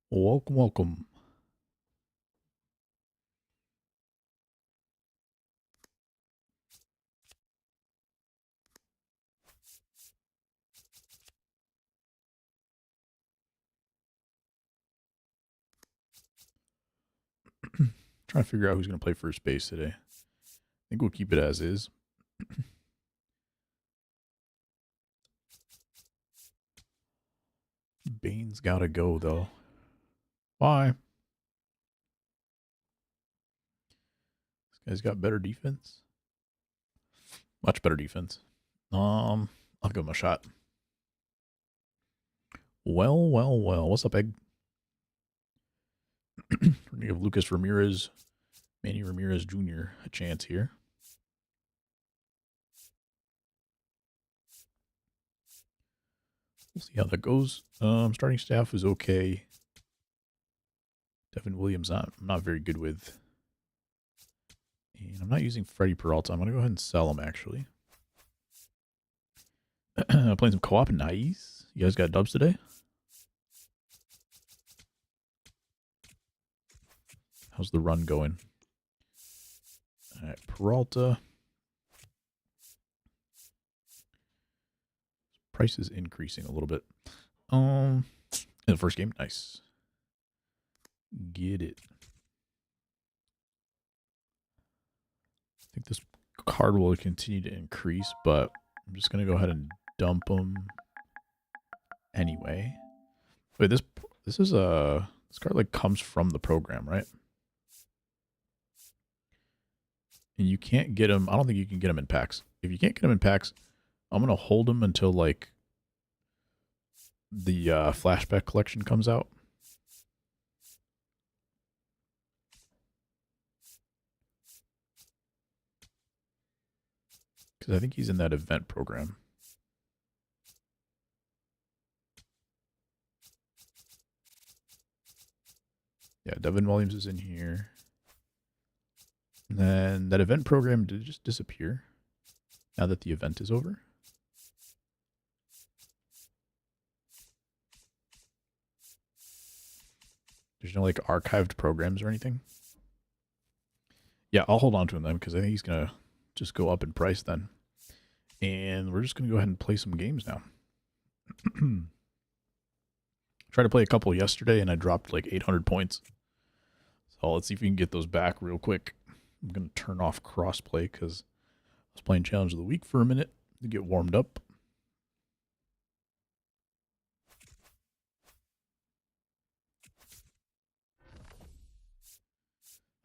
Welcome, welcome. Trying to figure out who's going to play first base today. I think we'll keep it as is. Bane's got to go, though. Why? This guy's got better defense. Much better defense. I'll give him a shot. Well, well, well. What's up, Egg? We're going to give Lucas Ramirez, Manny Ramirez Jr. a chance here. We'll see how that goes. Starting staff is okay. Devin Williams, I'm not very good with. And I'm not using Freddie Peralta. I'm going to go ahead and sell him, actually. Playing some co-op. Nice. You guys got dubs today? How's the run going? All right, Peralta. Price is increasing a little bit. In the first game, nice. Get it. I think this card will continue to increase, but I'm just gonna go ahead and dump them anyway. Wait, this is this card like comes from the program, right? And you can't get them. I don't think you can get them in packs. If you can't get them in packs, I'm gonna hold them until like the flashback collection comes out. Because I think he's in that event program. Yeah, Devin Williams is in here. And then that event program did just disappear now that the event is over. There's no like archived programs or anything. Yeah, I'll hold on to him then because I think he's going to just go up in price then. And we're just going to go ahead and play some games now. Tried to play a couple yesterday and I dropped like 800 points. So let's see if we can get those back real quick. I'm going to turn off crossplay because I was playing Challenge of the Week for a minute to get warmed up.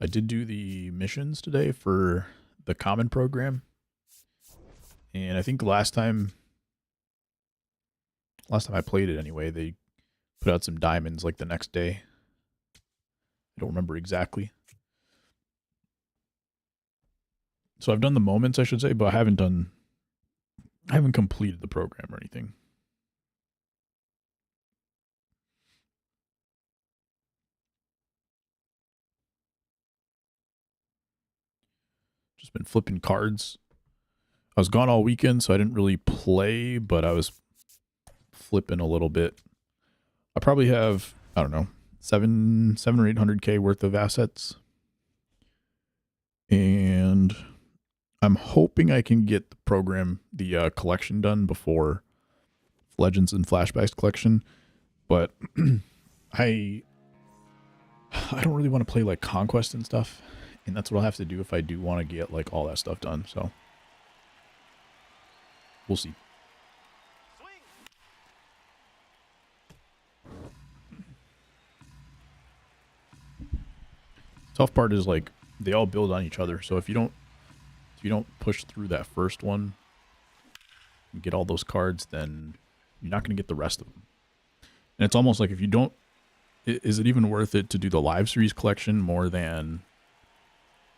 I did do the missions today for the common program. And I think last time I played it anyway, they put out some diamonds like the next day. I don't remember exactly. So I've done the moments, I should say, but I haven't completed the program or anything. Just been flipping cards. I was gone all weekend, so I didn't really play, but I was flipping a little bit. I probably have, I don't know, 700 or 800K worth of assets. And I'm hoping I can get the program, the collection done before Legends and Flashbacks collection. But I don't really want to play like Conquest and stuff. And that's what I'll have to do if I do want to get like all that stuff done. So we'll see. Tough part is like they all build on each other. So if you don't push through that first one and get all those cards, then you're not going to get the rest of them. And it's almost like if you don't, is it even worth it to do the live series collection more than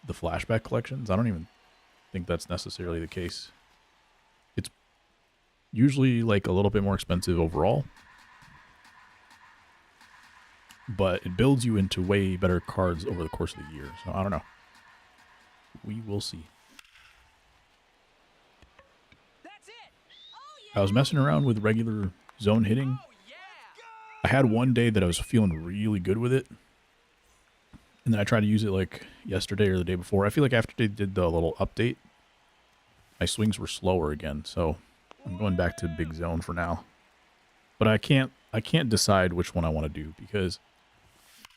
the flashback collections? I don't even think that's necessarily the case. It's usually like a little bit more expensive overall, but it builds you into way better cards over the course of the year. So I don't know. We will see. I was messing around with regular zone hitting I had one day that I was feeling really good with it, and then I tried to use it like yesterday or the day before. I feel like after they did the little update, my swings were slower again, so I'm going back to big zone for now. But I can't decide which one I want to do because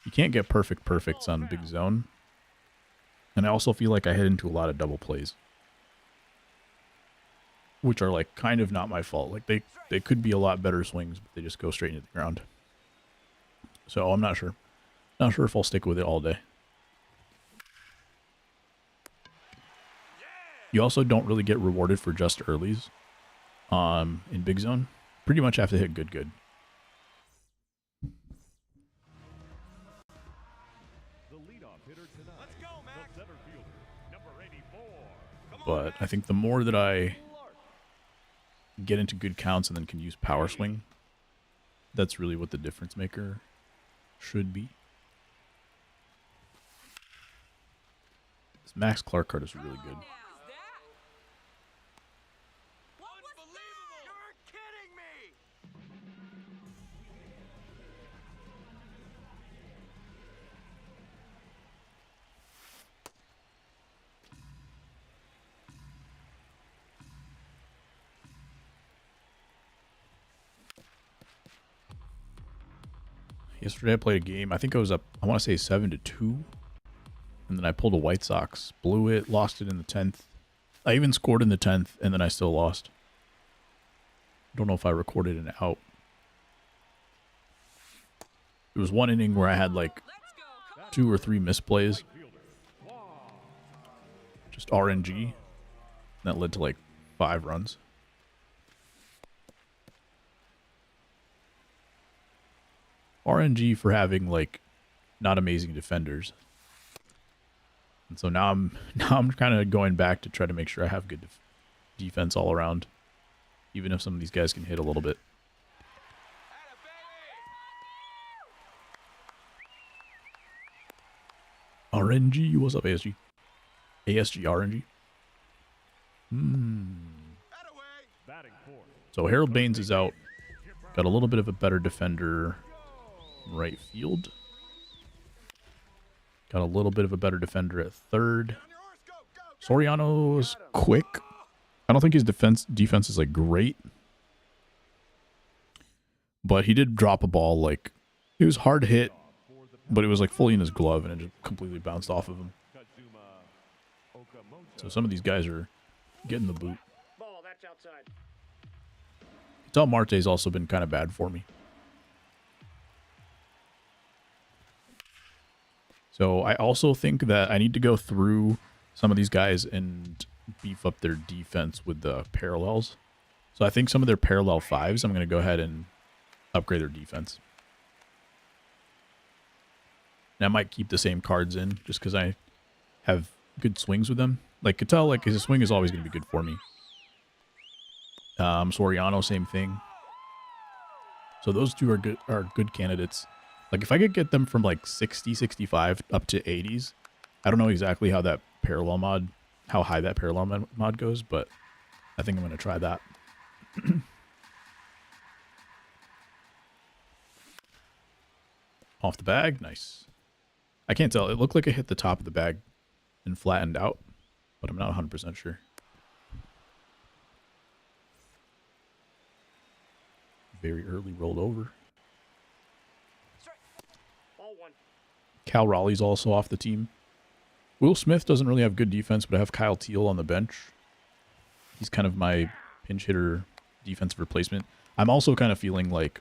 you can't get perfects on big zone. And I also feel like I head into a lot of double plays, which are like kind of not my fault. Like they could be a lot better swings, but they just go straight into the ground. So I'm not sure. Not sure if I'll stick with it all day. You also don't really get rewarded for just earlies in big zone. Pretty much have to hit good. But I think the more that I get into good counts and then can use power swing, that's really what the difference maker should be. This Max Clark card is really good. Yesterday I played a game. I think I was up, I want to say 7-2. And then I pulled a White Sox. Blew it, lost it in the 10th. I even scored in the 10th, and then I still lost. I don't know if I recorded an out. There was one inning where I had like 2 or 3 misplays. Just RNG. That led to like 5 runs. RNG for having like not amazing defenders. And so now I'm kind of going back to try to make sure I have good defense all around, even if some of these guys can hit a little bit. RNG, what's up, ASG? ASG RNG. So Harold Baines is out. Got a little bit of a better defender. Right field. Got a little bit of a better defender at third. Soriano's quick. I don't think his defense is like great. But he did drop a ball like it was hard hit, but it was like fully in his glove and it just completely bounced off of him. So some of these guys are getting the boot. Del Marte's also been kind of bad for me. So I also think that I need to go through some of these guys and beef up their defense with the parallels. So I think some of their parallel 5s, I'm going to go ahead and upgrade their defense. And I might keep the same cards in just because I have good swings with them. Like Cattell, like his swing is always going to be good for me. Soriano, same thing. So those two are good candidates. Like, if I could get them from, like, 60, 65 up to 80s, I don't know exactly how that parallel mod, how high that parallel mod goes, but I think I'm going to try that. Off the bag. Nice. I can't tell. It looked like it hit the top of the bag and flattened out, but I'm not 100% sure. Very early rolled over. Cal Raleigh's also off the team. Will Smith doesn't really have good defense, but I have Kyle Teal on the bench. He's kind of my pinch hitter defensive replacement. I'm also kind of feeling like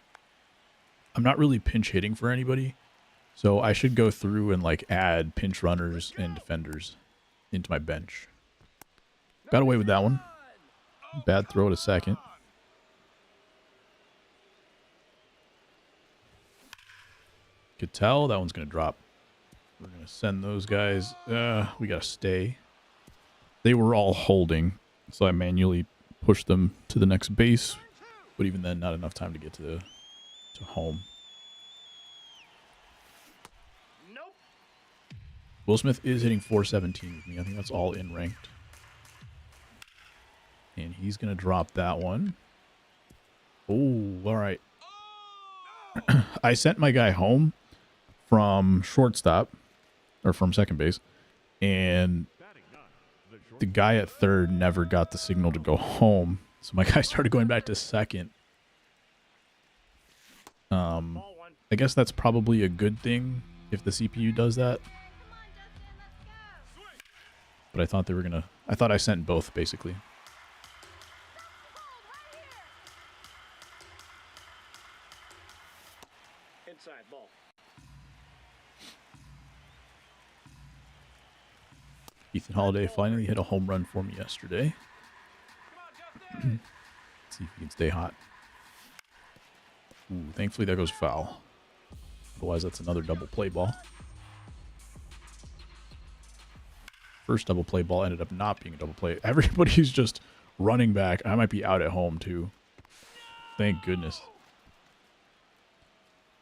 I'm not really pinch hitting for anybody, so I should go through and like add pinch runners and defenders into my bench. Got away with that one. Bad throw to second. Cattell, that one's going to drop. We're going to send those guys. We got to stay. They were all holding, so I manually pushed them to the next base. But even then, not enough time to get to home. Nope. Will Smith is hitting 417 with me. I think that's all in ranked. And he's going to drop that one. Oh, all right. I sent my guy home from shortstop, or from second base, and the guy at third never got the signal to go home. So my guy started going back to second. I guess that's probably a good thing if the CPU does that. But I thought they were going to... I thought I sent both, basically. Inside ball. Ethan Holiday finally hit a home run for me yesterday. Let's see if he can stay hot. Ooh, thankfully that goes foul. Otherwise, that's another double play ball. First double play ball ended up not being a double play. Everybody's just running back. I might be out at home, too. Thank goodness.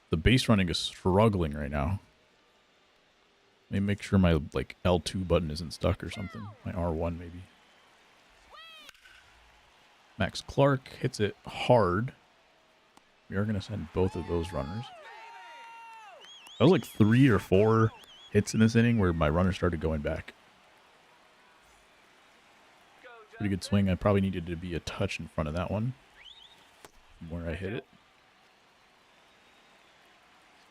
The base running is struggling right now. Let me make sure my like L2 button isn't stuck or something. My R1 maybe. Max Clark hits it hard. We are going to send both of those runners. That was like 3 or 4 hits in this inning where my runner started going back. Pretty good swing. I probably needed to be a touch in front of that one from where I hit it.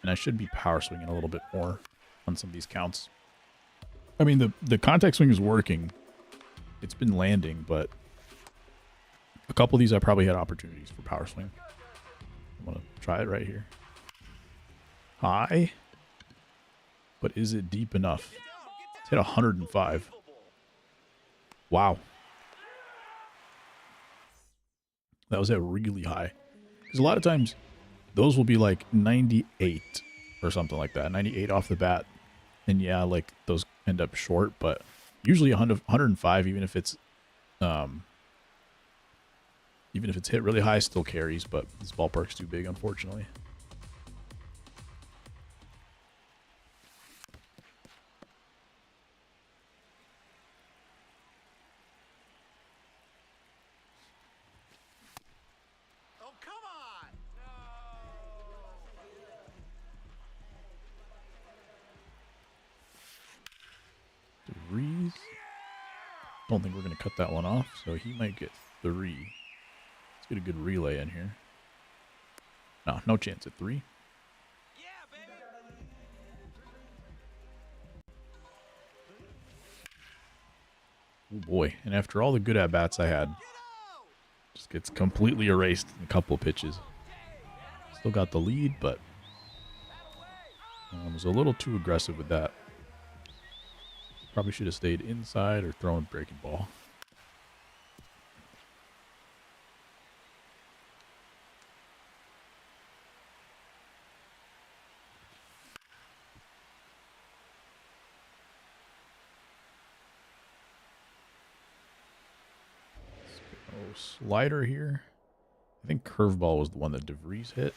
And I should be power swinging a little bit more on some of these counts. I mean, the contact swing is working. It's been landing, but a couple of these I probably had opportunities for power swing. I'm going to try it right here. High. But is it deep enough? It's hit 105. Wow. That was at really high. Because a lot of times, those will be like 98 or something like that. 98 off the bat. And yeah, like those end up short, but usually 105, even if it's hit really high, still carries, but this ballpark's too big, unfortunately. Oh, come on! DeVries. Don't think we're going to cut that one off, so he might get 3. Let's get a good relay in here. No chance at 3. Yeah, baby. Oh boy, and after all the good at-bats I had, just gets completely erased in a couple of pitches. Still got the lead, but I was a little too aggressive with that. Probably should have stayed inside or thrown breaking ball. Slider here. I think curveball was the one that DeVries hit.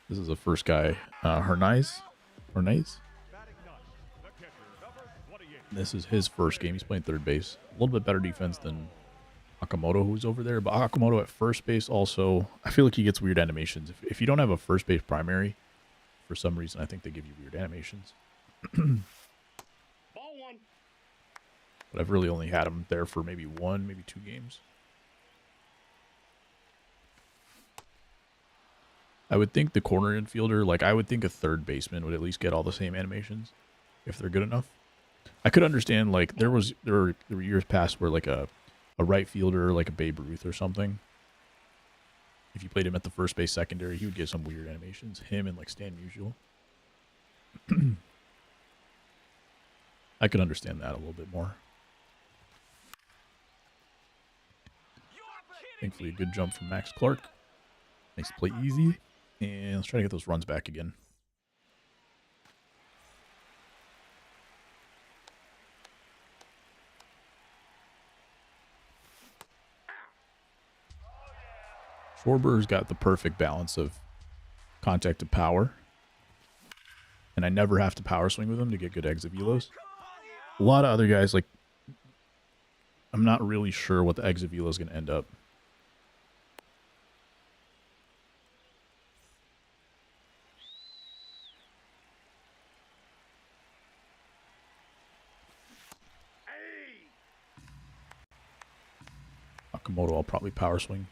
This is the first guy, Hernandez. This is his first game. He's playing third base. A little bit better defense than Akamoto, who's over there. But Akamoto at first base also, I feel like he gets weird animations. If you don't have a first base primary, for some reason, I think they give you weird animations. But I've really only had him there for maybe 1, maybe 2 games. I would think the corner infielder, like I would think a third baseman would at least get all the same animations if they're good enough. I could understand, like there were years past where like a right fielder, like a Babe Ruth or something, if you played him at the first base secondary, he would get some weird animations. Him and like Stan Musial. I could understand that a little bit more. Thankfully, a good jump from Max Clark. Makes the play easy. And let's try to get those runs back again. Schwarber's got the perfect balance of contact to power. And I never have to power swing with him to get good exit velos. A lot of other guys, like, I'm not really sure what the exit velo is going to end up. Komodo, I'll probably power swing.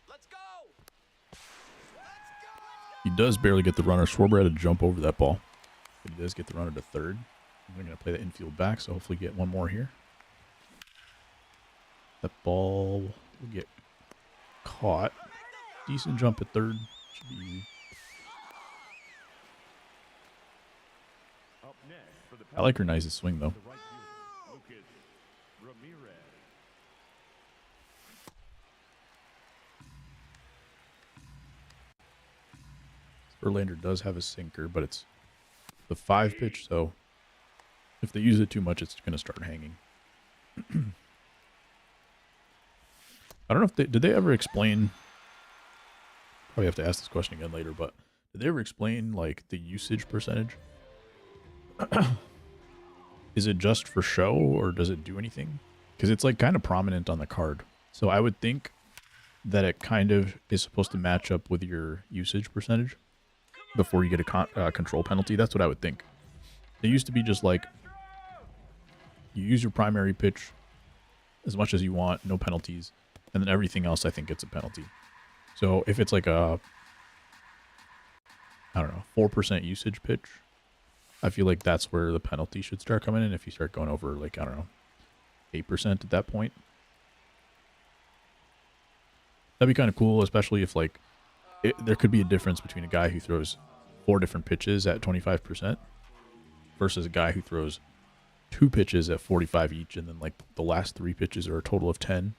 Let's go. He does barely get the runner. Schwarber had to jump over that ball. But he does get the runner to third. I'm going to play the infield back, so hopefully get one more here. That ball will get caught. Decent jump at third. Should be easy. I like Hernai's swing, though. Verlander does have a sinker, but it's the 5 pitch, so if they use it too much, it's going to start hanging. I don't know if did they ever explain, probably have to ask this question again later, but did they ever explain like the usage percentage? Is it just for show or does it do anything? Because it's like kind of prominent on the card. So I would think that it kind of is supposed to match up with your usage percentage before you get a control penalty. That's what I would think. It used to be just like you use your primary pitch as much as you want, no penalties, and then everything else I think gets a penalty. So if it's like a, I don't know, 4% usage pitch, I feel like that's where the penalty should start coming in. If you start going over like, I don't know, 8% at that point. That'd be kind of cool, especially if like there could be a difference between a guy who throws 4 different pitches at 25% versus a guy who throws 2 pitches at 45 each, and then like the last 3 pitches are a total of 10.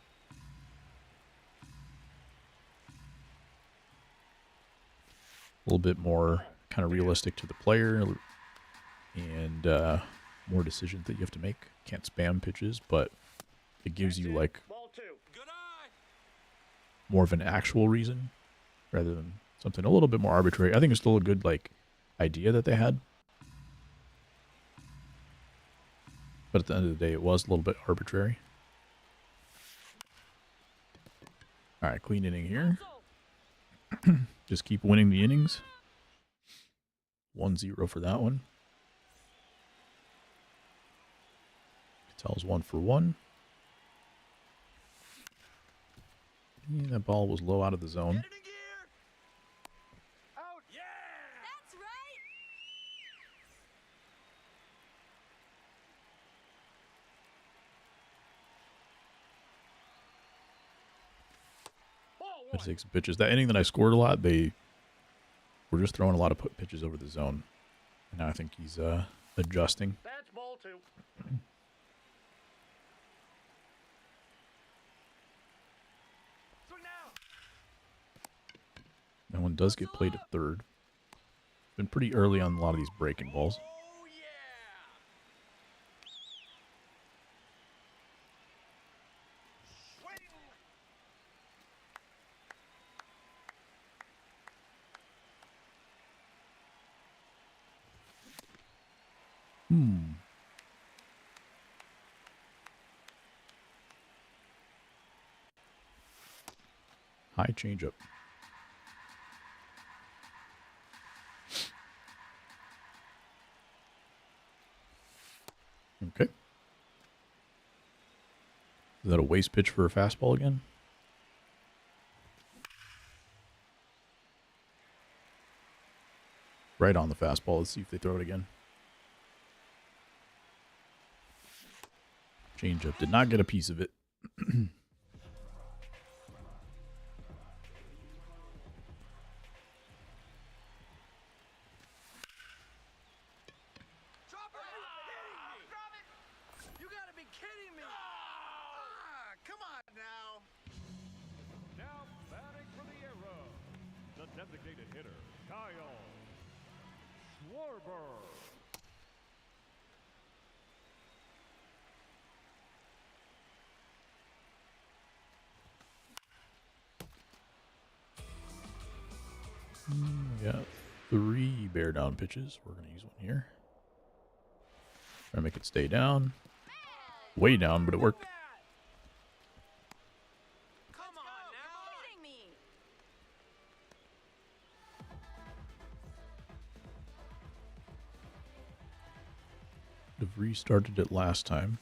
A little bit more kind of realistic to the player, and more decisions that you have to make. Can't spam pitches, but it gives you like more of an actual reason rather than something a little bit more arbitrary. I think it's still a good like idea that they had, but at the end of the day, it was a little bit arbitrary. All right, clean inning here. Just keep winning the innings. 1-0 for that one. Tells 1 for 1. Yeah, that ball was low out of the zone. Out. Yeah. That's right. Ball I had one. to take some pitches. That inning that I scored a lot, they were just throwing a lot of pitches over the zone. And now I think he's adjusting. That's ball 2. Swing now. That one does get played at third. Been pretty early on a lot of these breaking balls. Oh yeah. Swing. High changeup. Okay. Is that a waste pitch for a fastball again? Right on the fastball. Let's see if they throw it again. Changeup. Did not get a piece of it. Drop it. Drop it. You gotta be kidding me. Come on now. Now batting for the arrow, the designated hitter, Kyle Schwarber. We got 3 bear down pitches. We're going to use one here. Try to make it stay down. Way down, but it worked. Come on now. Kidding me. have restarted it last time.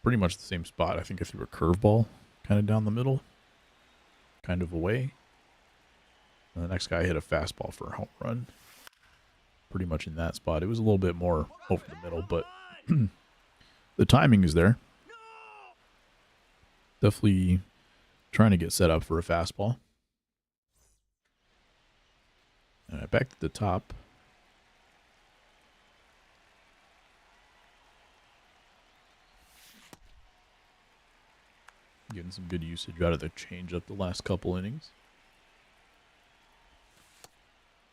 Pretty much the same spot. I think I threw a curveball kind of down the middle, kind of away. And the next guy hit a fastball for a home run. Pretty much in that spot. It was a little bit more over the middle, but the timing is there. Definitely trying to get set up for a fastball. All right, back to the top. Getting some good usage out of the changeup the last couple innings.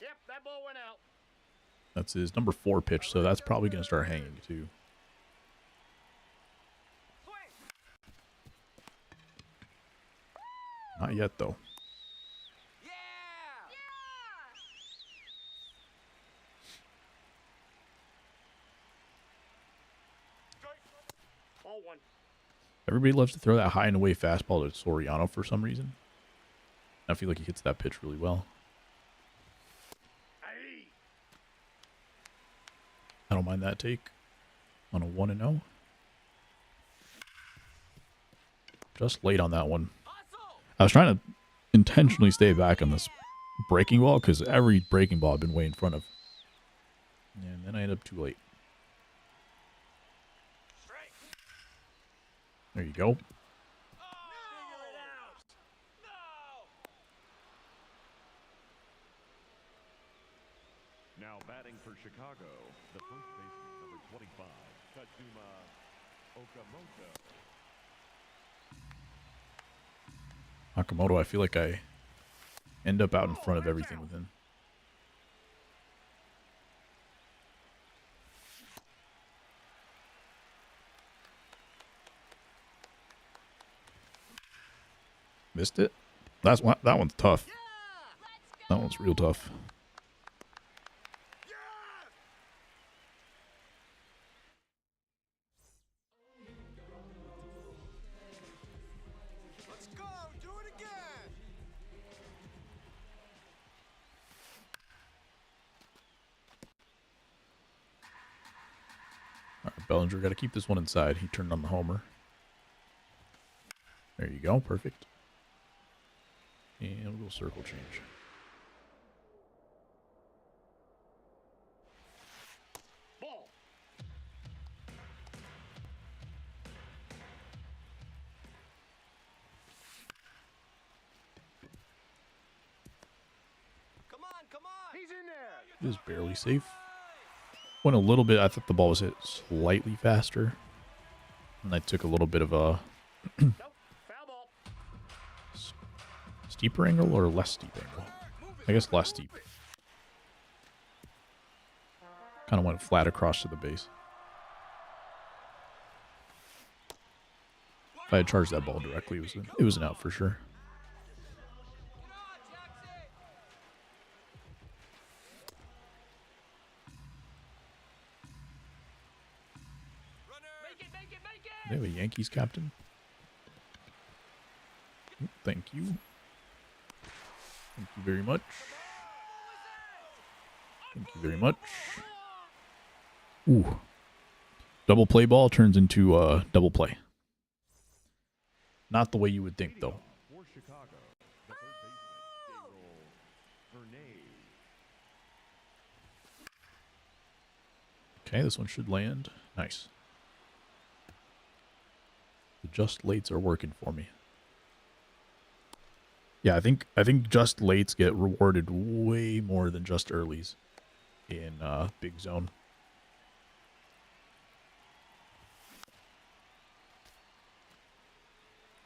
Yep, that ball went out. That's his number 4 pitch, so that's probably going to start hanging too. Not yet, though. Yeah! Ball one. Everybody loves to throw that high and away fastball to Soriano for some reason. I feel like he hits that pitch really well. Aye. I don't mind that take on a 1-0. Just late on that one. I was trying to intentionally stay back on this breaking ball because every breaking ball I've been way in front of. And then I ended up too late. Strike. There you go. Figure it out. No! Now batting for Chicago, the first baseman, number 25, Kazuma Okamoto. Nakamoto, I feel like I end up out in front of everything with him. Missed it? That one's tough. That one's real tough. Let's go! Do it again! All right, Bellinger, got to keep this one inside. He turned on the homer. There you go. Perfect. And a little circle change. Ball. Come on, come on! He's in there! It is barely safe. Went a little bit. I thought the ball was hit slightly faster. And I took a little bit of a Nope, foul ball. steeper angle or less steep angle. I guess less steep. Kind of went flat across to the base. If I had charged that ball directly, it was an out for sure. They have a Yankees captain. Thank you. Thank you very much. Thank you very much. Ooh. Double play ball turns into double play. Not the way you would think, though. For Chicago, the third baseman, Gabriel Hernandez. Okay, this one should land. Nice. The just lates are working for me. Yeah, I think just lates get rewarded way more than just earlies in big zone.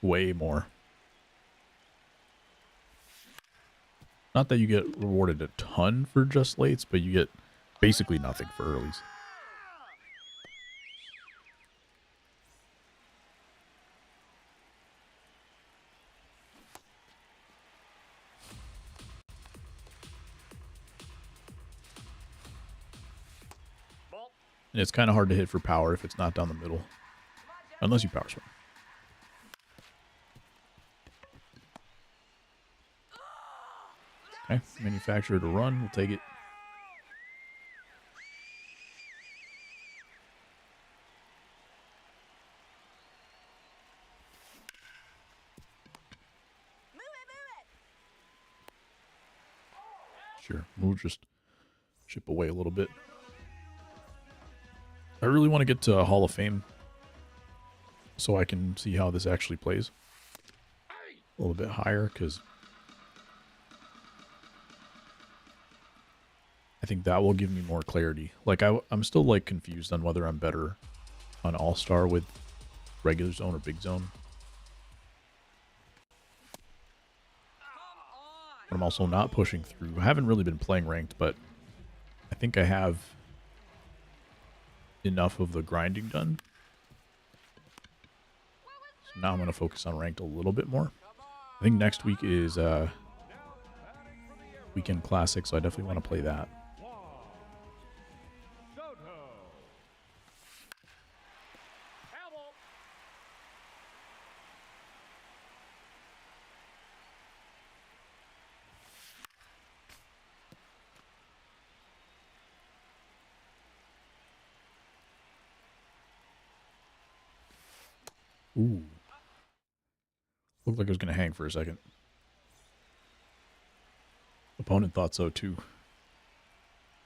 Way more. Not that you get rewarded a ton for just lates, but you get basically nothing for earlies. Ball. And it's kind of hard to hit for power if it's not down the middle. Unless you power swing. Okay, manufactured a run. We'll take it. Sure. We'll just chip away a little bit. I really want to get to Hall of Fame so I can see how this actually plays a little bit higher, because I think that will give me more clarity. Like, I'm still, like, confused on whether I'm better on All-Star with regular zone or big zone. But I'm also not pushing through. I haven't really been playing ranked, but I think I have enough of the grinding done. So now I'm going to focus on ranked a little bit more. I think next week is Weekend Classic, so I definitely want to play that. Ooh. Looked like it was going to hang for a second. Opponent thought so too.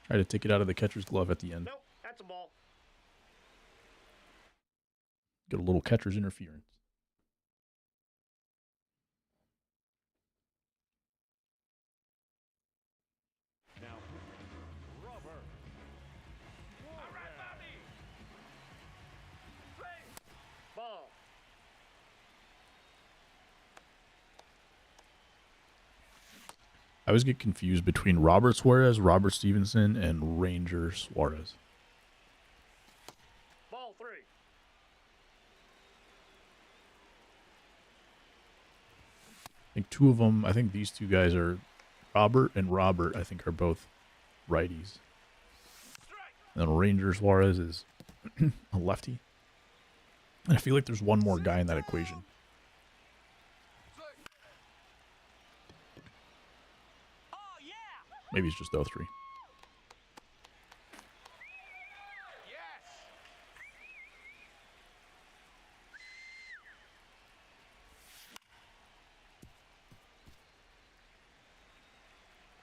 Tried to take it out of the catcher's glove at the end. Nope, that's a ball. Get a little catcher's interference. Now, Robert. All right, Bobby. Ball. I always get confused between Robert Suarez, Robert Stevenson, and Ranger Suarez. Ball 3. I think two of them, I think these two guys are Robert and Robert, I think are both righties. And then Ranger Suarez is a lefty. And I feel like there's one more guy in that equation. Oh, yeah. Maybe it's just those three. Yes.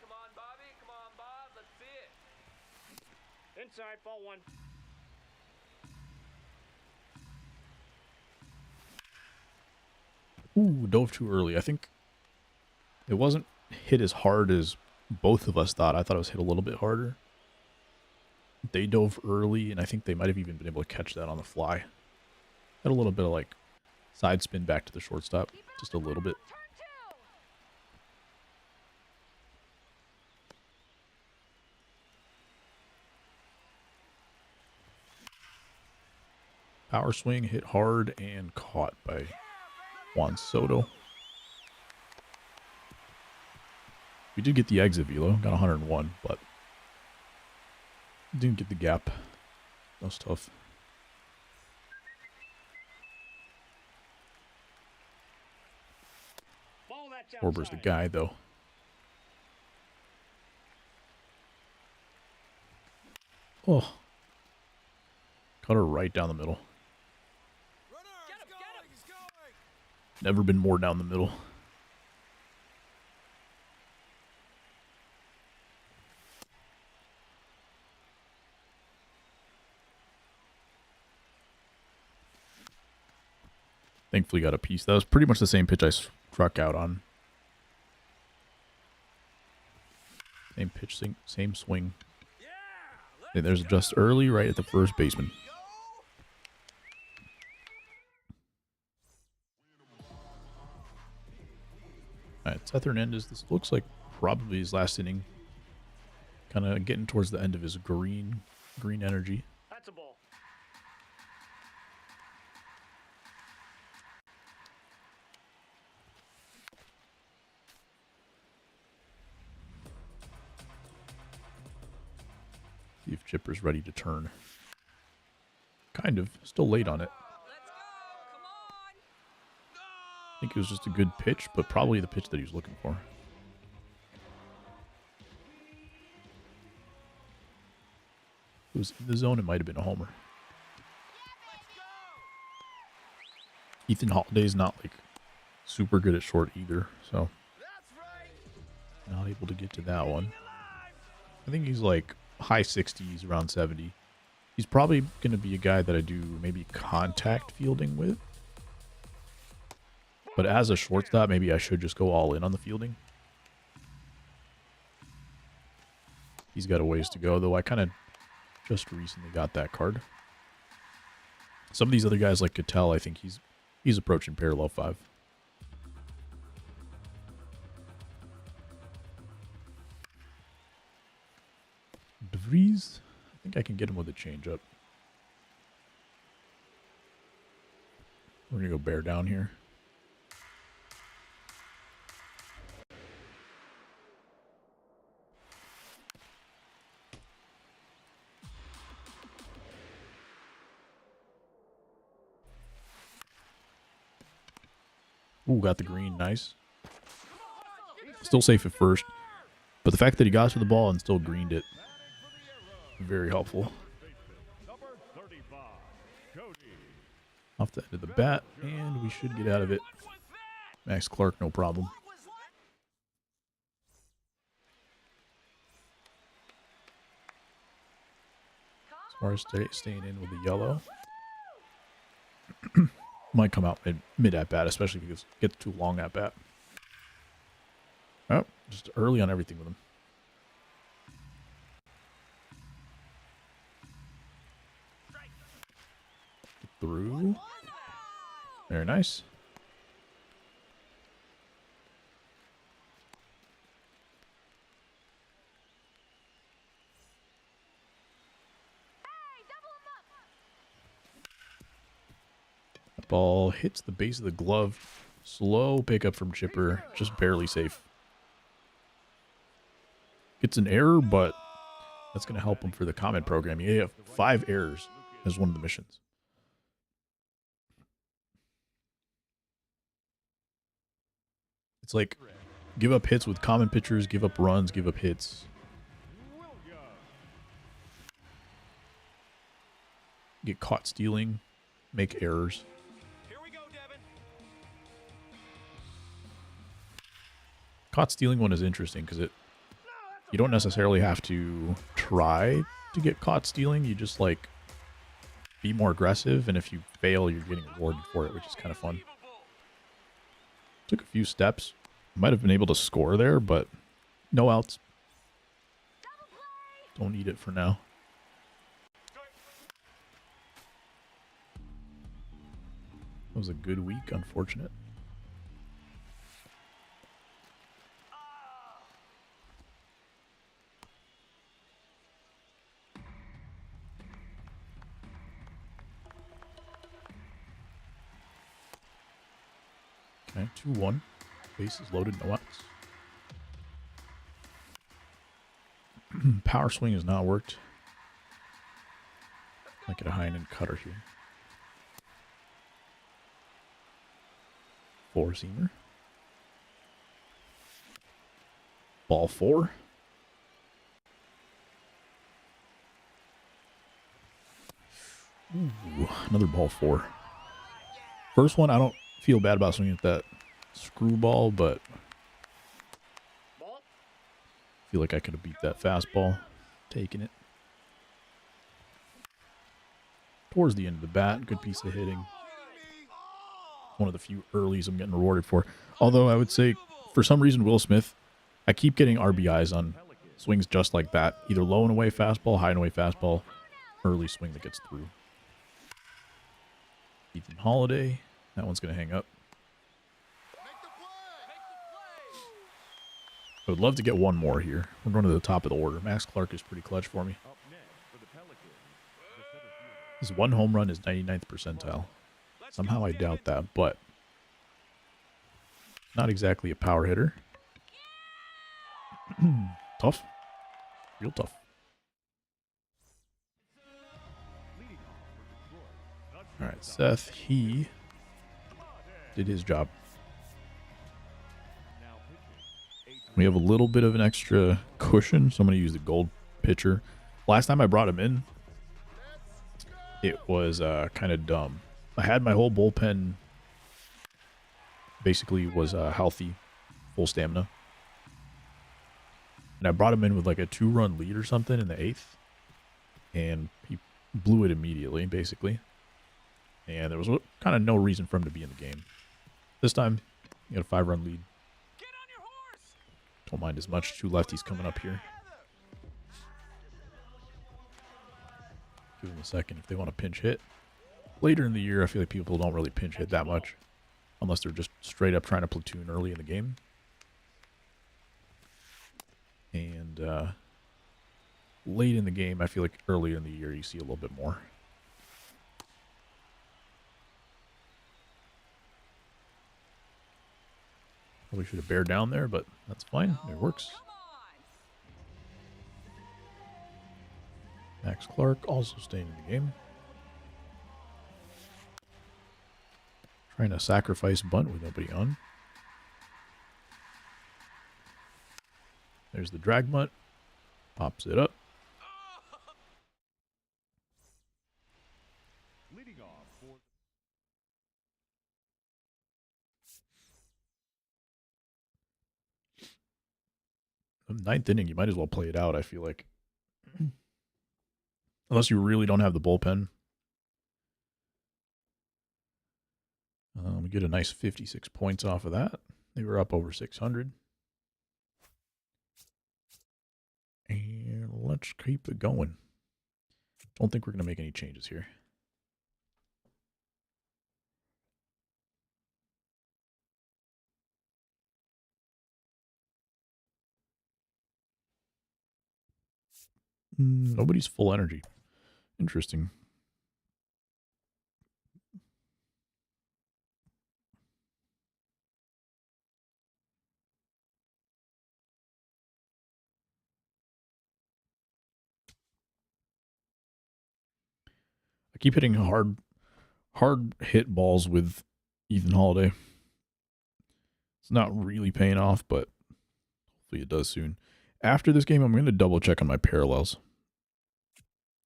Come on, Bobby. Come on, Bob. Let's see it. Inside, ball 1. Ooh, dove too early. I think it wasn't hit as hard as both of us thought. I thought it was hit a little bit harder. They dove early, and I think they might have even been able to catch that on the fly. Had a little bit of, like, side spin back to the shortstop. Just a little bit. Power swing, hit hard, and caught by Juan Soto. We did get the exit velo, got 101, but didn't get the gap. That was tough. Ball that's Orber's the outside. guy, though. Oh. Cut her right down the middle. Get him, get him. He's going. Never been more down the middle. Thankfully got a piece. That was pretty much the same pitch I struck out on. Same pitch, same swing. Yeah. Hey, there's just early right at the first baseman. Alright, Seth Hernandez, this looks like probably his last inning. Kind of getting towards the end of his green energy. That's a ball. See if Chipper's ready to turn. Kind of. Still late on it. Let's go. Come on. I think it was just a good pitch, but probably the pitch that he was looking for. If it was in the zone, it might have been a homer. Ethan Holliday's not, like, super good at short either, so That's right. not able to get to that one. I think he's like high 60s, around 70. He's probably going to be a guy that I do maybe contact fielding with. But as a shortstop, maybe I should just go all in on the fielding. He's got a ways to go, though. I kind of just recently got that card. Some of these other guys like Cattell, I think he's approaching parallel 5. DeVries, I think I can get him with a changeup. We're going to go bear down here. Ooh, got the green. Nice. Still safe at first. But the fact that he got to the ball and still greened it, very helpful. Number 35, Cody. Off the end of the bat, and we should get out of it. Max Clark, no problem. Suarez staying in with the yellow. Might come out mid at bat, especially because it gets too long at bat. Oh, just early on everything with him. Get through. Very nice. Ball hits the base of the glove. Slow pickup from Chipper. Just barely safe. Gets an error, but that's going to help him for the comment program. You have 5 errors as one of the missions. It's like give up hits with common pitchers, give up runs, give up hits. Get caught stealing, make errors. Caught stealing one is interesting because you don't necessarily have to try to get caught stealing. You just like be more aggressive, and if you fail, you're getting rewarded for it, which is kind of fun. Took a few steps. Might have been able to score there, but no outs. Don't need it for now. That was a good week, unfortunate. Okay, 2-1. Bases loaded, no outs. Power swing has not worked. Might get a high end cutter here. 4-seamer. Ball 4. Ooh, another ball 4. First one, I don't feel bad about swinging at that screwball, but I feel like I could have beat that fastball. Taking it. Towards the end of the bat, good piece of hitting. One of the few earlies I'm getting rewarded for. Although I would say, for some reason, Will Smith, I keep getting RBIs on swings just like that. Either low and away fastball, high and away fastball, early swing that gets through. Ethan Holiday. That one's going to hang up. I would love to get one more here. We're going to the top of the order. Max Clark is pretty clutch for me. His one home run is 99th percentile. Somehow I doubt that, but not exactly a power hitter. Tough. Real tough. All right, Seth, he did his job. We have a little bit of an extra cushion, so I'm going to use the gold pitcher. Last time I brought him in, it was kind of dumb. I had my whole bullpen basically was healthy, full stamina. And I brought him in with like a 2-run lead or something in the 8th. And he blew it immediately, basically. And there was kind of no reason for him to be in the game. This time, he had a 5-run lead. Get on your horse! Don't mind as much. 2 lefties coming up here. Give them a second if they want to pinch hit. Later in the year, I feel like people don't really pinch hit that much. Unless they're just straight up trying to platoon early in the game. And late in the game, I feel like earlier in the year, you see a little bit more. Probably should have bared down there, but that's fine. It works. Max Clark also staying in the game. Trying to sacrifice bunt with nobody on. There's the drag bunt. Pops it up. Leading off for The 9th inning, you might as well play it out, I feel like. Unless you really don't have the bullpen. We get a nice 56 points off of that. They were up over 600. And let's keep it going. Don't think we're going to make any changes here. Nobody's full energy. Interesting. I keep hitting hard hit balls with Ethan Holiday. It's not really paying off, but hopefully it does soon. After this game, I'm going to double check on my parallels.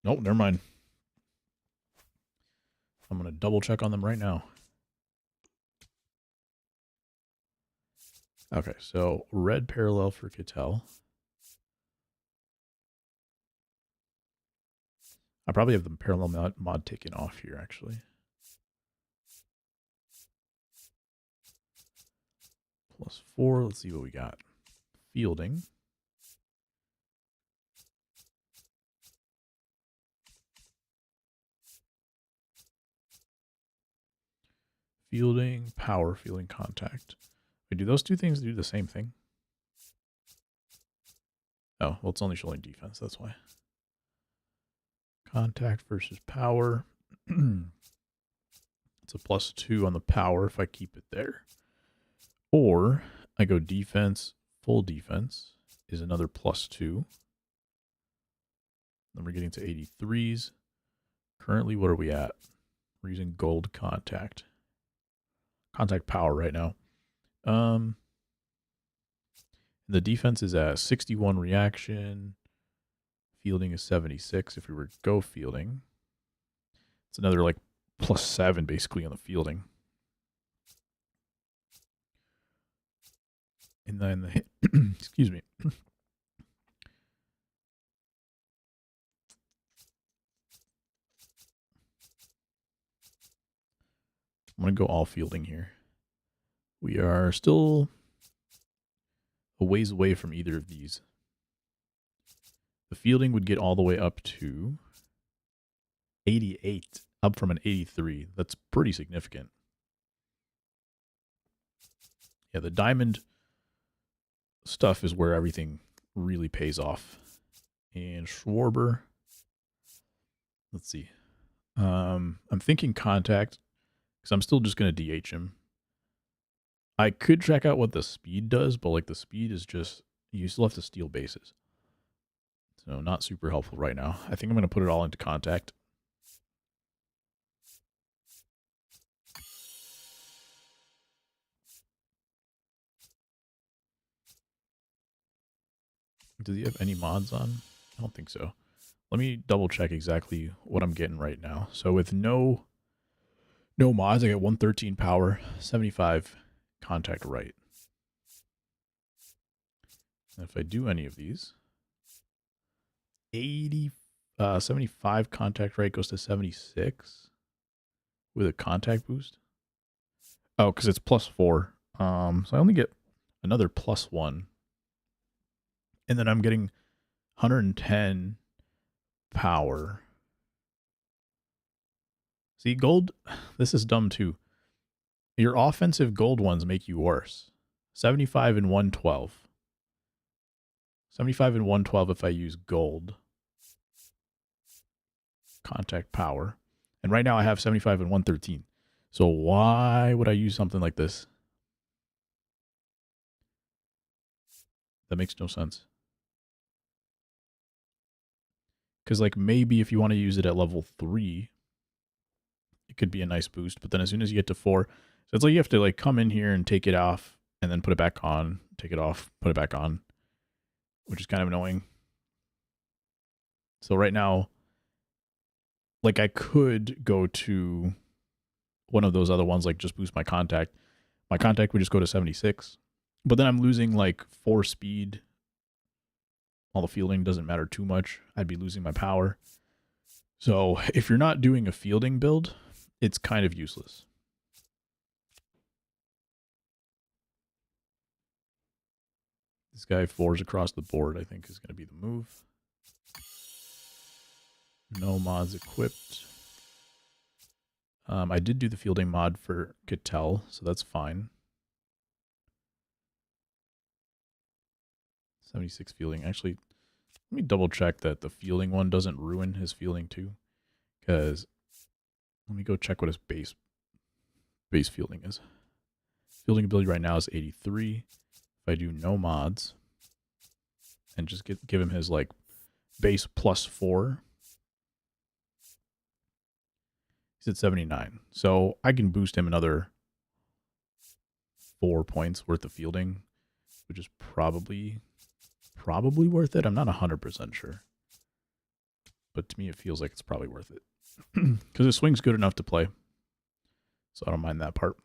Nope, never mind. I'm going to double check on them right now. Okay, so red parallel for Kittel. I probably have the parallel mod taken off here, actually. +4. Let's see what we got. Fielding. Fielding, power, fielding, contact. Wait, do those two things do the same thing? Oh, well, it's only showing defense. That's why. Contact versus power. It's a +2 on the power if I keep it there. Or I go defense, full defense is another +2. Then we're getting to 83s. Currently, what are we at? We're using gold contact. Contact power right now. The defense is at 61 reaction. Fielding is 76. If we were to go fielding, it's another like +7 basically on the fielding. And then the excuse me. I'm going to go all fielding here. We are still a ways away from either of these. The fielding would get all the way up to 88, up from an 83. That's pretty significant. Yeah, the diamond stuff is where everything really pays off. And Schwarber, let's see. I'm thinking contact because I'm still just going to DH him. I could check out what the speed does, but like the speed is just, you still have to steal bases. So not super helpful right now. I think I'm going to put it all into contact. Does he have any mods on? I don't think so. Let me double check exactly what I'm getting right now. So with no mods, I get 113 power, 75 contact right. If I do any of these, 75 contact rate goes to 76 with a contact boost. Oh, because it's +4. So I only get another +1. And then I'm getting 110 power. See, gold, this is dumb too. Your offensive gold ones make you worse. 75 and 112. 75 and 112 if I use gold. Contact power. And right now I have 75 and 113. So why would I use something like this? That makes no sense. Because like maybe if you want to use it at level 3, it could be a nice boost. But then as soon as you get to 4, so it's like you have to like come in here and take it off and then put it back on, take it off, put it back on, which is kind of annoying. So right now, like I could go to one of those other ones, like just boost my contact. My contact would just go to 76, but then I'm losing like 4 speed. All the fielding doesn't matter too much. I'd be losing my power. So if you're not doing a fielding build, it's kind of useless. This guy 4s across the board, I think, is going to be the move. No mods equipped. I did do the fielding mod for Cattell, so that's fine. 76 fielding. Actually, let me double check that the fielding one doesn't ruin his fielding too. Because let me go check what his base fielding is. Fielding ability right now is 83. If I do no mods and just give him his like base +4, he's at 79. So I can boost him another 4 points worth of fielding, which is probably worth it. I'm not 100% sure. But to me, it feels like it's probably worth it. Because his swing's good enough to play. So I don't mind that part.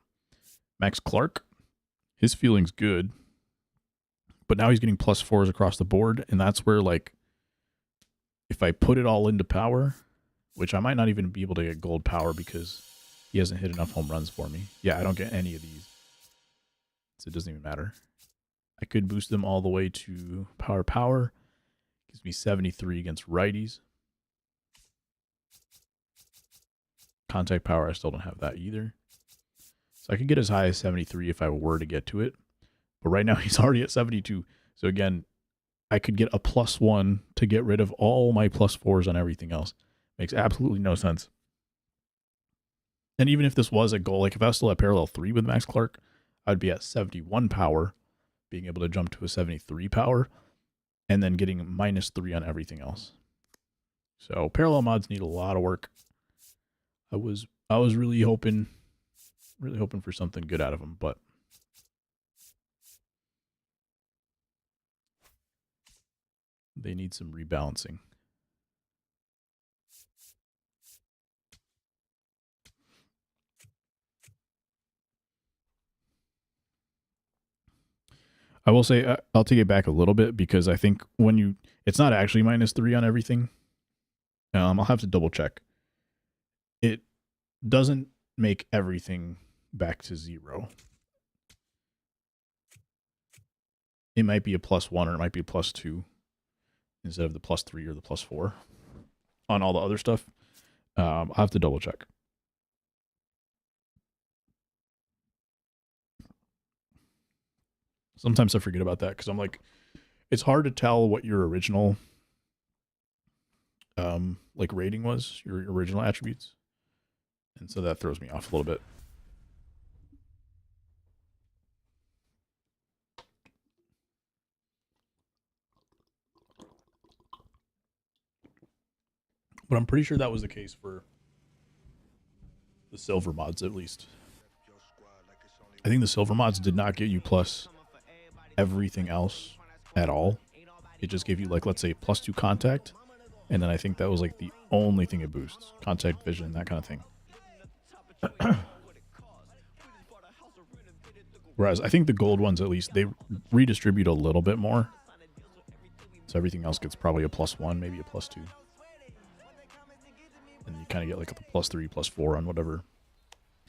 Max Clark, his feeling's good. But now he's getting +4s across the board. And that's where, like, if I put it all into power, which I might not even be able to get gold power because he hasn't hit enough home runs for me. Yeah, I don't get any of these. So it doesn't even matter. I could boost them all the way to power. Gives me 73 against righties. Contact power, I still don't have that either. So I could get as high as 73 if I were to get to it. But right now he's already at 72. So again, I could get a +1 to get rid of all my +4s on everything else. Makes absolutely no sense. And even if this was a goal, like if I was still at parallel 3 with Max Clark, I'd be at 71 power, being able to jump to a 73 power, and then getting -3 on everything else. So parallel mods need a lot of work. I was really hoping for something good out of them, but they need some rebalancing. I will say I'll take it back a little bit because I think when it's not actually -3 on everything. I'll have to double check. It doesn't make everything back to 0. It might be a +1 or it might be a +2 instead of the +3 or the +4 on all the other stuff. I'll have to double check. Sometimes I forget about that because I'm like, it's hard to tell what your original like rating was, your original attributes. And so that throws me off a little bit. But I'm pretty sure that was the case for the silver mods, at least. I think the silver mods did not get you plus everything else at all. It just gave you, like, let's say +2 contact. And then I think that was like the only thing it boosts. Contact, vision, that kind of thing. Whereas I think the gold ones, at least, they redistribute a little bit more. So everything else gets probably a +1, maybe a +2. And you kind of get like a +3, +4 on whatever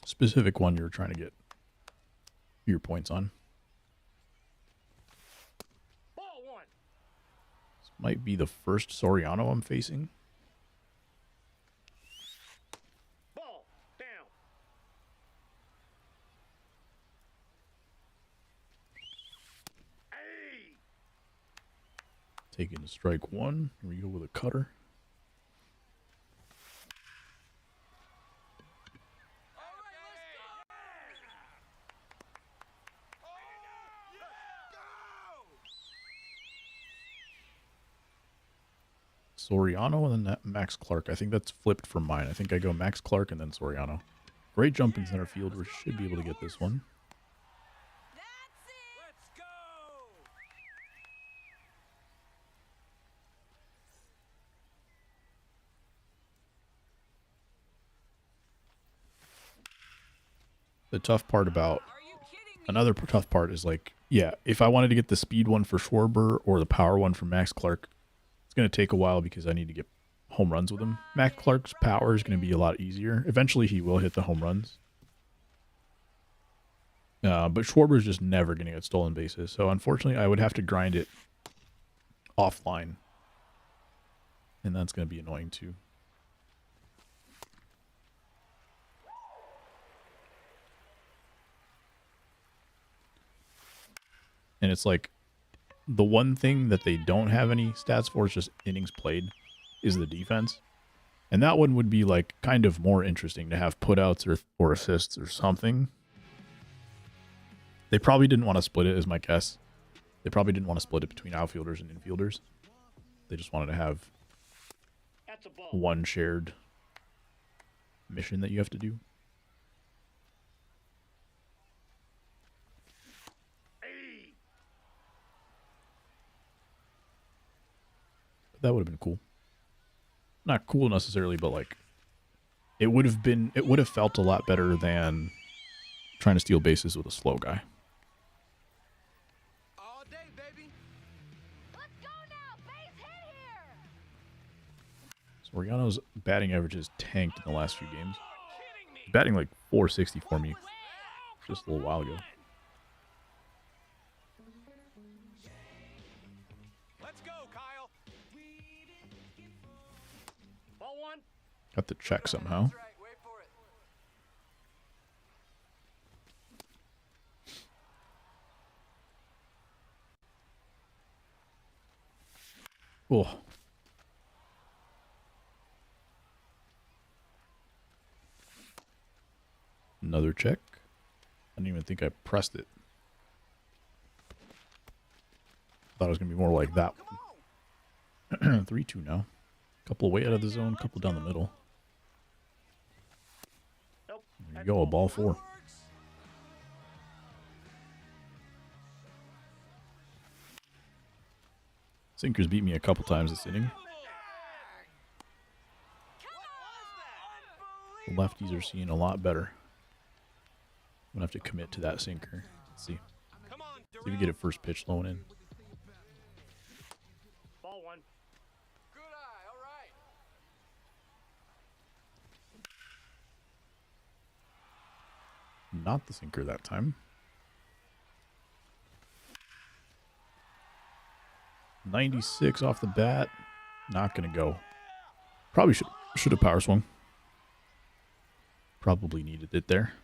specific one you're trying to get your points on. Ball one. This might be the first Soriano I'm facing. Ball down. Hey. Taking to strike one. Here we go with a cutter. Soriano and then that Max Clark. I think that's flipped from mine. I think I go Max Clark and then Soriano. Great jump in center field. We should be able to get this one. That's it. Let's go. The tough part about Are you kidding me? another tough part is like, yeah, if I wanted to get the speed one for Schwarber or the power one for Max Clark, it's going to take a while because I need to get home runs with him. Max Clark's power is going to be a lot easier. Eventually he will hit the home runs. But Schwarber's just never going to get stolen bases. So unfortunately I would have to grind it offline. And that's going to be annoying too. And it's like the one thing that they don't have any stats for is just innings played is the defense. And that one would be like kind of more interesting to have putouts or assists or something. They probably didn't want to split it, is my guess. They probably didn't want to split it between outfielders and infielders. They just wanted to have That's a ball. one shared mission that you have to do. Hey. That would have been cool. Not cool necessarily, but like it would have felt a lot better than trying to steal bases with a slow guy. All day, baby. Let's go now! Base hit here! Soriano's batting average has tanked in the last few games. Kidding me. He's batting like 460 for me just a little while ago. Let's go, Kyle. Ball one. Got the check somehow. That's right. Wait for it. Oh. Another check. I didn't even think I pressed it. Thought it was going to be more like that. Come on. 3-2 now. Couple way out of the zone, couple down the middle. Nope. There you go, a ball 4. Works. Sinkers beat me a couple times this inning. The lefties are seeing a lot better. I'm going to have to commit to that sinker. Let's see. Come on, See if we get it first pitch low and in. Ball one. Good eye. All right. Not the sinker that time. 96 off the bat. Not going to go. Probably should have power swung. Probably needed it there.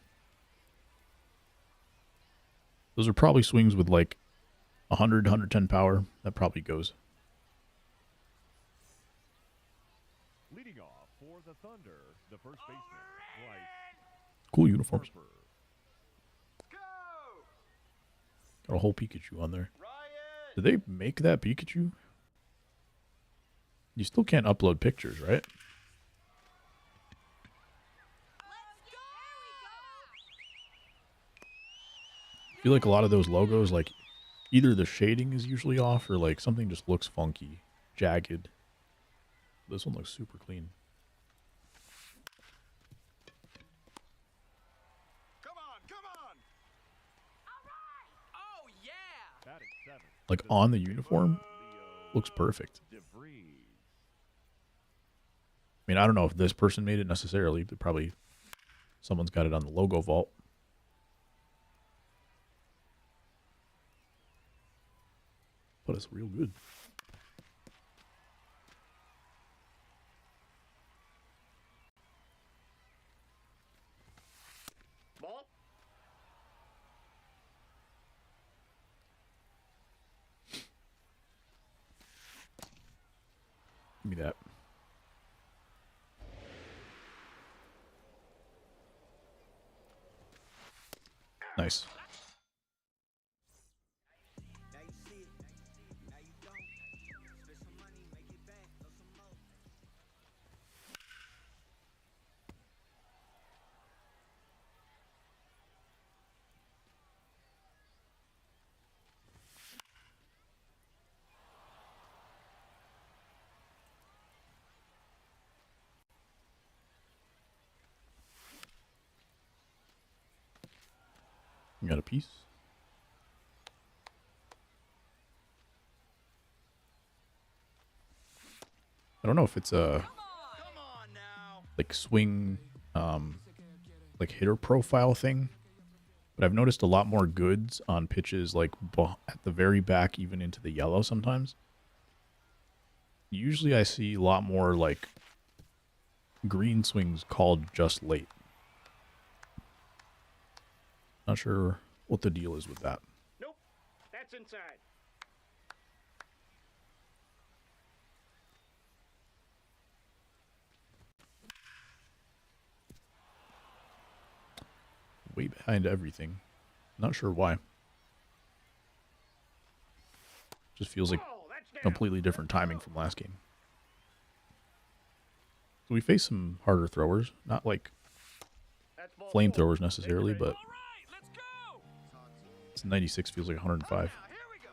Those are probably swings with like 100, 110 power. That probably goes. Leading off for the Thunder, the first baseman, Bryce Cool uniforms. Harper. Go. Got a whole Pikachu on there. Ryan. Did they make that Pikachu? You still can't upload pictures, right? I feel like a lot of those logos, like either the shading is usually off or like something just looks funky, jagged. This one looks super clean. Come on. Come on. All right. Oh yeah. Batting 7. Like on the uniform, Looks perfect. DeVries. I mean, I don't know if this person made it necessarily, but probably someone's got it on the logo vault. But it's real good. Ball. Give me that. Nice. Now you see it. Now you don't. Spend some money, make it back, or some more. You got a piece. I don't know if it's a Come on now. like swing like hitter profile thing, but I've noticed a lot more goods on pitches like at the very back, even into the yellow sometimes. Usually I see a lot more like green swings called just late. Not sure what the deal is with that. Nope. That's inside. Way behind everything. Not sure why. Just feels like Oh, that's down. completely different timing from last game. So we face some harder throwers, not like That's ball flamethrowers four. necessarily, but All right, let's go. it's 96 feels like 105. Now, here we go.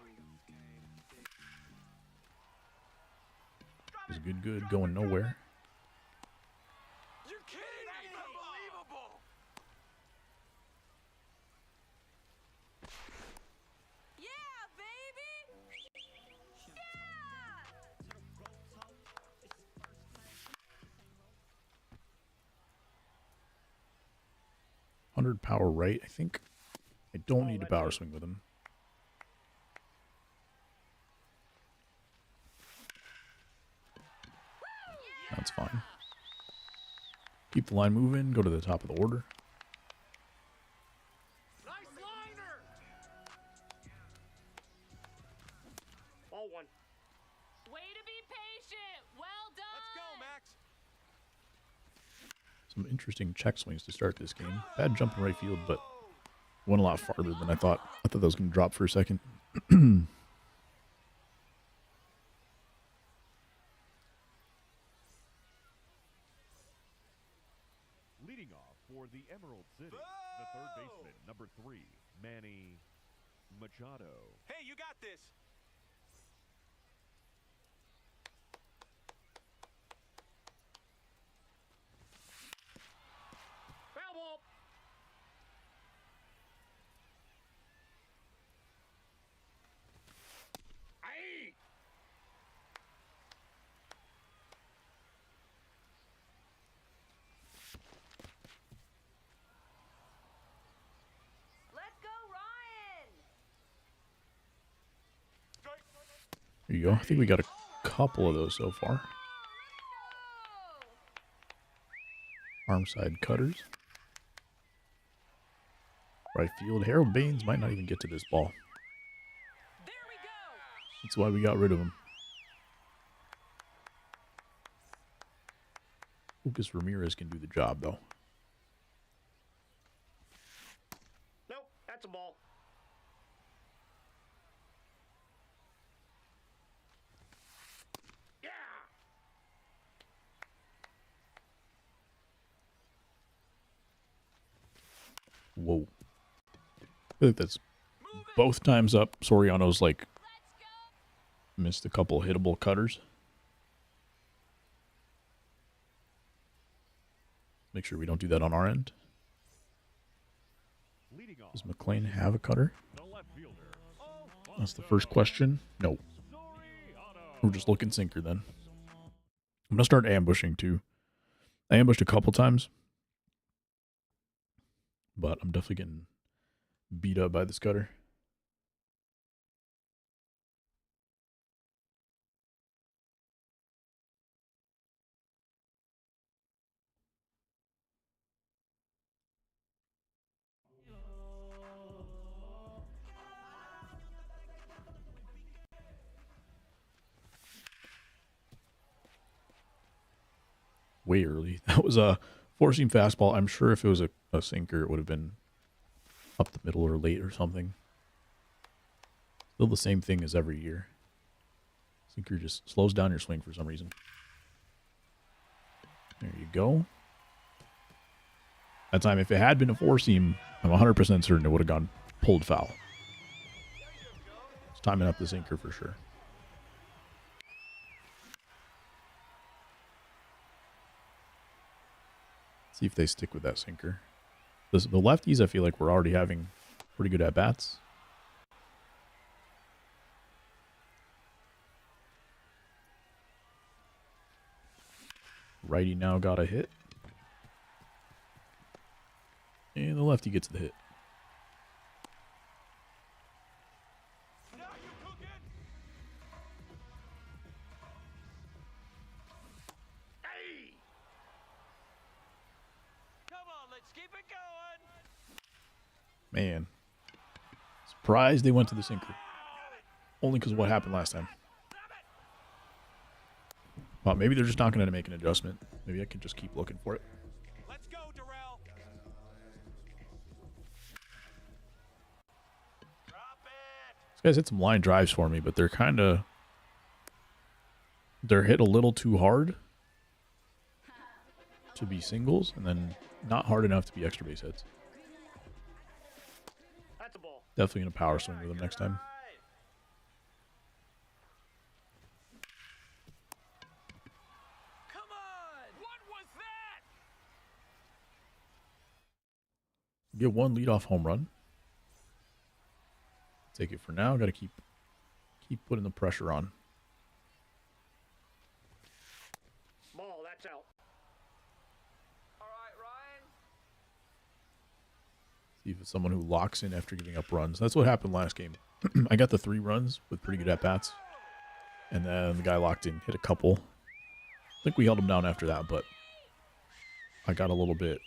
It was good going nowhere. You're kidding me. That's unbelievable. Yeah, baby! Yeah! 100 power right, I think. I don't need to power swing with him. That's fine. Keep the line moving, go to the top of the order. Nice liner. Ball one. Way to be patient! Well done! Let's go, Max. Some interesting check swings to start this game. Bad jump in right field, but went a lot farther than I thought. I thought that was going to drop for a second. Leading off for the Emerald City, the third baseman, number 3, Manny Machado. Hey, you got this. Foul ball. Aye. Let's go, Ryan! There you go. I think we got a couple of those so far. Arm side cutters. Right field. Harold Baines might not even get to this ball. There we go! That's why we got rid of him. Lucas Ramirez can do the job, though. Nope, that's a ball. Yeah. Whoa. I think that's both times up. Soriano's like missed a couple hittable cutters. Make sure we don't do that on our end. Leading off, Does McLean have a cutter? the left fielder. That's the first question. No. Soriano. We're just looking sinker then. I'm gonna start ambushing too. I ambushed a couple times, but I'm definitely getting beat up by this cutter. Way early. That was a four-seam fastball. I'm sure if it was a sinker, it would have been up the middle or late or something. Still the same thing as every year. Sinker just slows down your swing for some reason. There you go. That time, if it had been a four-seam, I'm 100% certain it would have gone pulled foul. It's timing up the sinker for sure. See if they stick with that sinker. The lefties, I feel like we're already having pretty good at-bats. Righty now got a hit. And the lefty gets the hit. Now you cooking? Hey! Come on, let's keep it going. Man. Surprised they went to the sinker. Only because of what happened last time. Well, maybe they're just not going to make an adjustment. Maybe I can just keep looking for it. Let's go, Darrell. Drop it. These guys hit some line drives for me, but they're hit a little too hard to be singles, and then not hard enough to be extra base hits. That's a ball. Definitely going to power swing with them next time. Come on. What was that? Get one leadoff home run. Take it for now. Got to keep putting the pressure on. Ball, that's out. All right, Ryan. See if it's someone who locks in after giving up runs. That's what happened last game. I got the 3 runs with pretty good at-bats. And then the guy locked in, hit a couple. I think we held him down after that, but I got a little bit,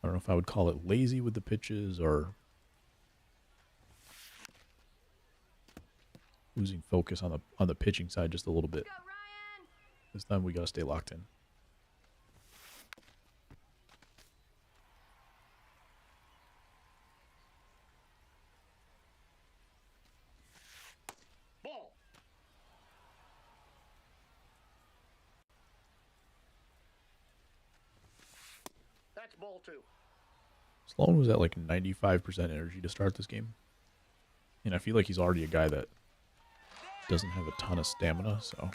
I don't know if I would call it lazy with the pitches or losing focus on the pitching side just a little bit. Go, Ryan! This time we got to stay locked in. Ball. That's ball 2. Sloan was at like 95% energy to start this game. And I feel like he's already a guy that doesn't have a ton of stamina, so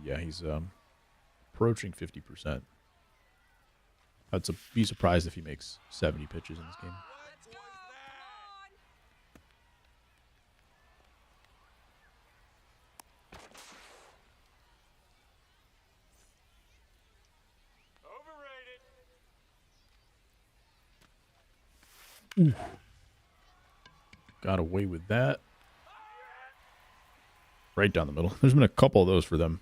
yeah, he's approaching 50%. I'd be surprised if he makes 70 pitches in this game. Let's go. Overrated. Got away with that. Right down the middle. There's been a couple of those for them.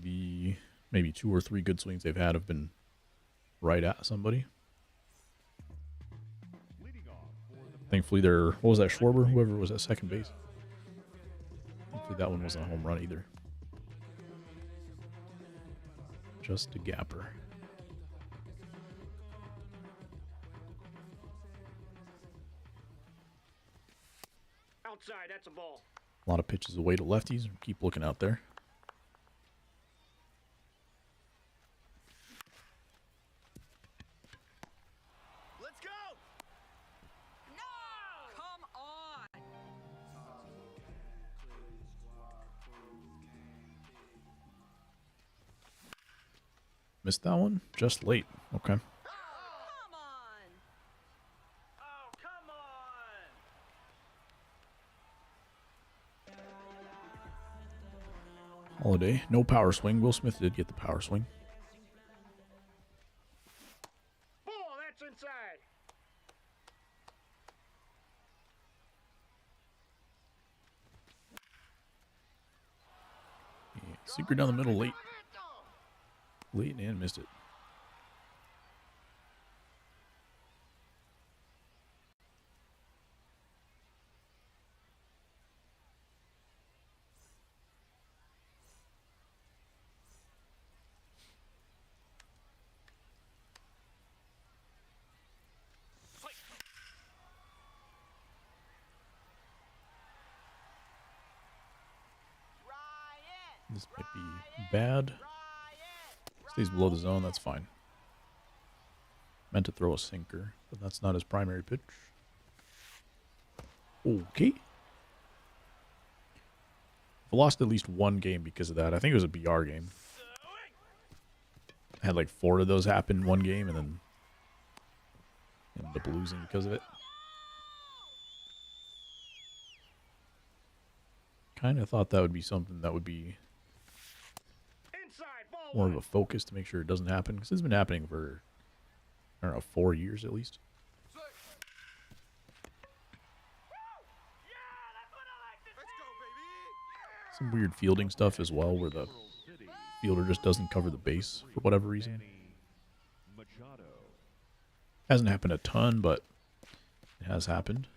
The maybe 2 or 3 good swings they've had have been right at somebody. Thankfully, they're, what was that, Schwarber? Whoever was at second base. Hopefully that one wasn't a home run either. Just a gapper. Outside, that's a ball. A lot of pitches away to lefties. Keep looking out there. Let's go. No! Come on. Missed that one? Just late. Okay. Come on! Oh, come on. Holiday, no power swing. Will Smith did get the power swing. Ball, that's inside. Yeah, sinker down the middle late. Late and missed it. This might be bad. Stays below the zone, that's fine. Meant to throw a sinker, but that's not his primary pitch. Okay. I lost at least one game because of that. I think it was a BR game. I had like 4 of those happen in one game and then ended up losing because of it. Kind of thought that would be something that would be more of a focus to make sure it doesn't happen, because it's been happening for, I don't know, 4 years at least. Some weird fielding stuff as well, where the fielder just doesn't cover the base for whatever reason. Hasn't happened a ton, but it has happened.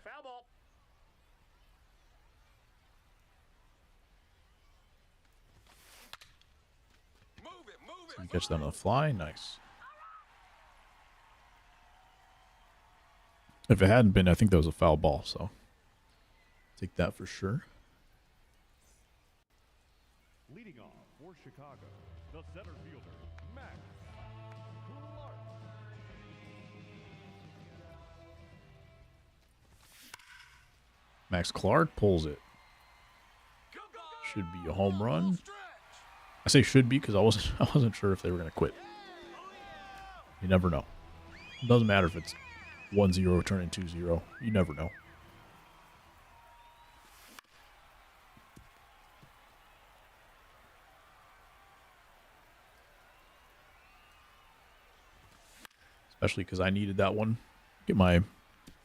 So you catch that on the fly, nice. If it hadn't been, I think that was a foul ball, so take that for sure. Leading off for Chicago, the center fielder, Max Clark. Max Clark pulls it. Should be a home run. I say should be because I wasn't sure if they were going to quit. You never know. It doesn't matter if it's 1-0 turning 2-0. You never know. Especially because I needed that one. Get my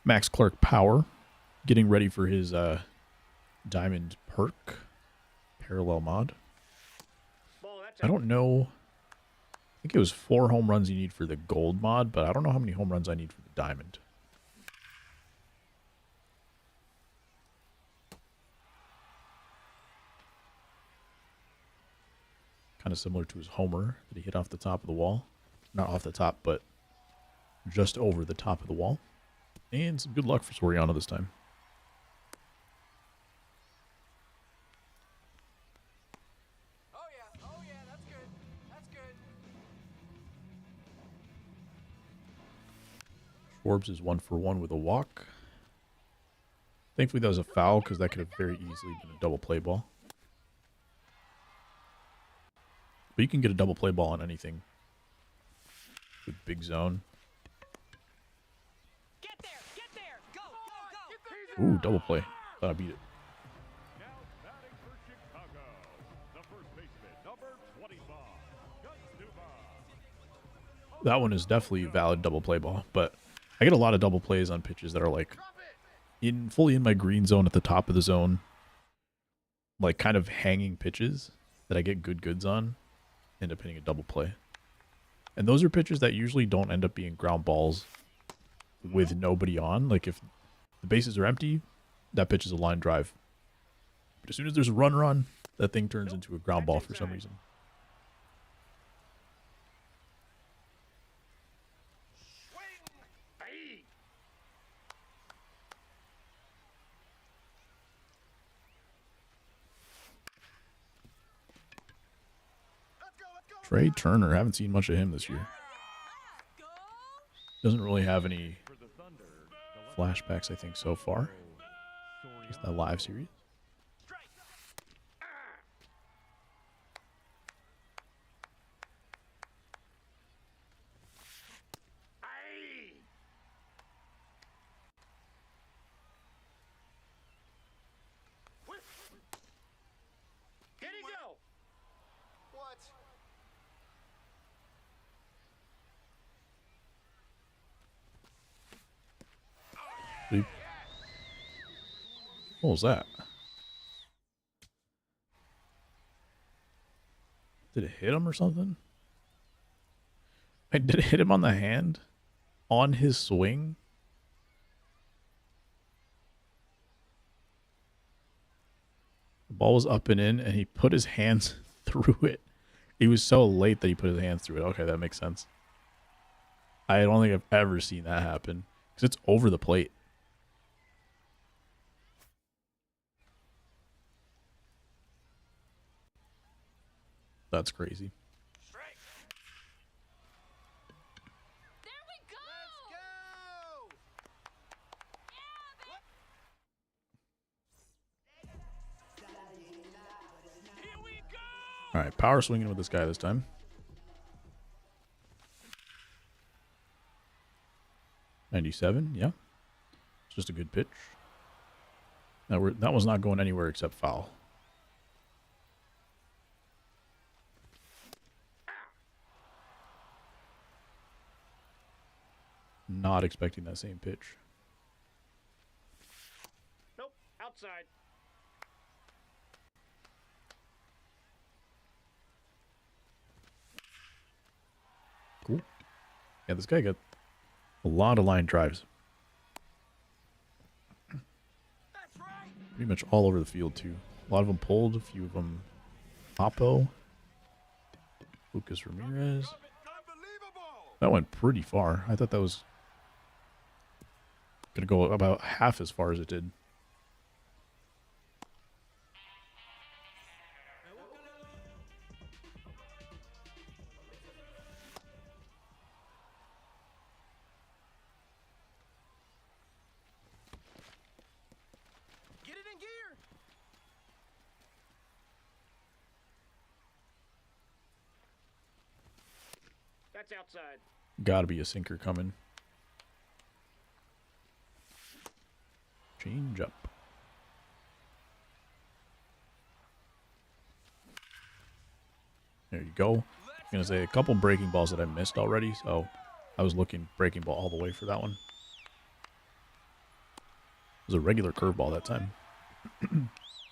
Max Clark power. Getting ready for his Diamond Perk parallel mod. I don't know. I think it was 4 home runs you need for the gold mod, but I don't know how many home runs I need for the diamond. Kind of similar to his homer that he hit off the top of the wall. Not off the top, but just over the top of the wall. And some good luck for Soriano this time. Oh yeah, that's good. That's good. Forbes is 1 for 1 with a walk. Thankfully that was a foul because that could have very easily been a double play ball. But you can get a double play ball on anything. With big zone. Get there, go. Ooh, double play. Thought I beat it. Now batting for Chicago, the first baseman, number 25, Gunsnuba. That one is definitely a valid double play ball, but I get a lot of double plays on pitches that are like fully in my green zone at the top of the zone. Like kind of hanging pitches that I get good goods on. End up hitting a double play. And those are pitches that usually don't end up being ground balls with nobody on. Like if the bases are empty, that pitch is a line drive. But as soon as there's a runner on, that thing turns into a ground ball for some reason. Trey Turner, haven't seen much of him this year. Doesn't really have any flashbacks, I think, so far. Just that live series. What was that? Did it hit him or something? Did it hit him on the hand? On his swing? The ball was up and in, and he put his hands through it. He was so late that he put his hands through it. Okay, that makes sense. I don't think I've ever seen that happen. Because it's over the plate. That's crazy. Strike. There we go! Here we go! All right, power swinging with this guy this time. $97, yeah. It's just a good pitch. That was not going anywhere except foul. Not expecting that same pitch. Nope, outside. Cool. Yeah, this guy got a lot of line drives. That's right. Pretty much all over the field, too. A lot of them pulled, a few of them Oppo. Lucas Ramirez. Unbelievable. That went pretty far. I thought that was going to go about half as far as it did. Get it in gear. That's outside. Gotta be a sinker coming. Change up. There you go. I'm gonna say a couple breaking balls that I missed already, so I was looking breaking ball all the way for that one. It was a regular curveball that time.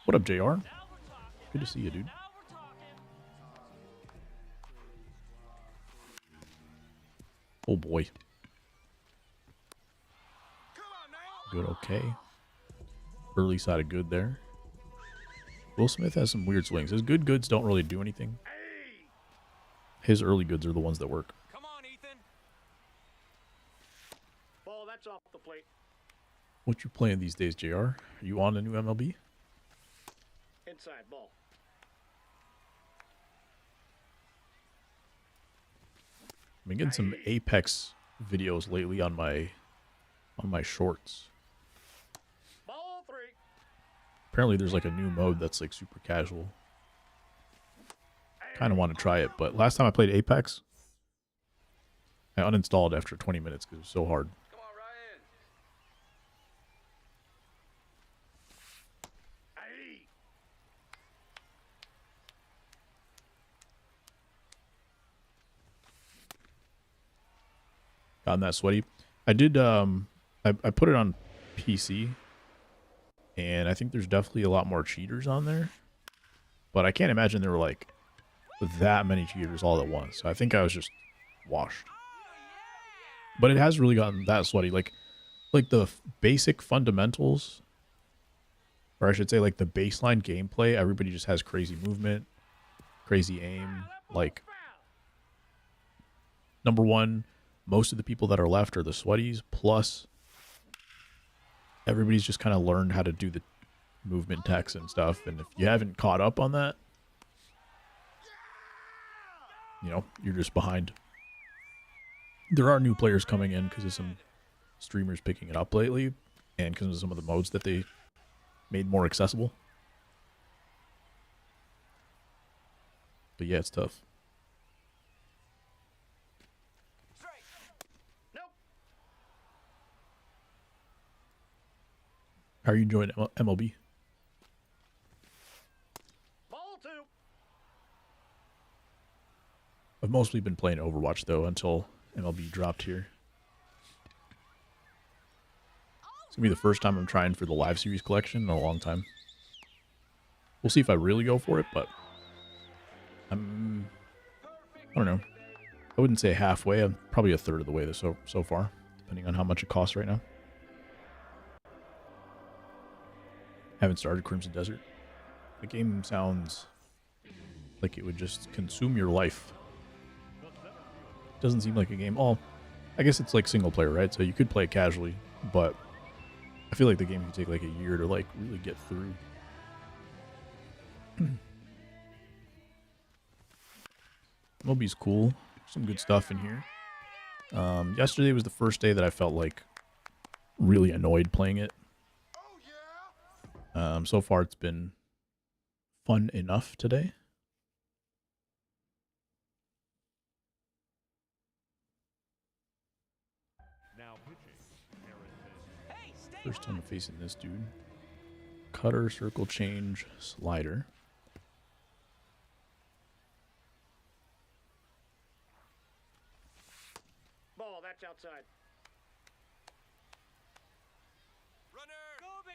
What up, JR? Good to see you, dude. Oh boy. Come on now. Good, okay. Early side of good there. Will Smith has some weird swings. His good goods don't really do anything. Hey. His early goods are the ones that work. Come on, Ethan. Ball, that's off the plate. What you playing these days, JR? Are you on the new MLB? Inside ball. I've been getting some Apex videos lately on my shorts. Ball 3. Apparently there's like a new mode that's like super casual. Kind of want to try it, but last time I played Apex, I uninstalled after 20 minutes because it was so hard. Come on, Ryan. Hey. Gotten that sweaty. I did I put it on PC, and I think there's definitely a lot more cheaters on there, but I can't imagine there were like that many cheaters all at once. So I think I was just washed. But it has really gotten that sweaty. Like the basic fundamentals, or I should say like the baseline gameplay, everybody just has crazy movement, crazy aim. Like, number one, most of the people that are left are the sweaties, plus everybody's just kind of learned how to do the movement techs and stuff. And if you haven't caught up on that, you know, you're just behind. There are new players coming in because of some streamers picking it up lately, and because of some of the modes that they made more accessible. But yeah, it's tough. Strike. Nope. How are you enjoying MLB? Ball 2. I've mostly been playing Overwatch though until MLB dropped here. All It's going to be the first time I'm trying for the live series collection in a long time. We'll see if I really go for it, but I don't know. I wouldn't say halfway. I'm probably a third of the way so far, depending on how much it costs right now. Haven't started Crimson Desert. The game sounds like it would just consume your life. Doesn't seem like a game. Oh, I guess it's like single player, right? So you could play it casually, but I feel like the game could take like a year to like really get through. MLB's cool. Some good stuff in here. Yesterday was the first day that I felt like really annoyed playing it. So far it's been fun enough today. Now pitching, Harrison. First time facing this dude. Cutter, circle change, slider. Ball, that's outside.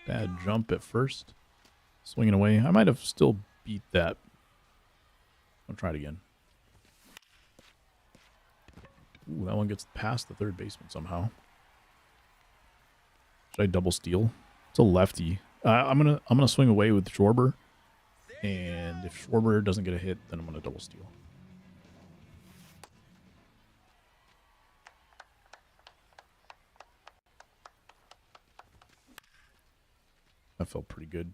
Bad jump at first. Swinging away. I might have still beat that. I'll try it again. Ooh, that one gets past the third baseman somehow. Should I double steal? It's a lefty. I'm gonna swing away with Schwarber, and if Schwarber doesn't get a hit, then I'm gonna double steal. That felt pretty good.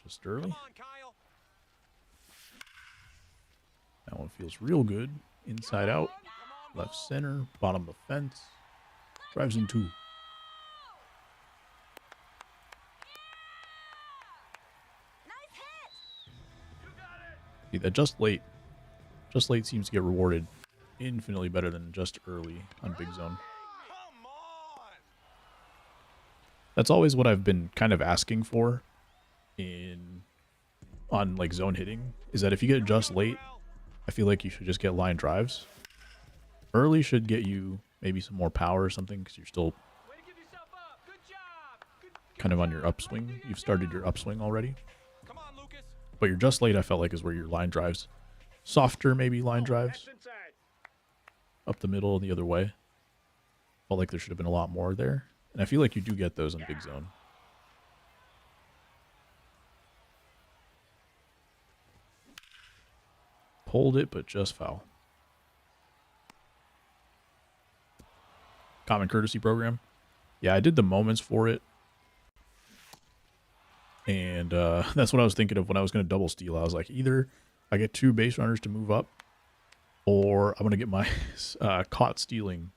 Just early. Come on, Kyle. That one feels real good. Inside out. Left center. Bottom of the fence. Drives in 2. See, that just late. Just late seems to get rewarded infinitely better than just early on Big Zone. Come on. That's always what I've been kind of asking for on like zone hitting, is that if you get just late, I feel like you should just get line drives. Early should get you maybe some more power or something, because you're still Way to give yourself up. Good job. kind of on your upswing. You've started your upswing already. Come on, Lucas. But your just late, I felt like, is where your line drives. Softer, maybe, line drives. That's inside. Up the middle and the other way. Felt like there should have been a lot more there. And I feel like you do get those in Big Zone. Pulled it, but just foul. Common courtesy program. Yeah, I did the moments for it. And that's what I was thinking of when I was going to double steal. I was like, either I get 2 base runners to move up, or I'm going to get my caught stealing,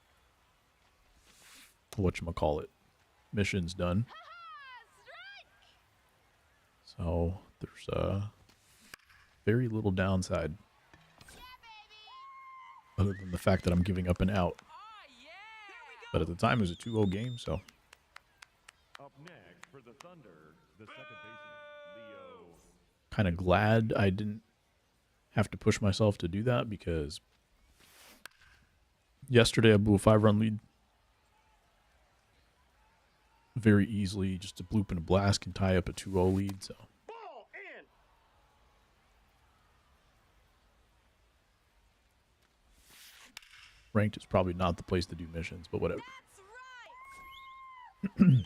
whatchamacallit, missions done. So there's very little downside. Other than the fact that I'm giving up an out. But at the time, it was a 2-0 game, so. Up next for the Thunder, the second baseman, Leo. Kind of glad I didn't have to push myself to do that, because yesterday I blew a 5-run lead. Very easily, just a bloop and a blast can tie up a 2-0 lead, so. Ball in. Ranked is probably not the place to do missions, but whatever. That's right. Yeah, baby.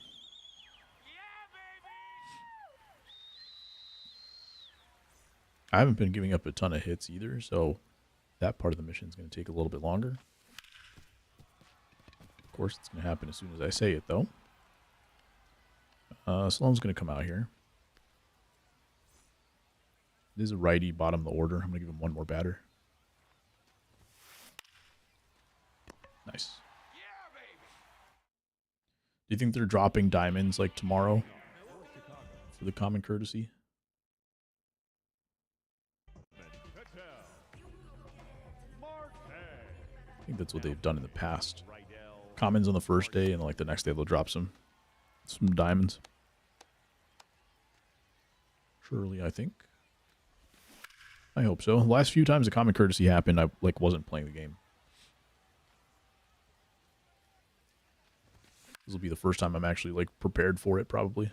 I haven't been giving up a ton of hits either, so that part of the mission is going to take a little bit longer. Of course, it's going to happen as soon as I say it, though. Sloan's going to come out here. This is a righty, bottom of the order. I'm going to give him one more batter. Nice. Yeah, baby. Do you think they're dropping diamonds like tomorrow for the common courtesy? I think that's what they've done in the past. Commons on the first day, and like the next day they'll drop some diamonds. Surely, I think. I hope so. The last few times the common courtesy happened, I wasn't playing the game. This will be the first time I'm actually like prepared for it, probably.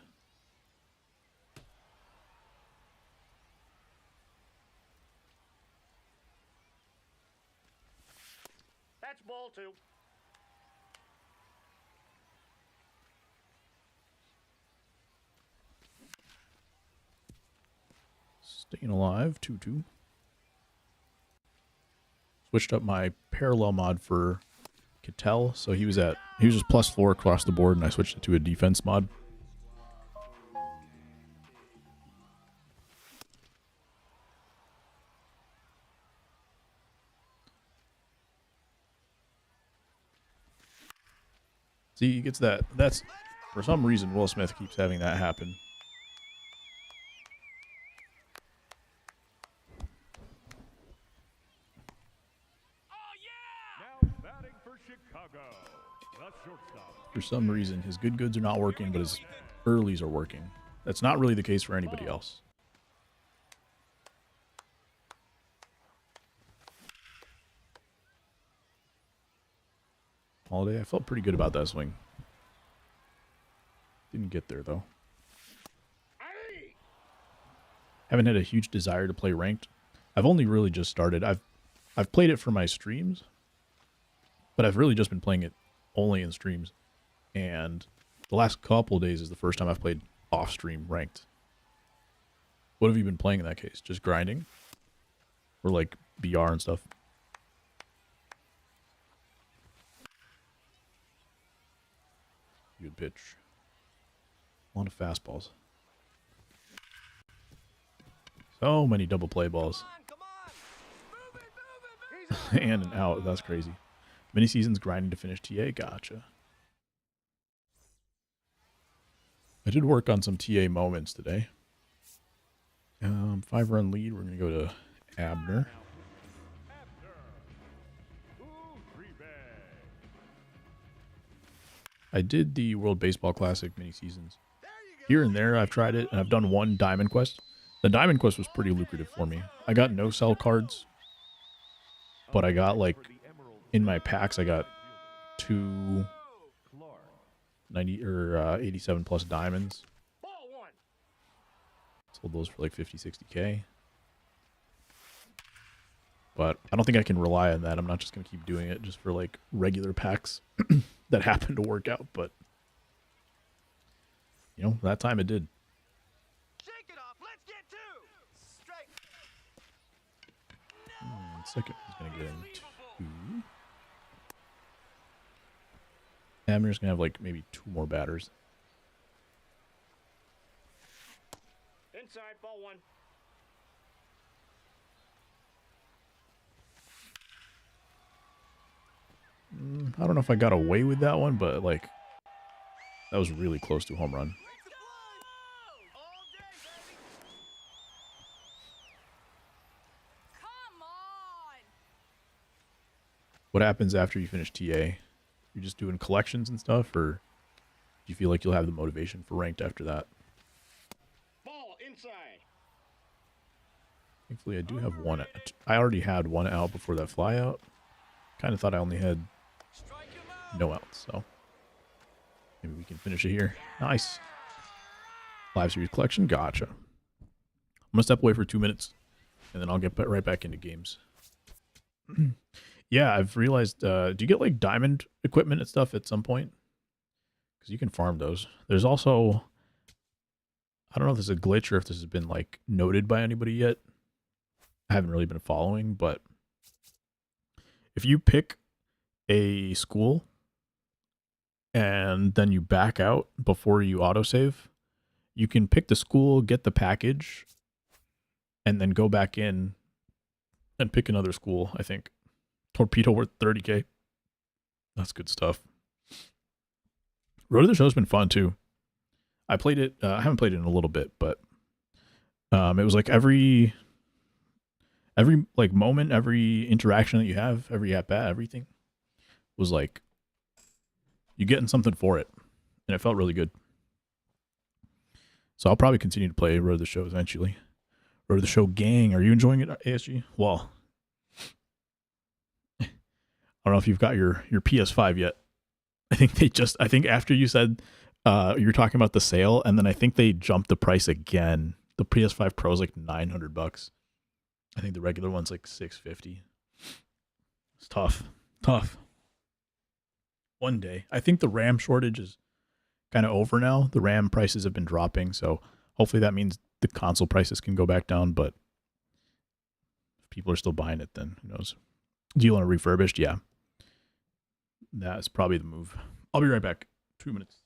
That's ball two. Staying alive, 2-2. Switched up my parallel mod for Kittel, so he was just +4 across the board, and I switched it to a defense mod. See, he gets that. That's, for some reason, Will Smith keeps having that happen. Now batting for Chicago, the shortstop. For some reason, his good goods are not working, but his earlies are working. That's not really the case for anybody else. Holiday, I felt pretty good about that swing. Didn't get there, though. Haven't had a huge desire to play ranked. I've only really just started. I've played it for my streams, but I've really just been playing it only in streams. And the last couple of days is the first time I've played off-stream ranked. What have you been playing in that case? Just grinding? Or like BR and stuff? Good pitch. A lot of fastballs. So many double play balls. Come on. Move it, move it, And an out. That's crazy. Mini seasons grinding to finish TA. Gotcha. I did work on some TA moments today. 5-run lead. We're going to go to Abner. I did the World Baseball Classic mini seasons. Here and there, I've tried it, and I've done one Diamond Quest. The Diamond Quest was pretty lucrative for me. I got no sell cards, but I got, like, in my packs, I got 2 90 or 87 plus diamonds. Ball one. Sold those for like 50, 60K. But I don't think I can rely on that. I'm not just going to keep doing it just for like regular packs that happen to work out. But, you know, that time it did. Shake it off. Let's get two. Strike. Second is going to get in 2. Abner's going to have like maybe 2 more batters. Inside, ball one. I don't know if I got away with that one, but like that was really close to a home run. All day, baby. Come on! What happens after you finish TA? You're just doing collections and stuff, or do you feel like you'll have the motivation for ranked after that? Ball inside. Thankfully, I do have one. I already had one out before that fly out. Kind of thought I only had Strike him out. no outs, so maybe we can finish it here. Nice. Live series collection. Gotcha. I'm going to step away for 2 minutes, and then I'll get right back into games. Yeah, I've realized, do you get like diamond equipment and stuff at some point? Because you can farm those. There's also, I don't know if this is a glitch or if this has been like noted by anybody yet. I haven't really been following, but if you pick a school and then you back out before you autosave, you can pick the school, get the package, and then go back in and pick another school, I think. Torpedo worth 30K. That's good stuff. Road to the Show's been fun too. I played it. I haven't played it in a little bit, but it was like every like moment, every interaction that you have, every at bat, everything was like you getting something for it, and it felt really good. So I'll probably continue to play Road to the Show eventually. Road to the Show gang. Are you enjoying it, ASG? Well, I don't know if you've got your PS5 yet. I think after you said you were talking about the sale, and then I think they jumped the price again. The PS5 Pro is like $900. I think the regular one's like $650. It's tough. Tough. One day. I think the RAM shortage is kind of over now. The RAM prices have been dropping, so hopefully that means the console prices can go back down, but if people are still buying it, then who knows. Do you want a refurbished? Yeah. That's probably the move. I'll be right back. 2 minutes.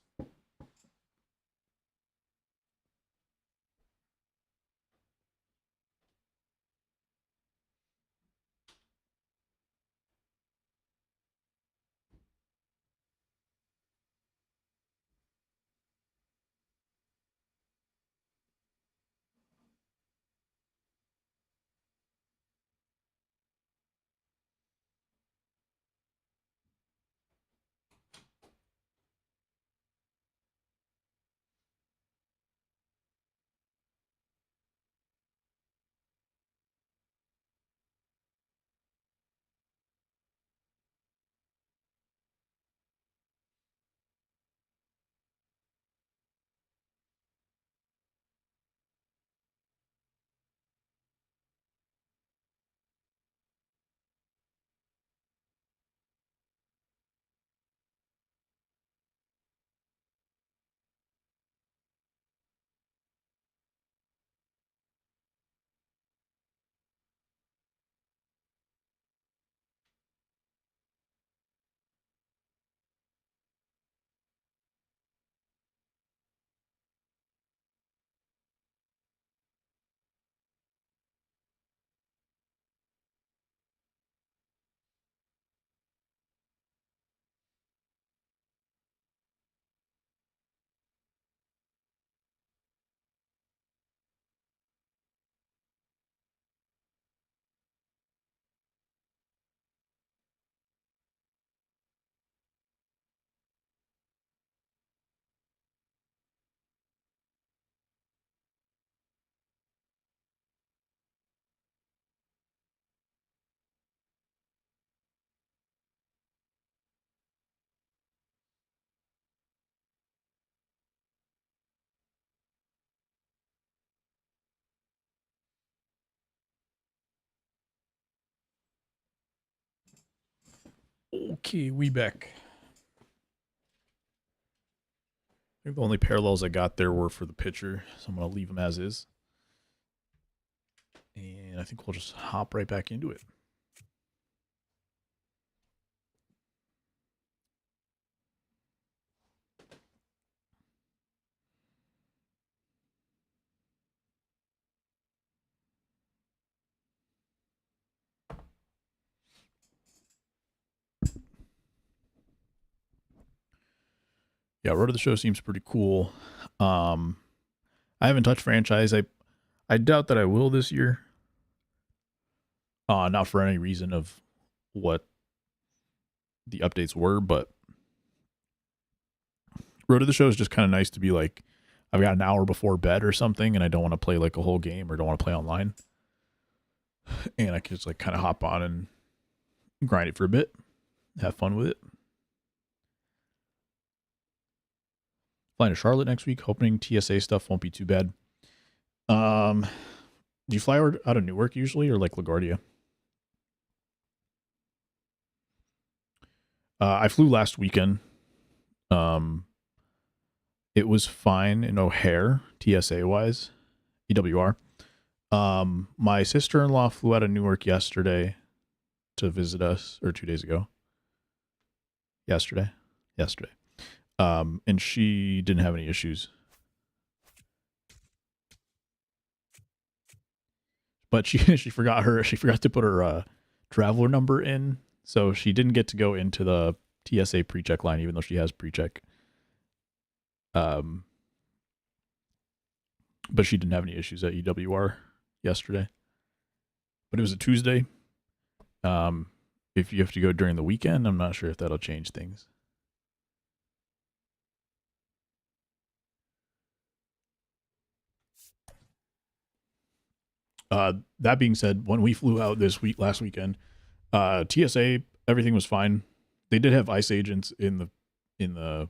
Okay, we back. I think the only parallels I got there were for the pitcher, so I'm going to leave them as is. And I think we'll just hop right back into it. Yeah, Road to the Show seems pretty cool. I haven't touched franchise. I doubt that I will this year. Not for any reason of what the updates were, but Road to the Show is just kind of nice to be like, I've got an hour before bed or something, and I don't want to play like a whole game or don't want to play online. And I can just like kind of hop on and grind it for a bit, have fun with it. Flying to Charlotte next week, hoping TSA stuff won't be too bad. Do you fly out of Newark usually, or like LaGuardia? I flew last weekend. It was fine in O'Hare, TSA wise, EWR. My sister-in-law flew out of Newark yesterday to visit us, or 2 days ago. Yesterday. And she didn't have any issues. But she forgot to put her traveler number in, so she didn't get to go into the TSA pre-check line, even though she has pre-check. But she didn't have any issues at EWR yesterday. But it was a Tuesday. If you have to go during the weekend, I'm not sure if that'll change things. That being said, when we flew out last weekend, TSA, everything was fine. They did have ICE agents in in the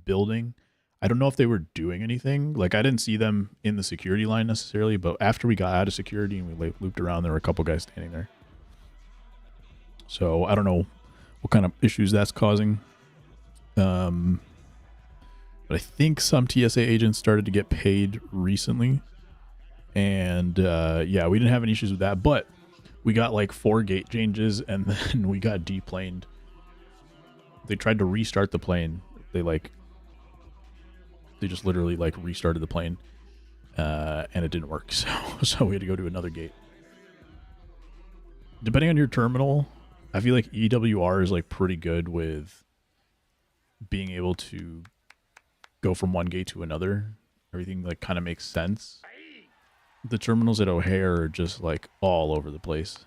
building. I don't know if they were doing anything. Like, I didn't see them in the security line necessarily, but after we got out of security and we looped around, there were a couple guys standing there. So I don't know what kind of issues that's causing. But I think some TSA agents started to get paid recently. And yeah, we didn't have any issues with that, but we got like 4 gate changes and then we got deplaned. They tried to restart the plane. They just literally like restarted the plane, and it didn't work. So we had to go to another gate. Depending on your terminal, I feel like EWR is like pretty good with being able to go from one gate to another. Everything like kind of makes sense. The terminals at O'Hare are just like all over the place.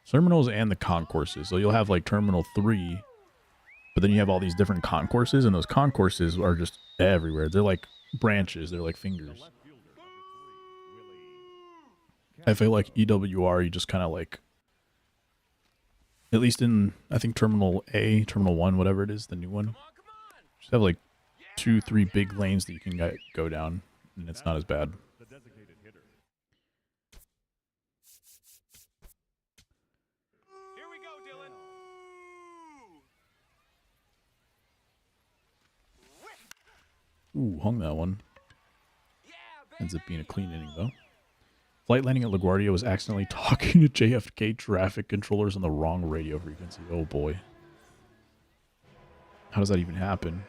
Terminals and the concourses. So you'll have like Terminal 3, but then you have all these different concourses, and those concourses are just everywhere. They're like branches. They're like fingers. I feel like EWR, you just kind of like, at least in, I think Terminal A, Terminal 1, whatever it is, the new one, just have like 2-3 big lanes that you can go down, and it's not as bad. Here we go, Dylan. Ooh, hung that one. Yeah, baby. Ends up being a clean inning, though. Flight landing at LaGuardia was accidentally talking to JFK traffic controllers on the wrong radio frequency. Oh, boy. How does that even happen?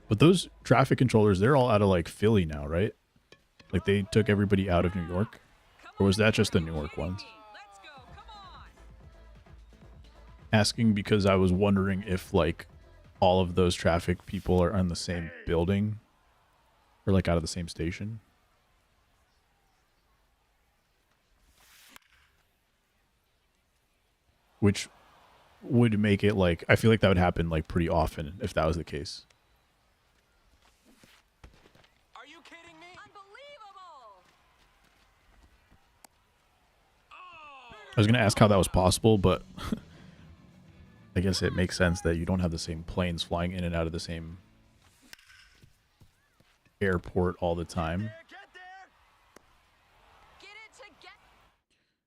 But those traffic controllers, they're all out of, like, Philly now, right? Like, they took everybody out of New York? Or was that just the Newark ones? Let's go. Come on. Asking because I was wondering if, like, all of those traffic people are on the same building. Or, like, out of the same station. Which would make it, like, I feel like that would happen, like, pretty often if that was the case. Are you kidding me? Unbelievable. I was going to ask how that was possible, but I guess it makes sense that you don't have the same planes flying in and out of the same airport all the time. Get there. Get it together.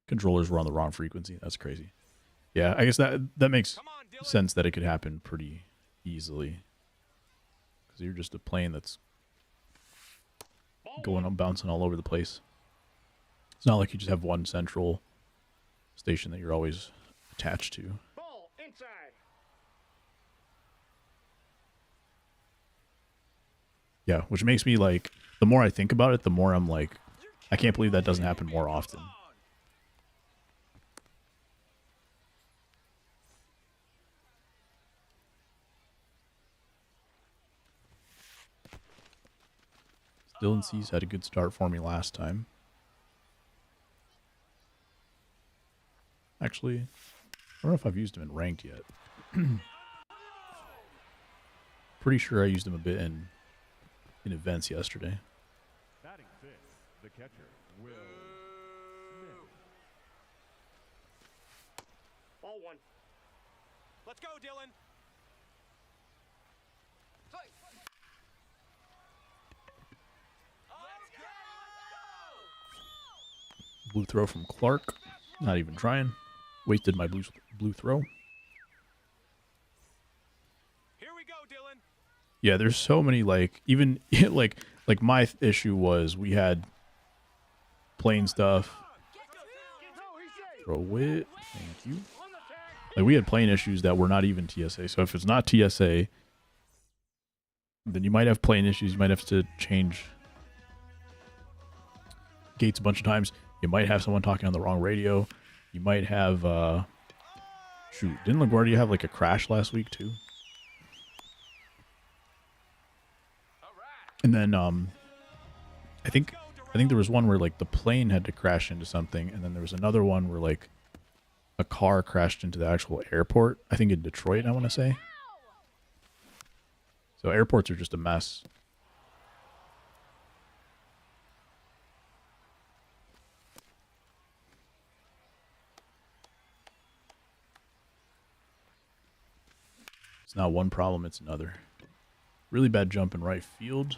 Controllers were on the wrong frequency. That's crazy. Yeah, I guess that makes Come on, Dylan. sense that it could happen pretty easily. Because you're just a plane that's going on, bouncing all over the place. It's not like you just have one central station that you're always attached to. Ball inside. Yeah, which makes me like, the more I think about it, the more I'm like, I can't believe that doesn't happen more often. Dylan C's had a good start for me last time. Actually, I don't know if I've used him in ranked yet. Pretty sure I used him a bit in events yesterday. Batting fifth, the catcher, Will Smith. Ball one. Let's go, Dylan. Blue throw from Clark. Not even trying. Wasted my blue throw. Here we go, Dylan. Yeah, there's so many, like, even like my issue was we had plane stuff. Throw it. Thank you. Like, we had plane issues that were not even TSA. So if it's not TSA, then you might have plane issues. You might have to change gates a bunch of times. You might have someone talking on the wrong radio. You might have, shoot, didn't LaGuardia have like a crash last week too? And then, I think there was one where like the plane had to crash into something, and then there was another one where like a car crashed into the actual airport. I think in Detroit, I want to say. So airports are just a mess. It's not one problem, it's another. Really bad jump in right field.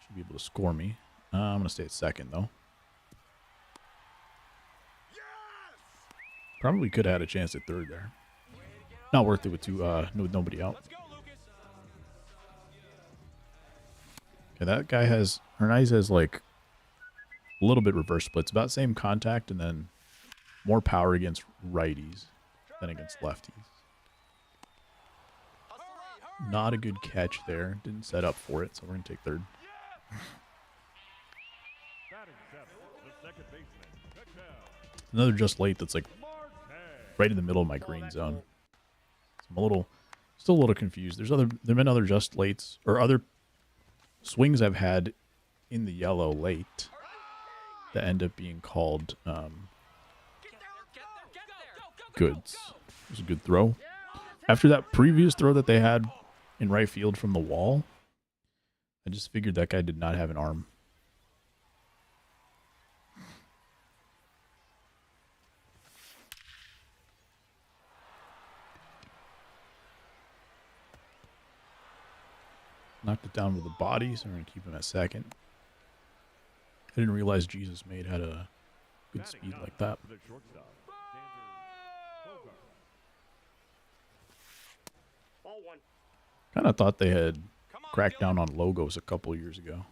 Should be able to score me. I'm going to stay at second, though. Probably could have had a chance at third there. Not worth it with with nobody out. Okay, that guy has... Hernandez has, like, a little bit reverse splits. About same contact and then more power against righties than against lefties. Not a good catch there. Didn't set up for it, so we're going to take third. Another just late that's like right in the middle of my green zone. So I'm still a little confused. There've been other just lates or other swings I've had in the yellow late that end up being called goods. It was a good throw. After that previous throw that they had in right field from the wall, I just figured that guy did not have an arm. Knocked it down with the body, so we're going to keep him at second. I didn't realize Jesus Made had a good speed like that. Kind of thought they had cracked down on logos a couple years ago.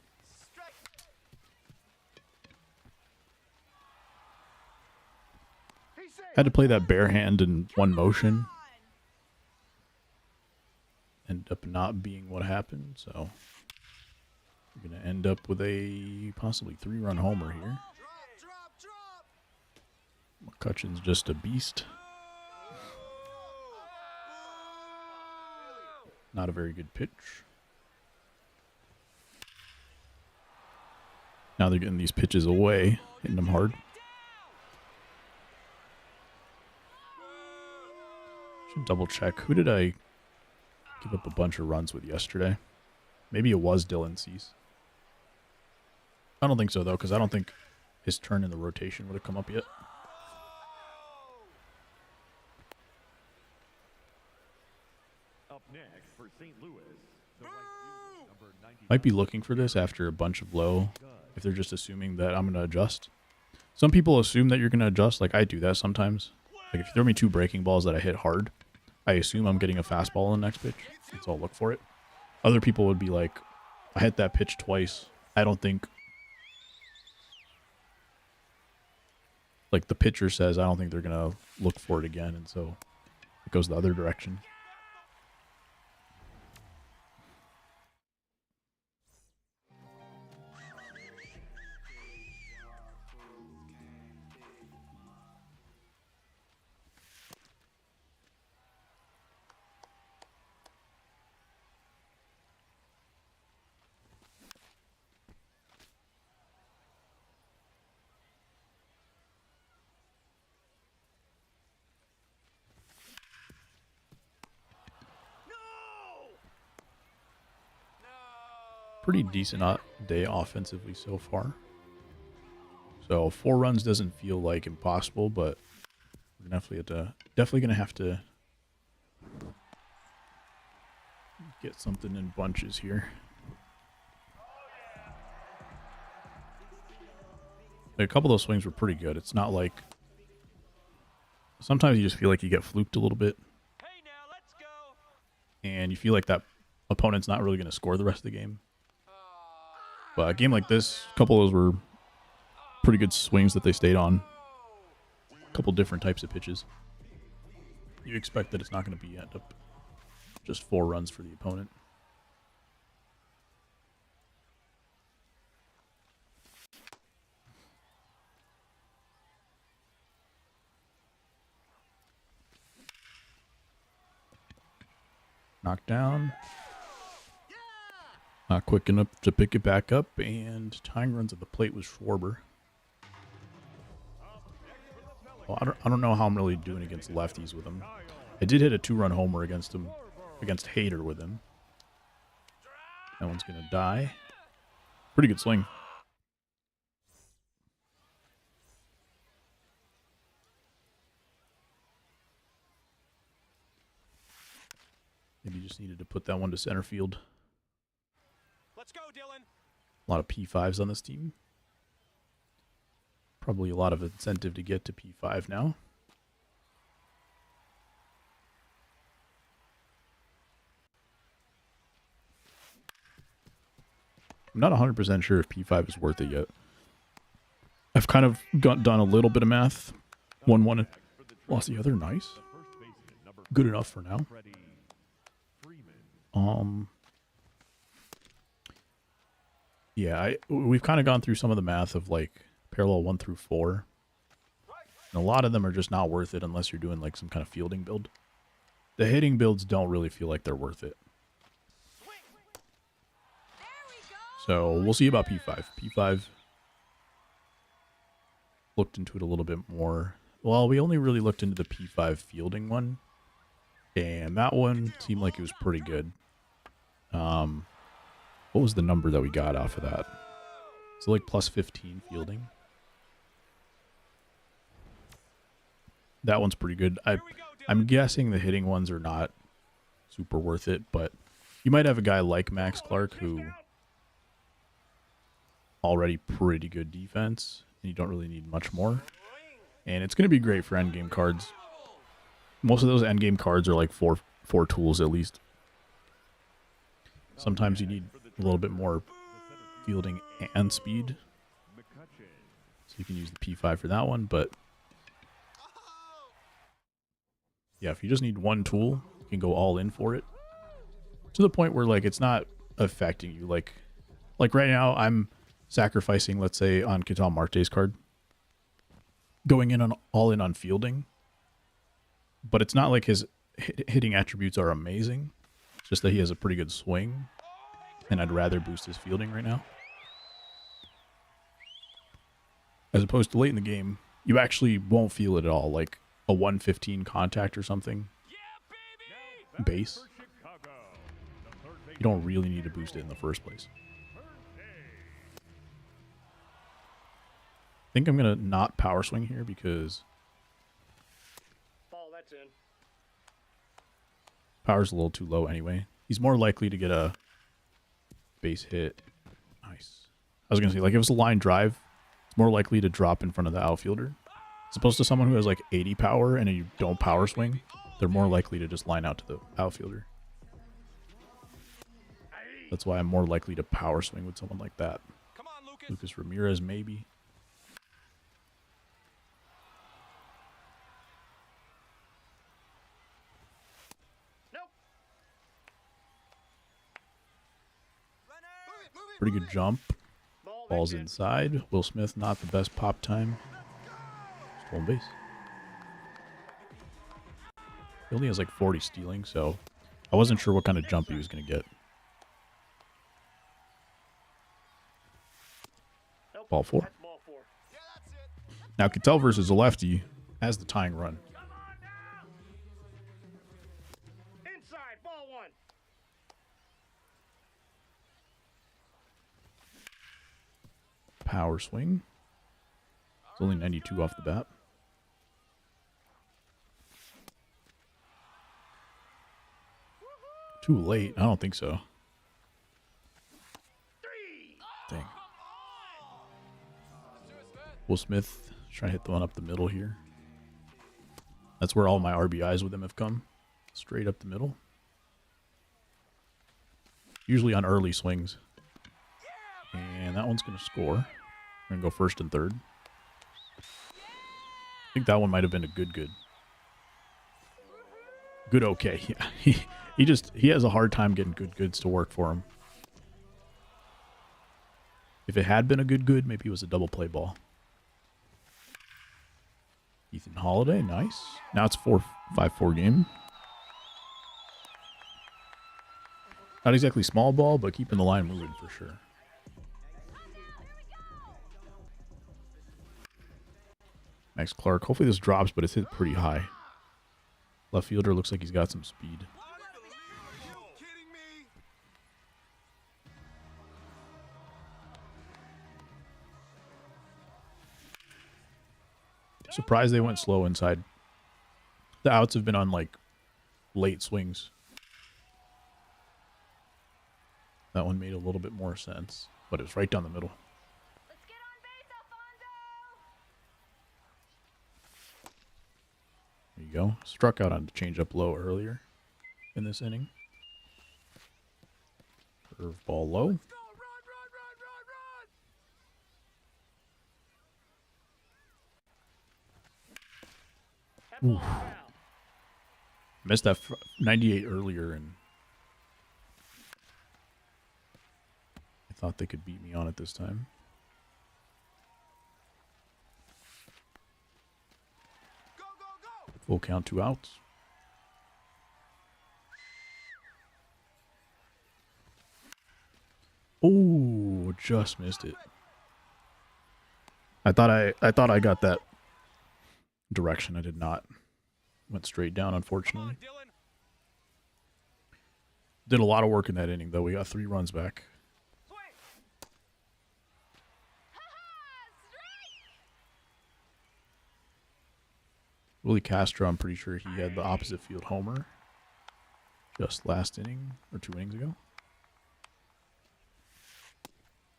Had to play that bare hand in one motion. Ended up not being what happened, so we're going to end up with a possibly 3-run homer here. McCutcheon's just a beast. Not a very good pitch. Now they're getting these pitches away, hitting them hard. Should double check. Who did I give up a bunch of runs with yesterday? Maybe it was Dylan Cease. I don't think so, though, because I don't think his turn in the rotation would have come up yet. Up next for St. Louis, the right fielder, number 99. Might be looking for this after a bunch of low, if they're just assuming that I'm going to adjust. Some people assume that you're going to adjust. Like, I do that sometimes. Like, if you throw me 2 breaking balls that I hit hard, I assume I'm getting a fastball in the next pitch, so I'll look for it. Other people would be like, I hit that pitch twice. I don't think... Like, the pitcher says, I don't think they're going to look for it again, and so it goes the other direction. Pretty decent day offensively so far. So 4 runs doesn't feel like impossible, but we're definitely gonna have to get something in bunches here. A couple of those swings were pretty good. It's not like sometimes you just feel like you get fluked a little bit, and you feel like that opponent's not really going to score the rest of the game. But a game like this, a couple of those were pretty good swings that they stayed on. A couple different types of pitches. You expect that it's not going to end up just 4 runs for the opponent. Knocked down. Not quick enough to pick it back up, and tying runs at the plate was Schwarber. Well, I don't know how I'm really doing against lefties with him. I did hit a 2-run homer against him, against Hader with him. That one's gonna die. Pretty good swing. Just needed to put that one to center field. Let's go, Dylan. A lot of P5s on this team. Probably a lot of incentive to get to P5 now. I'm not 100% sure if P5 is worth it yet. I've kind of done a little bit of math. 1-1 lost the other. Nice. Good enough for now. Yeah, we've kind of gone through some of the math of like parallel 1 through 4. And a lot of them are just not worth it unless you're doing like some kind of fielding build. The hitting builds don't really feel like they're worth it. So we'll see about P5. P5 looked into it a little bit more. Well, we only really looked into the P5 fielding one. And that one seemed like it was pretty good. What was the number that we got off of that? So like plus 15 fielding. That one's pretty good. I'm guessing the hitting ones are not super worth it, but you might have a guy like Max Clark who already pretty good defense, and you don't really need much more. And it's going to be great for endgame cards. Most of those endgame cards are like four tools at least. Sometimes you need a little bit more fielding and speed. So you can use the P5 for that one, but yeah, if you just need one tool, you can go all in for it. To the point where like it's not affecting you. Like right now I'm sacrificing, let's say, on Ketel Marte's card. Going in on all in on fielding. But it's not like his hitting attributes are amazing. It's just that he has a pretty good swing. And I'd rather boost his fielding right now. As opposed to late in the game, you actually won't feel it at all. Like a 115 contact or something. Base. You don't really need to boost it in the first place. I think I'm going to not power swing here because Ball, that's in. power's a little too low anyway. He's more likely to get a base hit. Nice. I was going to say, like, if it's a line drive, it's more likely to drop in front of the outfielder. As opposed to someone who has like 80 power and you don't power swing, they're more likely to just line out to the outfielder. That's why I'm more likely to power swing with someone like that. Come on, Lucas. Lucas Ramirez, maybe. Nope. Pretty good jump. Ball, Ball's that's in. inside. Will Smith, not the best pop time. Stolen base. He only has like 40 stealing, so I wasn't sure what kind of jump he was going to get. Nope. Ball 4. That's ball 4. Yeah, that's it. Now, Ketel versus a lefty has the tying run. Inside, ball 1. Power swing. It's only 92 off the bat. Too late? I don't think so. Dang. Will Smith trying to hit the one up the middle here. That's where all my RBIs with him have come. Straight up the middle. Usually on early swings. And that one's going to score. We're going to go first and third. I think that one might have been a good. Good okay. Yeah. He has a hard time getting goods to work for him. If it had been a good, maybe it was a double play ball. Ethan Holiday, nice. Now it's 5-4 game. Not exactly small ball, but keeping the line moving for sure. Max Clark. Hopefully this drops, but it's hit pretty high. Left fielder looks like he's got some speed. Surprised they went slow inside. The outs have been on like late swings. That one made a little bit more sense, but it was right down the middle. Let's get on base, Alfonso! There you go. Struck out on the changeup low earlier in this inning. Curveball low. Go, run, run, run, run, run! That ball foul. Missed that 98 earlier, and I thought they could beat me on it this time. Go, go, go! Full count, 2 outs. Oh, just missed it. I thought I got that direction. I did not. Went straight down, Come unfortunately. on, Dylan. Did a lot of work in that inning, though. We got 3 runs back. Swing! Willie Castro, I'm pretty sure he had the opposite field homer just last inning or 2 innings ago.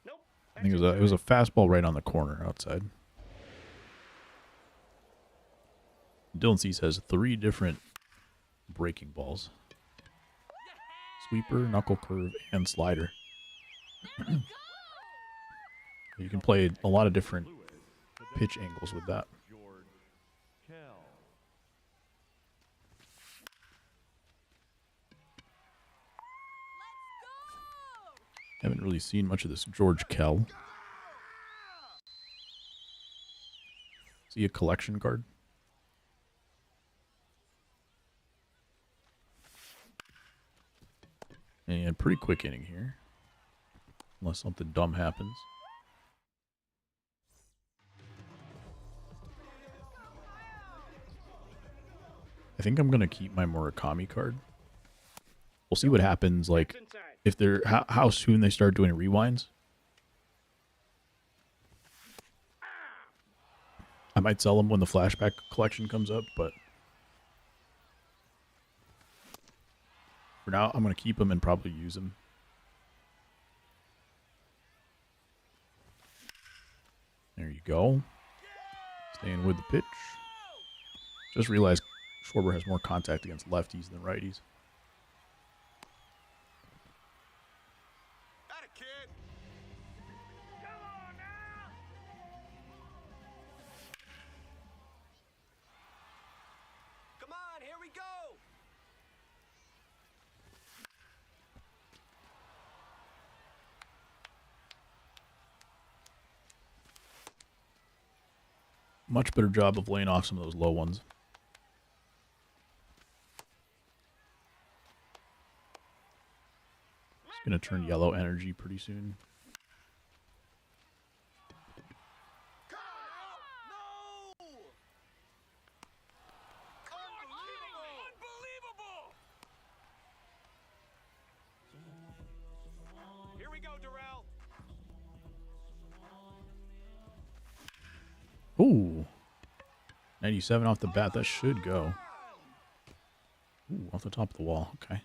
Nope. I think it was a fastball right on the corner outside. Dylan Cease has 3 different breaking balls. Sweeper, knuckle curve, and slider. You can play a lot of different Lewis, the pitch angles with that. George Kell. Haven't really seen much of this George Kell. Is he a collection card? And pretty quick inning here. Unless something dumb happens. I think I'm going to keep my Murakami card. We'll see what happens, like, Inside. if they're, how soon they start doing rewinds. I might sell them when the flashback collection comes up, but for now, I'm going to keep them and probably use them. There you go. Staying with the pitch. Just realized Schwarber has more contact against lefties than righties. Atta kid. Come on now. Come on, here we go. Much better job of laying off some of those low ones. It's going to turn yellow energy pretty soon. No! Unbelievable! Here we go, Darrell. Ooh. 97 off the bat. That should go. Ooh, off the top of the wall. Okay.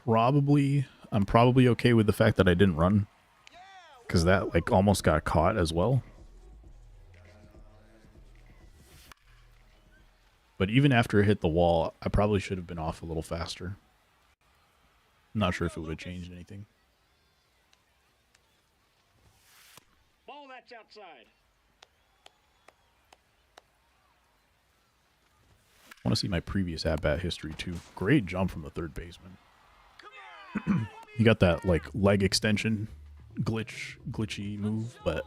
I'm probably okay with the fact that I didn't run. Because that, like, almost got caught as well. But even after it hit the wall, I probably should have been off a little faster. I'm not sure if it would have changed anything. Ball that's outside. I want to see my previous at-bat history, too. Great jump from the third baseman. He got that, like, leg extension glitchy move, but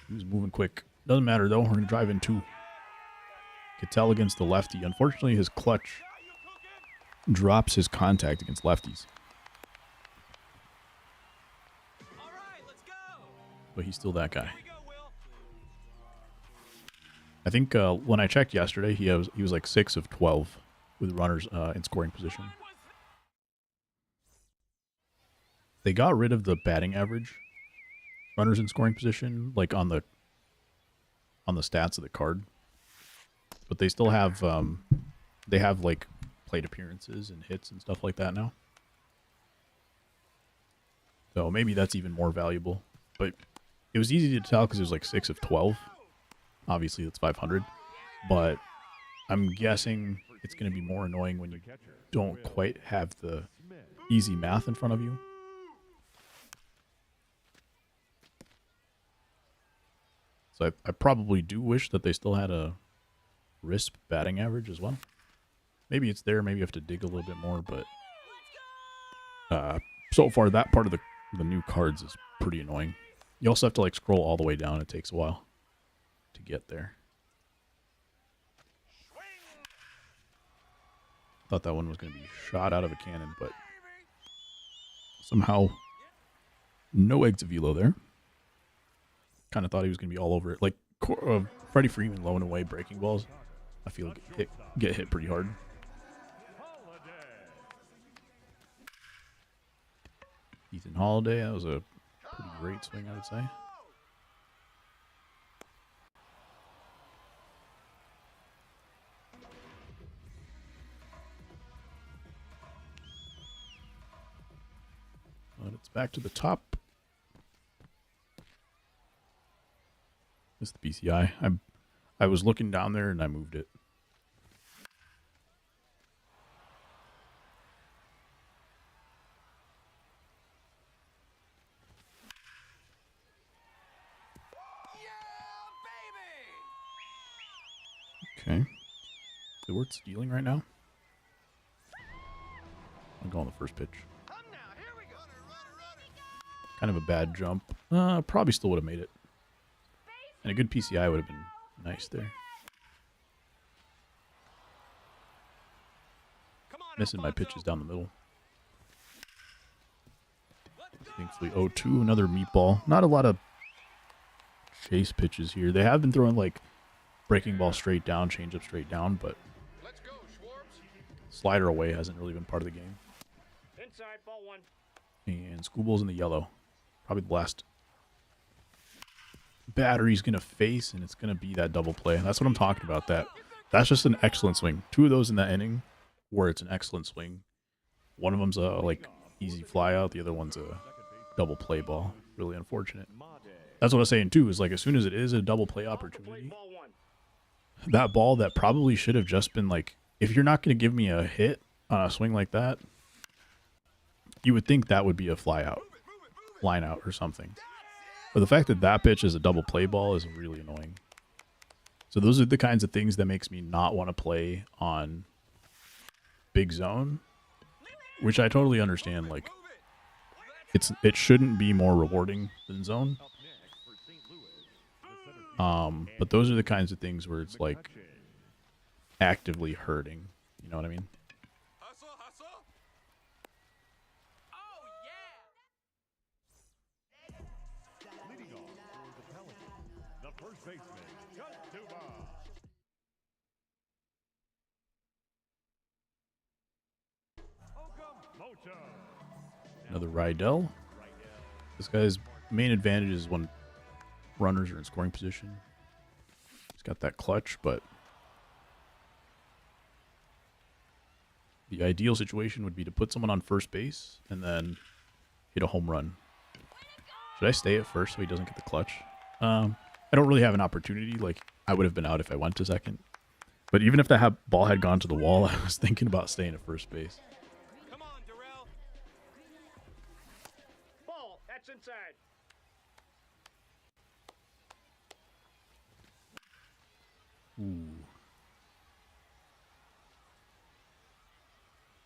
he was moving quick. Doesn't matter, though. We're going to drive in 2. Cattell against the lefty. Unfortunately, his clutch drops his contact against lefties. All right, let's go. But he's still that guy. Here we go, Will. I think when I checked yesterday, he was like 6 of 12 with runners in scoring position. They got rid of the batting average runners in scoring position, like on the stats of the card. But they still have they have like plate appearances and hits and stuff like that now. So maybe that's even more valuable. But it was easy to tell because it was like 6 of 12. Obviously, that's 500. But I'm guessing it's going to be more annoying when you don't quite have the easy math in front of you. So I probably do wish that they still had a RISP batting average as well. Maybe it's there. Maybe you have to dig a little bit more. But so far, that part of the new cards is pretty annoying. You also have to like scroll all the way down. It takes a while to get there. Thought that one was going to be shot out of a cannon, but somehow no exit velo there. Kind of thought he was going to be all over it. Like Freddie Freeman low and away breaking balls, I feel get hit pretty hard. Ethan Holiday, that was a pretty great swing, I would say. But it's back to the top. This is the BCI. I was looking down there and I moved it. Okay. So we're stealing right now. I'll go on the first pitch. Kind of a bad jump. Probably still would have made it. And a good PCI would have been nice there. Missing my pitches down the middle. Thankfully 0-2, another meatball. Not a lot of chase pitches here. They have been throwing like breaking ball straight down, change up straight down, but slider away hasn't really been part of the game. Inside, ball one. And Schoolball's in the yellow. Probably the last batter he's going to face, and it's going to be that double play. That's what I'm talking about. That's just an excellent swing. 2 of those in that inning where it's an excellent swing. One of them's a like easy fly out. The other one's a double play ball. Really unfortunate. That's what I was saying too, is like as soon as it is a double play opportunity, that ball that probably should have just been like, if you're not going to give me a hit on a swing like that, you would think that would be a fly out, line out or something. But the fact that that pitch is a double play ball is really annoying. So those are the kinds of things that makes me not want to play on big zone, which I totally understand. Like it shouldn't be more rewarding than zone. But those are the kinds of things where it's like actively hurting. You know what I mean? Another Rydell. This guy's main advantage is when runners are in scoring position. He's got that clutch, but the ideal situation would be to put someone on first base and then hit a home run. Should I stay at first so he doesn't get the clutch? I don't really have an opportunity. Like, I would have been out if I went to second. But even if that ball had gone to the wall, I was thinking about staying at first base. Come on, Darrell. Ball, that's inside. Ooh.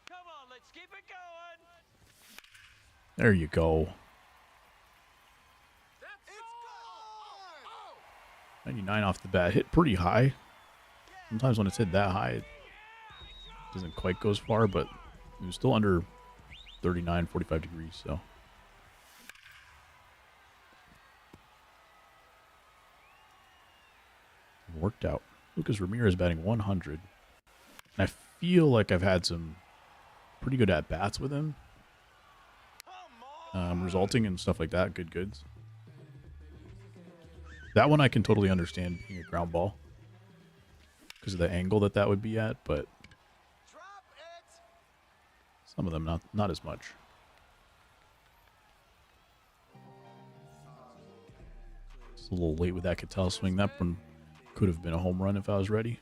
Come on, let's keep it going. There you go. 99 off the bat. Hit pretty high. Sometimes when it's hit that high, it doesn't quite go as far, but it was still under 39, 45 degrees, so. It worked out. Lucas Ramirez batting 100. And I feel like I've had some pretty good at-bats with him. Resulting in stuff like that. Good goods. That one I can totally understand being a ground ball because of the angle that would be at, but Some of them not as much. It's a little late with that Cattell swing. That one could have been a home run if I was ready.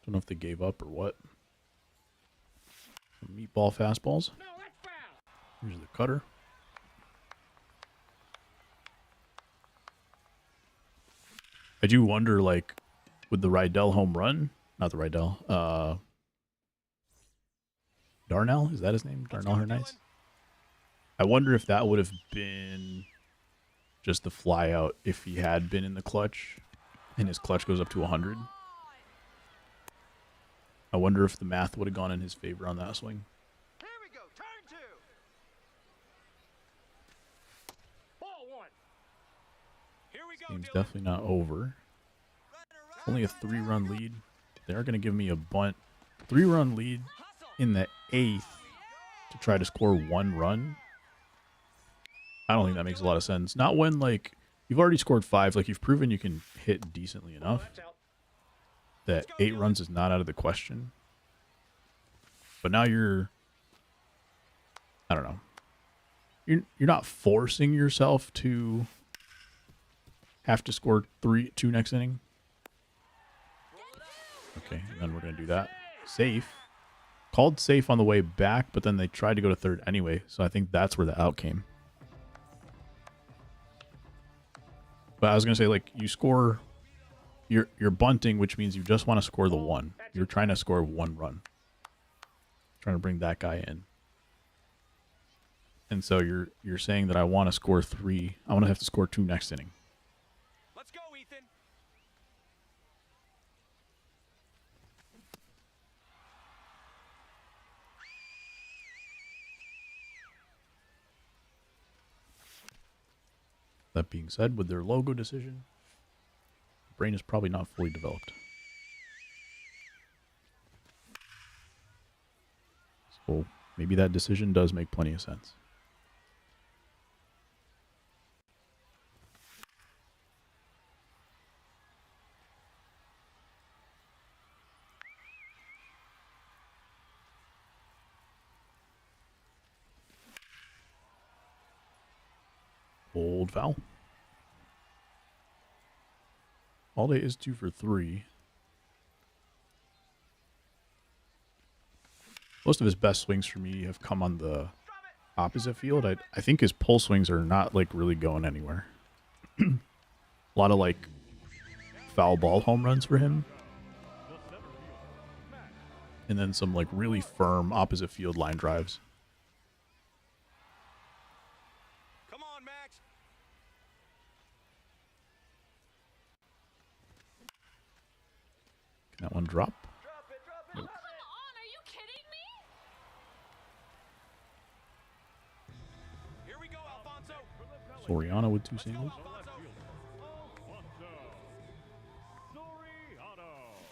Don't know if they gave up or what. Meatball fastballs. Here's the cutter. I do wonder, like, with the Rydell home run, not the Rydell, Darnell, is that his name? Darnell Hernandez? I wonder if that would have been just the fly out if he had been in the clutch and his clutch goes up to 100. I wonder if the math would have gone in his favor on that swing. Here we go. Turn two. Ball one. Here we go. Game's definitely not over. Only a 3-run lead. They're going to give me a bunt. 3-run lead in the 8th to try to score 1 run. I don't think that makes a lot of sense. Not when, like, you've already scored 5. Like, you've proven you can hit decently enough. That 8 runs is not out of the question. But now you're, I don't know. You're not forcing yourself to have to score 2 next inning. Okay, and then we're going to do that. Safe. Called safe on the way back, but then they tried to go to third anyway. So I think that's where the out came. But I was going to say, like, you score... You're bunting, which means you just want to score the 1. You're trying to score 1 run. Trying to bring that guy in. And so you're saying that I want to score 3. I want to have to score 2 next inning. Let's go, Ethan. That being said, with their logo decision, brain is probably not fully developed. So maybe that decision does make plenty of sense. Old foul. Alday is 2 for 3. Most of his best swings for me have come on the opposite field. I think his pull swings are not, like, really going anywhere. A lot of, like, foul ball home runs for him. And then some, like, really firm opposite field line drives. Come on, Max. Can that one drop? Drop it, drop it, Oh, drop come it. on. Are you kidding me? Here we go, Alfonso. Soriano with 2 singles.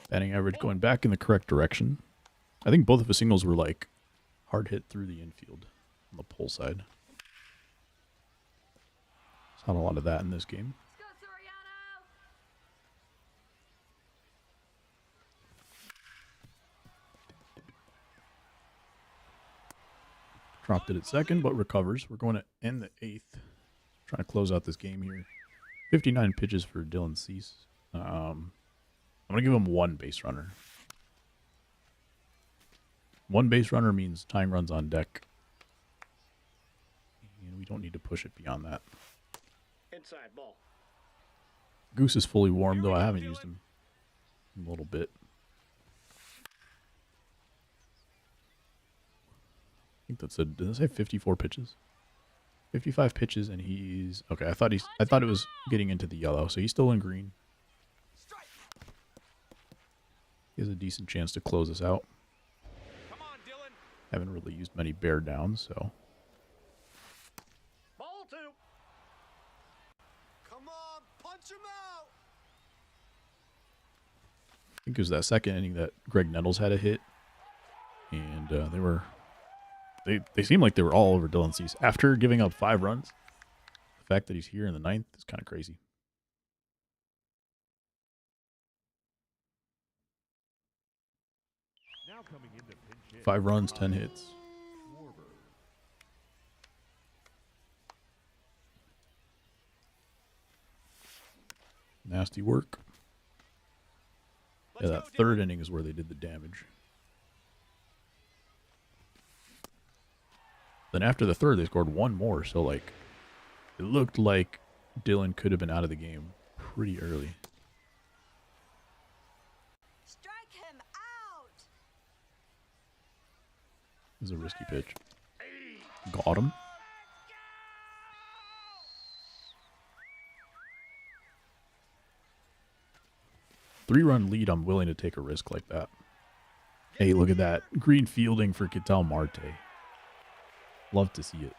Batting average going back in the correct direction. I think both of his singles were, like, hard hit through the infield on the pull side. Saw a lot of that in this game. Let's go, Soriano. Dropped it at second, but recovers. We're going to end the 8th. Trying to close out this game here. 59 pitches for Dylan Cease. I'm going to give him 1 base runner. 1 base runner means tying runs on deck. And we don't need to push it beyond that. Inside ball. Goose is fully warm, though I haven't used him in a little bit. I think that's did I say 54 pitches? 55 pitches, and he's okay. I thought it was getting into the yellow, so he's still in green. He has a decent chance to close us out. Come on, Dylan. Haven't really used many bear downs, so Ball 2. Come on, punch him out. I think it was that second inning that Greg Nettles had a hit, and they seemed like they were all over Dylan Cease after giving up 5 runs. The fact that he's here in the 9th is kind of crazy. Now coming in to pinch hit. 5 runs, 10 hits. Schwarber. Nasty work. Yeah, that third inning is where they did the damage. Then after the third, they scored 1 more. So, like, it looked like Dylan could have been out of the game pretty early. Strike him out. This is a risky pitch. Got him. Three-run lead, I'm willing to take a risk like that. Hey, look at that. Green fielding for Ketel Marte. Love to see it.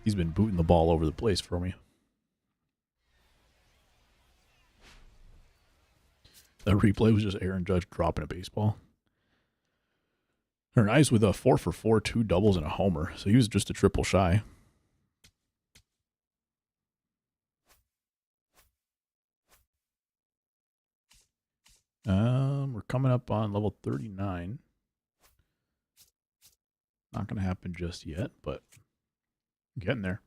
He's been booting the ball over the place for me. That replay was just Aaron Judge dropping a baseball. Aaron Ice with a 4 for 4, 2 doubles and a homer. So he was just a triple shy. We're coming up on level 39. Not going to happen just yet, but getting there.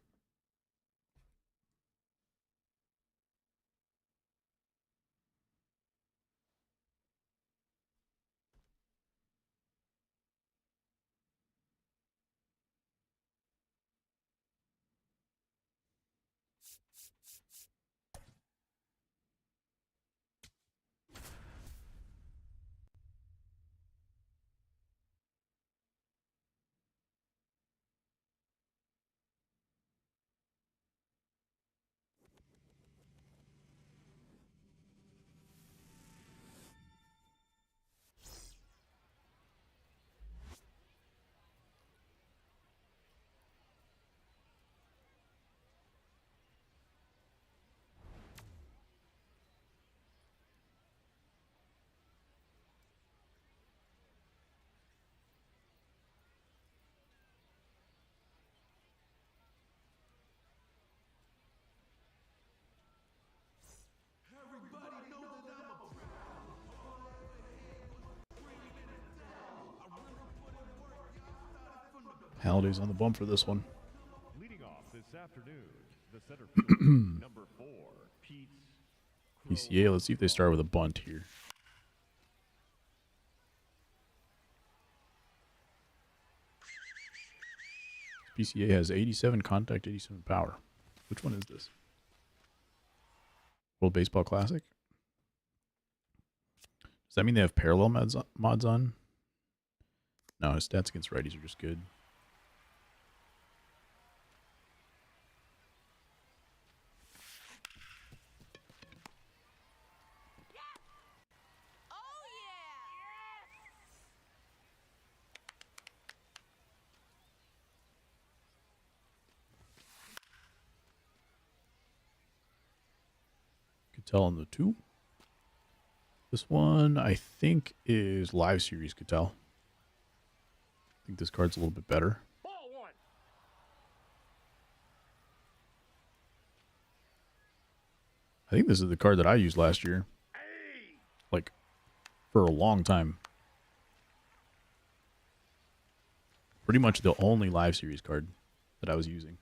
Halliday's on the bump for this one. Leading off this afternoon, the center fielder, number 4, Pete. PCA, let's see if they start with a bunt here. PCA has 87 contact, 87 power. Which one is this? World Baseball Classic? Does that mean they have parallel mods on? No, his stats against righties are just good. Oh yeah. Cattell on the 2. This one, I think, is live series Cattell. I think this card's a little bit better. Ball 1. I think this is the card that I used last year. Like, for a long time. Pretty much the only live series card that I was using.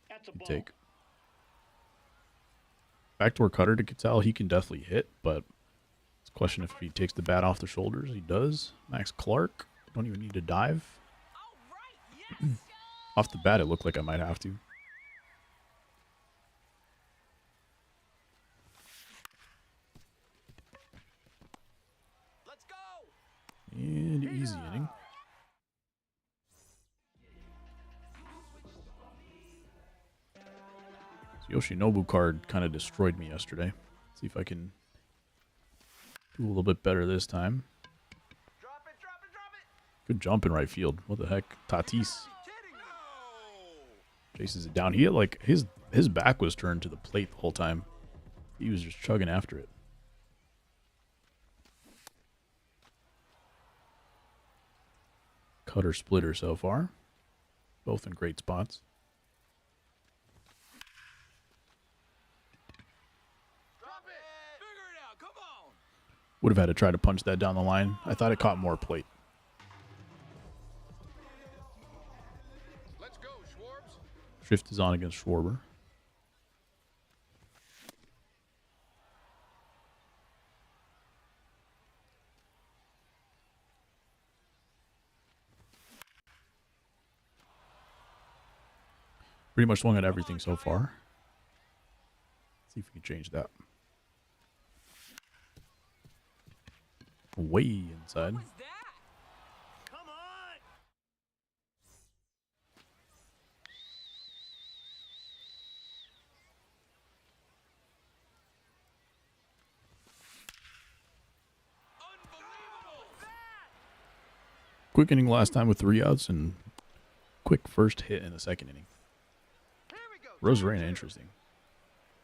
That's a ball. Take. Backdoor cutter to Cattell, he can definitely hit, but it's a question if he takes the bat off the shoulders. He does. Max Clark, don't even need to dive. All right. Yes. Off the bat, it looked like I might have to. Let's go. And easy inning. This Yoshinobu card kind of destroyed me yesterday. See if I can do a little bit better this time. Drop it, drop it, drop it. Good jump in right field. What the heck? Tatis Kidding me. No. chases it down. He had like his back was turned to the plate the whole time. He was just chugging after it. Cutter splitter so far. Both in great spots. Drop it. Figure it out. Come on. Would have had to try to punch that down the line. I thought it caught more plate. Let's go, Schwarbs. Shift is on against Schwarber. Pretty much swung at everything so far. Let's see if we can change that. Way inside. What was that? Come on. Unbelievable. Quick inning last time with 3 outs and quick first hit in the second inning. Here we go. Rosarena, interesting.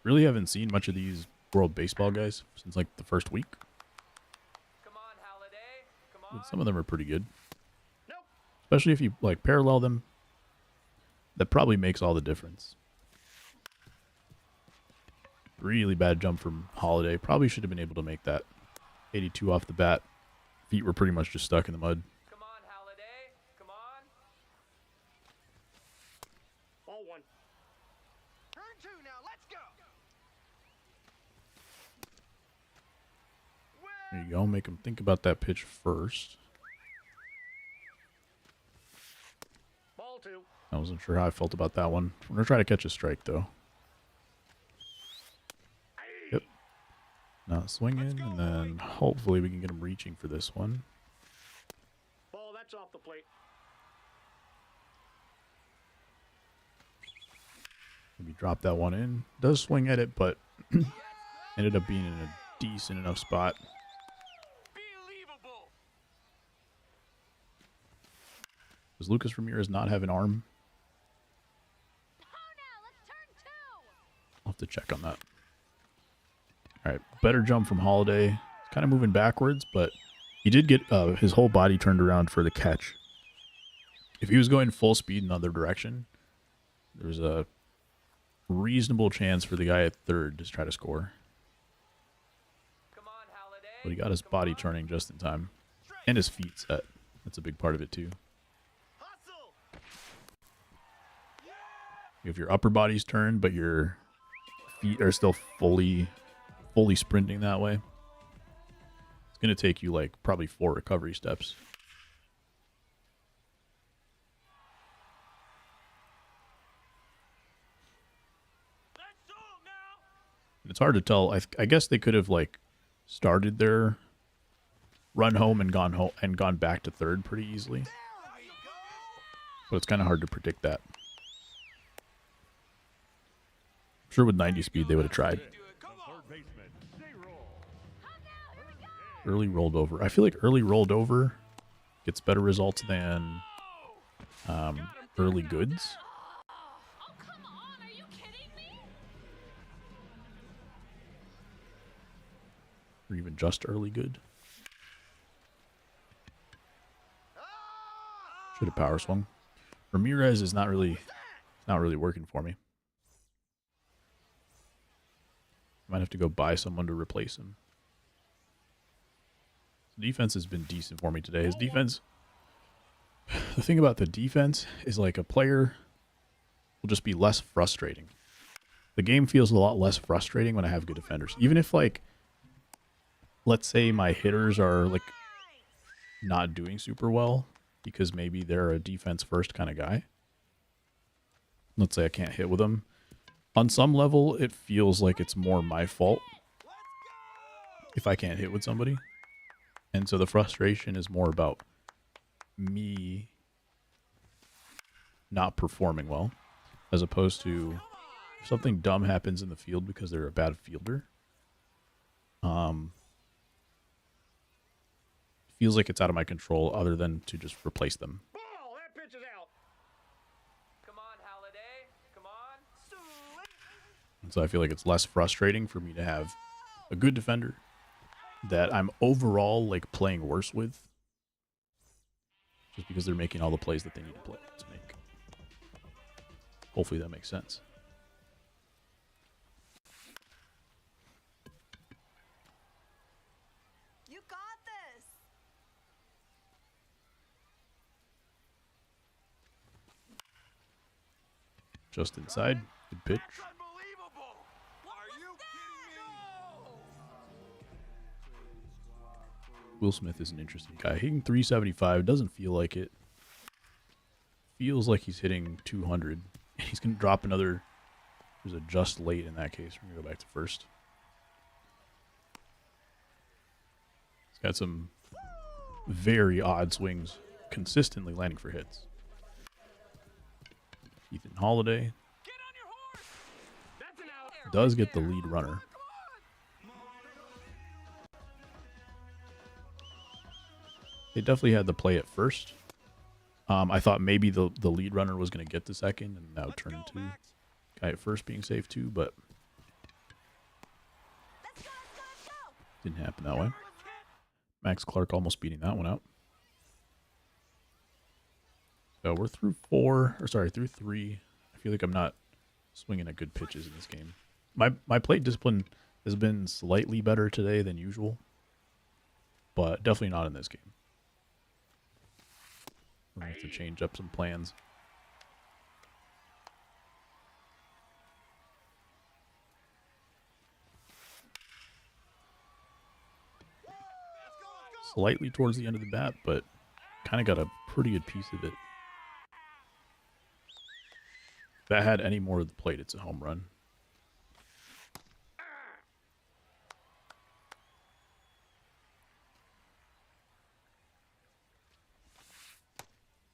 Really haven't seen much of these World Baseball guys since like the first week. Come on, Holiday. Come But on. some of them are pretty good. Nope. Especially if you like parallel them. That probably makes all the difference. Really bad jump from Holiday. Probably should have been able to make that 82 off the bat. Feet were pretty much just stuck in the mud. Come on, Holiday. Come on. Ball one. Turn two now. Let's go. There you go. Make him think about that pitch first. Ball two. I wasn't sure how I felt about that one. We're going to try to catch a strike, though. Yep. Not swinging, and then hopefully we can get him reaching for this one. Ball, that's off the plate. Maybe drop that one in. Does swing at it, but ended up being in a decent enough spot. Believable. Does Lucas Ramirez not have an arm? Oh no, let's turn 2. I'll have to check on that. All right, better jump from Holiday. Kind of moving backwards, but he did get his whole body turned around for the catch. If he was going full speed in the other direction, there's a reasonable chance for the guy at third to try to score. Come on, Holiday. But he got his body turning just in time. And his feet set. That's a big part of it, too. Hustle. If your upper body's turned, but your feet are still fully sprinting that way, it's going to take you like probably 4 recovery steps. Let's go now. And it's hard to tell. I guess they could have like started their run home and gone back to third pretty easily. There you go. But it's kind of hard to predict that. I'm sure with 90 speed they would have tried. Do it. Come on. Third baseman, J-Roll. Early rolled over. I feel like early rolled over gets better results than early goods. Oh, come on. Are you kidding me? Or even just early good. Should have power swung. Ramirez is not really working for me. Might have to go buy someone to replace him. Defense has been decent for me today. His defense, the thing about the defense is like a player will just be less frustrating. The game feels a lot less frustrating when I have good defenders. Even if like, let's say my hitters are like not doing super well because maybe they're a defense first kind of guy. Let's say I can't hit with them. On some level, it feels like it's more my fault if I can't hit with somebody. And so the frustration is more about me not performing well, as opposed to if something dumb happens in the field because they're a bad fielder. Feels like it's out of my control other than to just replace them. Ball. That pitch is out. Come on, Holiday. Come on. And so I feel like it's less frustrating for me to have a good defender that I'm overall like playing worse with, just because they're making all the plays that they need to make. Hopefully that makes sense. You got this. Just inside. Good pitch. That's unbelievable. Are you kidding me? Will Smith is an interesting guy. Hitting 375 doesn't feel like it. Feels like he's hitting 200. And he's going to drop another. There's a just late in that case. We're going to go back to first. He's got some very odd swings, consistently landing for hits. Ethan Holiday Get on your horse. That's an out. does get the lead runner. They definitely had the play at first. I thought maybe the lead runner was going to get the second, and now turn into guy at first being safe too, but Let's go. didn't happen that way. Max Clark almost beating that one out. So we're through through three. I feel like I'm not swinging at good pitches in this game. My plate discipline has been slightly better today than usual, but definitely not in this game. I'm going to have to change up some plans. Slightly towards the end of the bat, but kind of got a pretty good piece of it. If that had any more of the plate, it's a home run.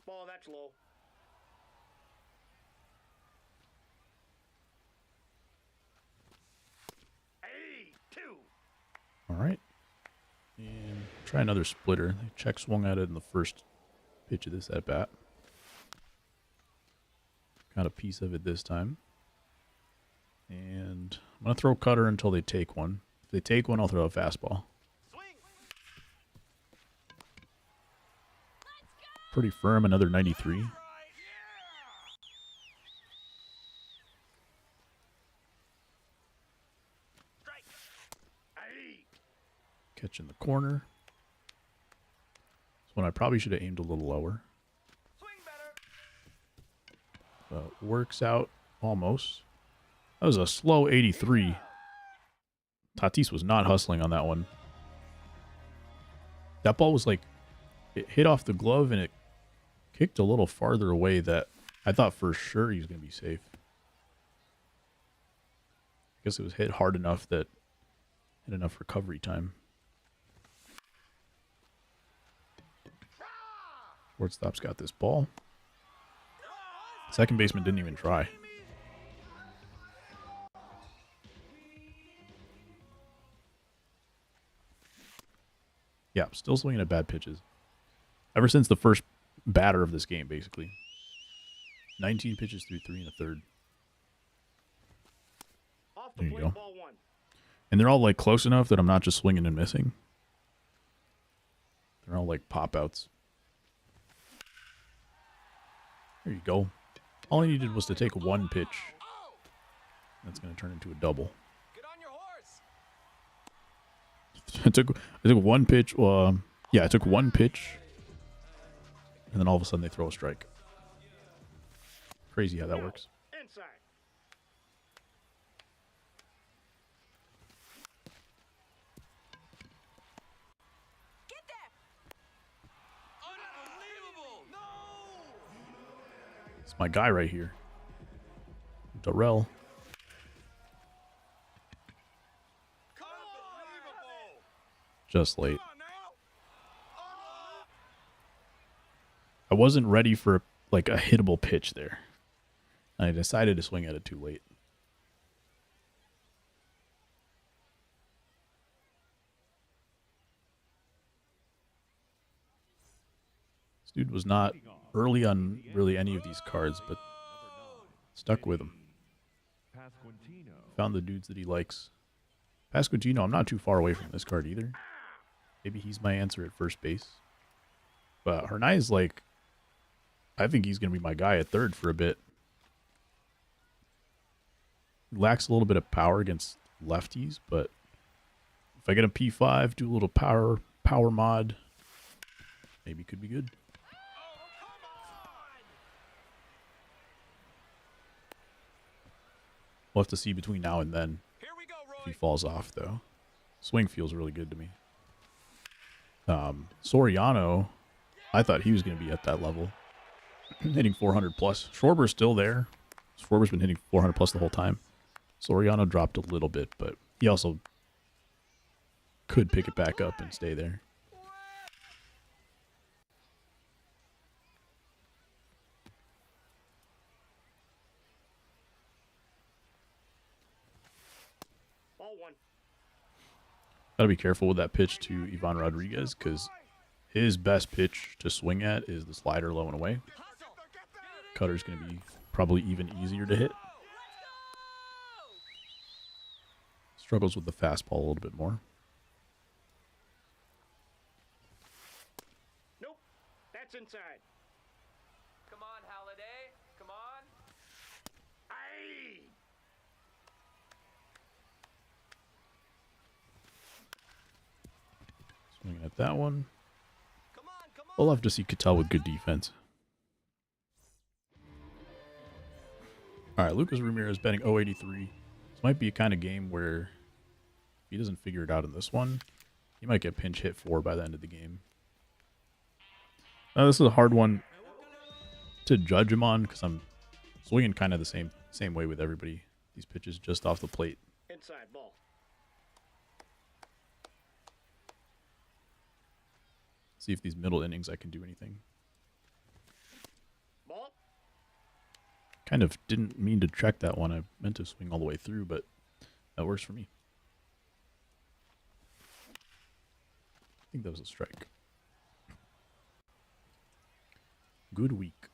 Ball, that's low. Hey, 2. All right. And try another splitter. They check swung at it in the first pitch of this at bat. Got a piece of it this time. And I'm going to throw cutter until they take one. If they take one, I'll throw a fastball. Swing. Pretty firm, another 93. Right. Yeah. Strike. Hey. Catch in the corner. This one I probably should have aimed a little lower. Swing better. Works out almost. That was a slow 83. Tatis was not hustling on that one. That ball was like, it hit off the glove and it kicked a little farther away that I thought for sure he was going to be safe. I guess it was hit hard enough that had enough recovery time. Shortstop's got this ball. Second baseman didn't even try. Yeah, still swinging at bad pitches. Ever since the first batter of this game, basically. 19 pitches through 3 and a third. Off the There you plate, go. ball 1. And they're all like close enough that I'm not just swinging and missing. They're all like pop outs. There you go. All I needed was to take one pitch. That's going to turn into a double. Get on your horse. I took one pitch. Yeah, I took one pitch. And then all of a sudden they throw a strike. Crazy how that works. Inside. Get there. Unbelievable. No. It's my guy right here. Darrell. Come on. Just late. Come on now. I wasn't ready for like a hittable pitch there. I decided to swing at it too late. This dude was not early on really any of these cards, but stuck with him. Pasquantino. Found the dudes that he likes. Pasquantino, I'm not too far away from this card either. Maybe he's my answer at first base. But Hernai's like, I think he's going to be my guy at third for a bit. Lacks a little bit of power against lefties, but if I get a P5, do a little power mod, maybe could be good. We'll have to see between now and then Here we go, if he Roy. falls off, though. Swing feels really good to me. Soriano, I thought he was going to be at that level. Hitting 400 plus. Schwarber's still there. Schwarber's been hitting 400 plus the whole time. Soriano dropped a little bit, but he also could pick it back up and stay there. Ball one. Gotta be careful with that pitch to Ivan Rodriguez, because his best pitch to swing at is the slider low and away. Cutter's gonna be probably even easier to hit. Struggles with the fastball a little bit more. Nope. That's inside. Come on, Holiday. Come on. Aye. Swinging at that one. Come on, come on. We'll have to see Cattell with good defense. All right, Lucas Ramirez betting 083. This might be a kind of game where if he doesn't figure it out in this one, he might get pinch hit 4 by the end of the game. Now, this is a hard one to judge him on because I'm swinging kind of the same way with everybody. These pitches just off the plate. Inside ball. See if these middle innings I can do anything. Ball. Kind of didn't mean to check that one. I meant to swing all the way through, but that works for me. I think that was a strike. Good week.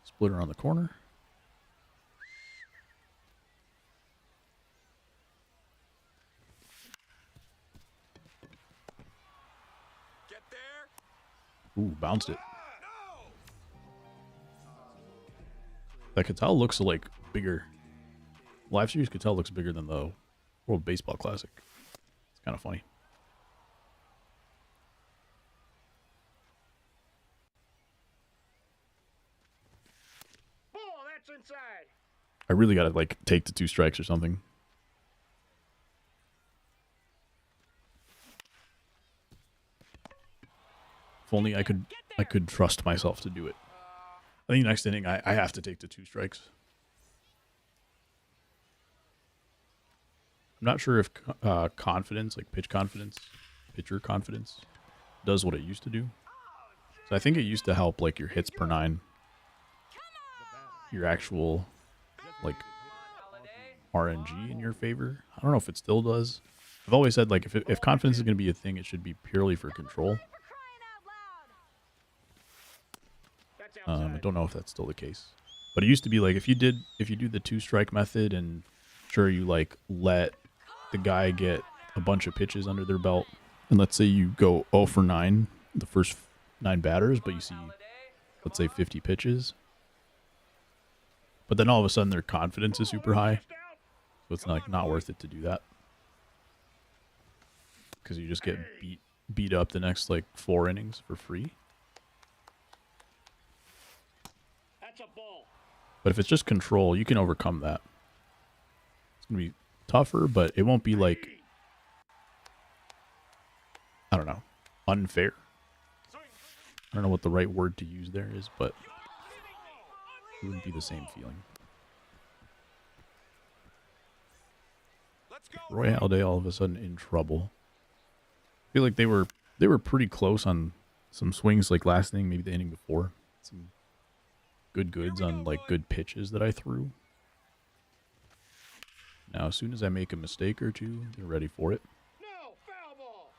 Splitter on the corner. Get there. Ooh, bounced it. That Cattell looks like bigger. Live Series Cattell looks bigger than the World Baseball Classic. It's kind of funny. Ball. That's inside. I really got to like take the 2 strikes or something. If only I could trust myself to do it. I think next inning I have to take the 2 strikes. I'm not sure if confidence, like pitcher confidence, does what it used to do. So I think it used to help like your hits per 9, your actual like RNG in your favor. I don't know if it still does. I've always said like if confidence is going to be a thing, it should be purely for control. For crying out loud. That's I outside. don't know if that's still the case, but it used to be like if you do the 2 strike method and sure you like let the guy get a bunch of pitches under their belt, and let's say you go 0 for 9 the first 9 batters, but you see let's say 50 pitches, but then all of a sudden their confidence is super high, so it's like not worth it to do that because you just get beat up the next like 4 innings for free. That's a ball. But if it's just control, you can overcome that. It's going to be tougher, but it won't be like, I don't know, unfair. I don't know what the right word to use there is, but it wouldn't be the same feeling. Let's go. Roy Halladay all of a sudden in trouble. I feel like they were pretty close on some swings like last inning, maybe the inning before. Some good goods on like good pitches that I threw. Now, as soon as I make a mistake or two, they're ready for it. No, foul ball.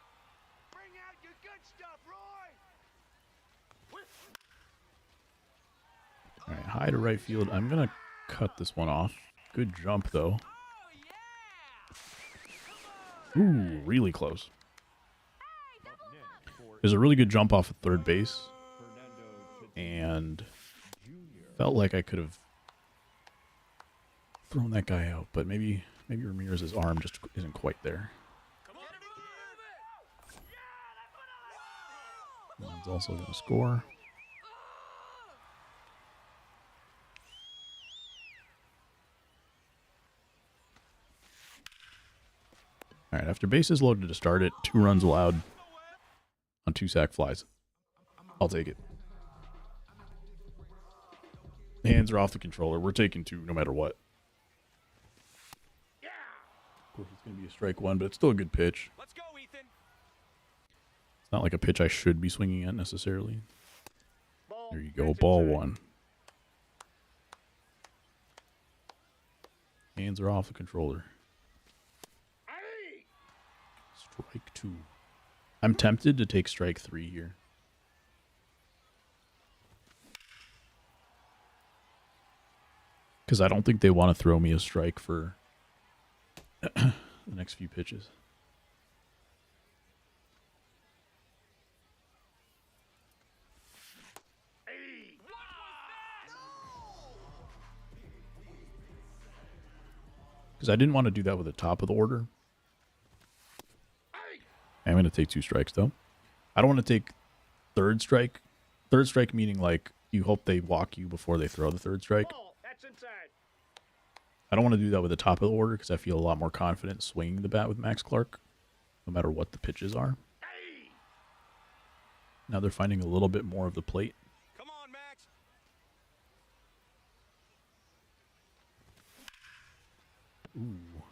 Bring out your good stuff, Roy. All right, high to right field. I'm going to cut this one off. Good jump, though. Ooh, really close. There's a really good jump off at third base. and felt like I could have thrown that guy out, but maybe Ramirez's arm just isn't quite there. He's also going to score. All right, after bases loaded to start it, 2 runs allowed on 2 sac flies. I'll take it. Hands are off the controller. We're taking 2 no matter what. Of course, it's going to be a strike 1, but it's still a good pitch. Let's go, Ethan. It's not like a pitch I should be swinging at necessarily. Ball. There you go, ball 1. Hands are off the controller. Strike 2. I'm tempted to take strike 3 here. Because I don't think they want to throw me a strike for the next few pitches. Because I didn't want to do that with the top of the order. I'm going to take 2 strikes, though. I don't want to take third strike. Third strike meaning, like, you hope they walk you before they throw the third strike. Ball. That's inside. I don't want to do that with the top of the order because I feel a lot more confident swinging the bat with Max Clark, no matter what the pitches are. Now they're finding a little bit more of the plate. Come on, Max. Ooh.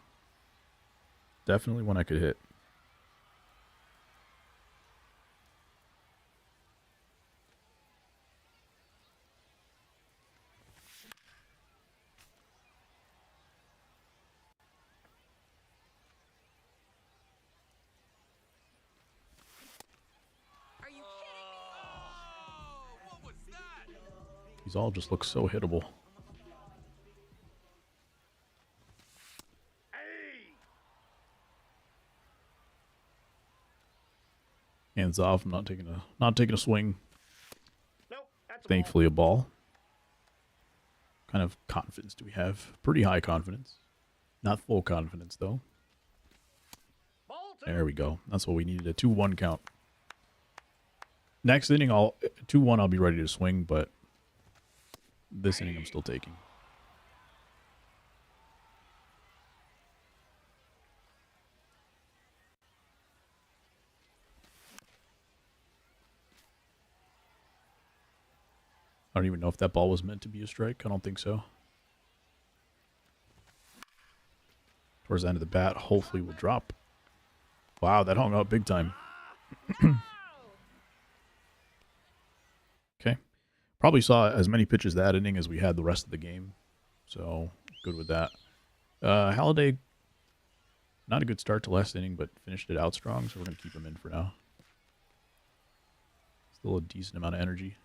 Definitely one I could hit. Are you kidding me? Oh, what was that? These all just look so hittable. Hands off. I'm not taking a swing. Nope, that's a Thankfully, a ball. What kind of confidence do we have? Pretty high confidence. Not full confidence, though. ball. 2. There we go. That's what we needed, a 2-1 count. Next inning, 2-1, I'll be ready to swing, but this inning I'm still taking. I don't even know if that ball was meant to be a strike. I don't think so. Towards the end of the bat, hopefully will drop. Wow, that hung out big time. Okay. Probably saw as many pitches that inning as we had the rest of the game. So, good with that. Halladay, not a good start to last inning, but finished it out strong, so we're going to keep him in for now. Still a decent amount of energy.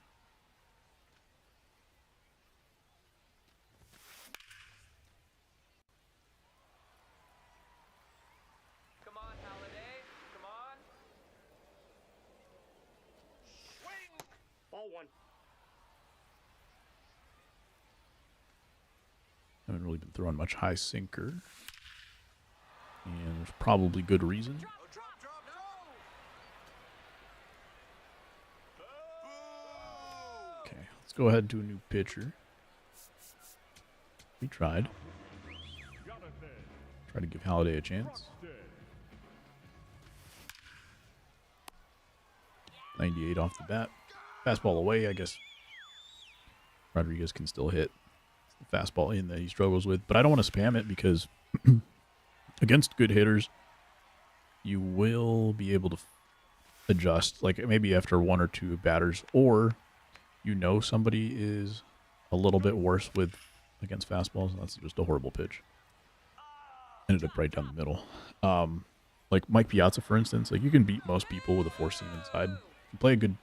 Come on, Halliday. Come on. Swing. Ball 1. Haven't really been throwing much high sinker. And there's probably good reason. Drop, no. Okay, let's go ahead and do a new pitcher. We tried. Jonathan Try to give Halladay a chance. Broxton. 98 off the bat. Fastball away, I guess. Rodriguez can still hit. It's the fastball in that he struggles with. But I don't want to spam it because against good hitters, you will be able to adjust. Like maybe after 1 or 2 batters. Or you know somebody is a little bit worse with against fastballs. And that's just a horrible pitch. Ended up right down the middle. Like Mike Piazza, for instance. Like you can beat most people with a 4-seam inside. If you play a good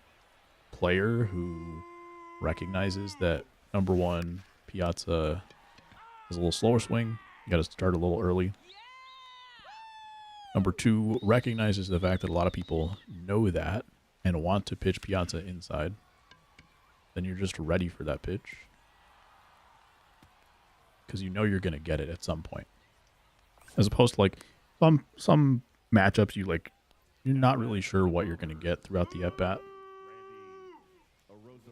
player who recognizes that, number one, Piazza has a little slower swing. You got to start a little early. Number 2, recognizes the fact that a lot of people know that and want to pitch Piazza inside. then you're just ready for that pitch. Because you know you're going to get it at some point. As opposed to like some matchups you're not really sure what you're going to get throughout the at-bat.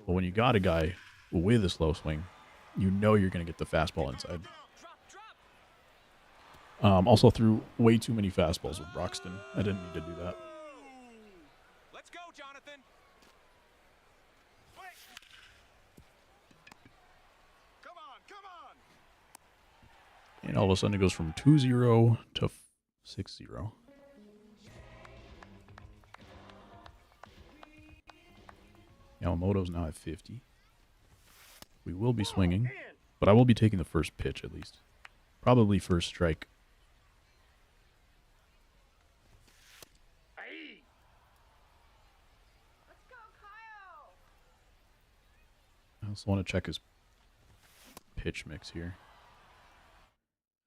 But when you got a guy with a slow swing, you know you're going to get the fastball inside. Also threw way too many fastballs with Broxton. I didn't need to do that. Let's go, Jonathan. Wait. Come on. And all of a sudden it goes from 2-0 to 6-0. Yamamoto's now at 50. We will be swinging, but I will be taking the first pitch at least. Probably first strike. Let's go, Kyle. I also want to check his pitch mix here.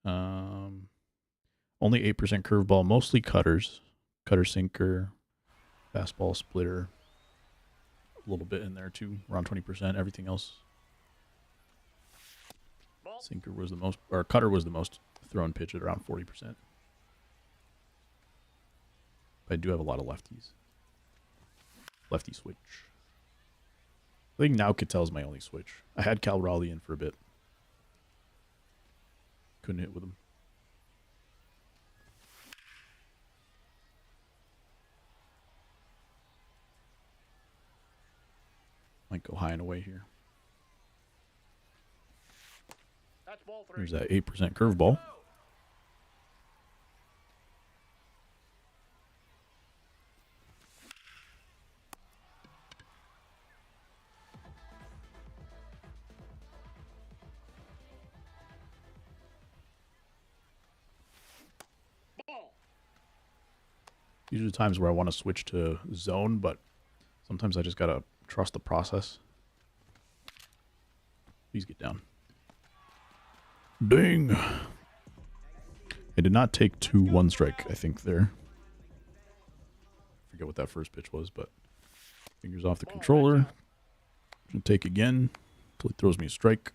Only 8% curveball, mostly cutters. Cutter sinker, fastball splitter. A little bit in there too, around 20%. Everything else. Sinker was the most, or cutter was the most thrown pitch at around 40%. But I do have a lot of lefties. Lefty switch. I think now Kittel's my only switch. I had Cal Raleigh in for a bit. Couldn't hit with him. Might go high and away here. That's ball 3. There's that 8% curveball. These are the times where I want to switch to zone, but sometimes I just gotta trust the process. Please get down. Ding! I did not take 2 1 strike, I think, there. Forget what that first pitch was, but fingers off the controller. Gonna take again until he throws me a strike.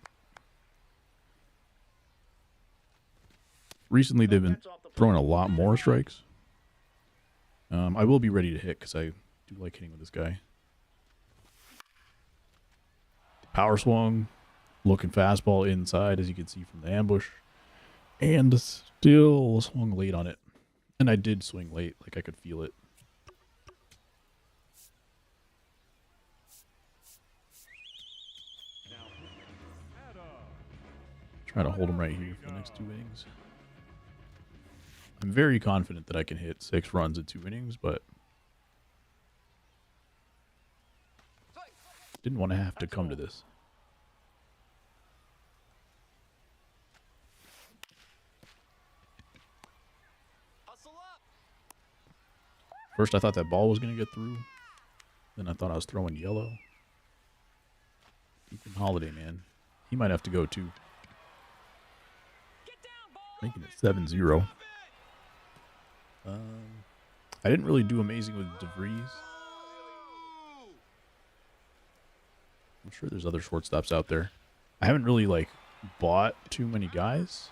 Recently, they've been throwing a lot more strikes. I will be ready to hit because I do like hitting with this guy. Power swung, looking fastball inside, as you can see from the ambush. And still swung late on it. And I did swing late, like I could feel it. Try to hold him right here for the next 2 innings. I'm very confident that I can hit 6 runs in 2 innings, but didn't want to have to come to this. First I thought that ball was going to get through. Then I thought I was throwing yellow. Ethan Holiday, man. He might have to go too. Making it 7-0. I didn't really do amazing with DeVries. I'm sure there's other shortstops out there. I haven't really bought too many guys.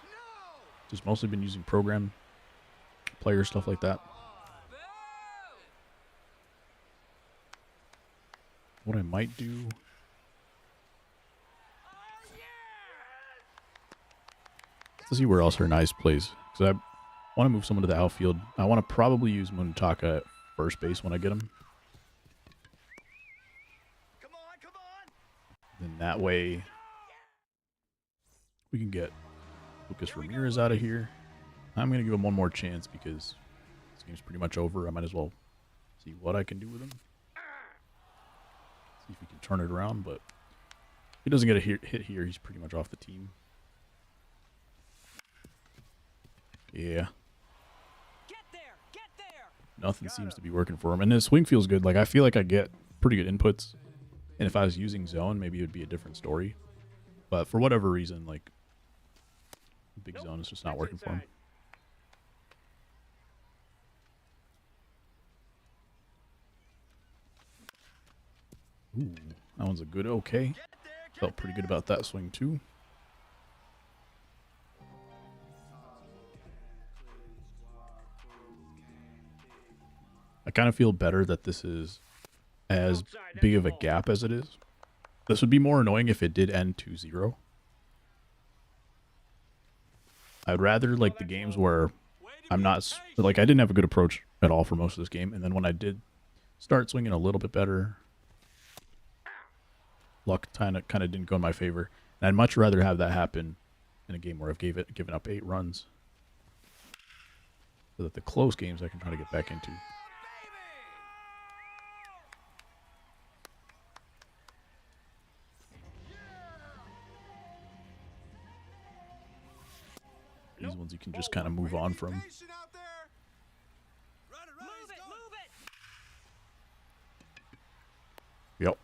Just mostly been using program player stuff like that. What I might do to see where else Hernaiz plays, because I want to move someone to the outfield. I want to probably use Munetaka at first base when I get him. Come on. Then that way we can get Lucas Ramirez out of here. I'm going to give him one more chance because this game's pretty much over. I might as well see what I can do with him. See if we can turn it around, but if he doesn't get a hit here, he's pretty much off the team. Yeah. Get there. Nothing seems to be working for him. And his swing feels good. I feel like I get pretty good inputs. And if I was using zone, maybe it would be a different story. But for whatever reason, big zone is just not working for him. Ooh, That one's a good okay. Get there, get Felt pretty good about that swing too. I kind of feel better that this is as big of a gap as it is. This would be more annoying if it did end 2-0. I'd rather like the games where I'm not like I didn't have a good approach at all for most of this game, and then when I did start swinging a little bit better, luck kind of didn't go in my favor. And I'd much rather have that happen in a game where I've given up 8 runs, so that the close games I can try to get back into. These ones you can just kind of move on from. Patient out there. Runner, runner, Move he's it, going. move it. Yep.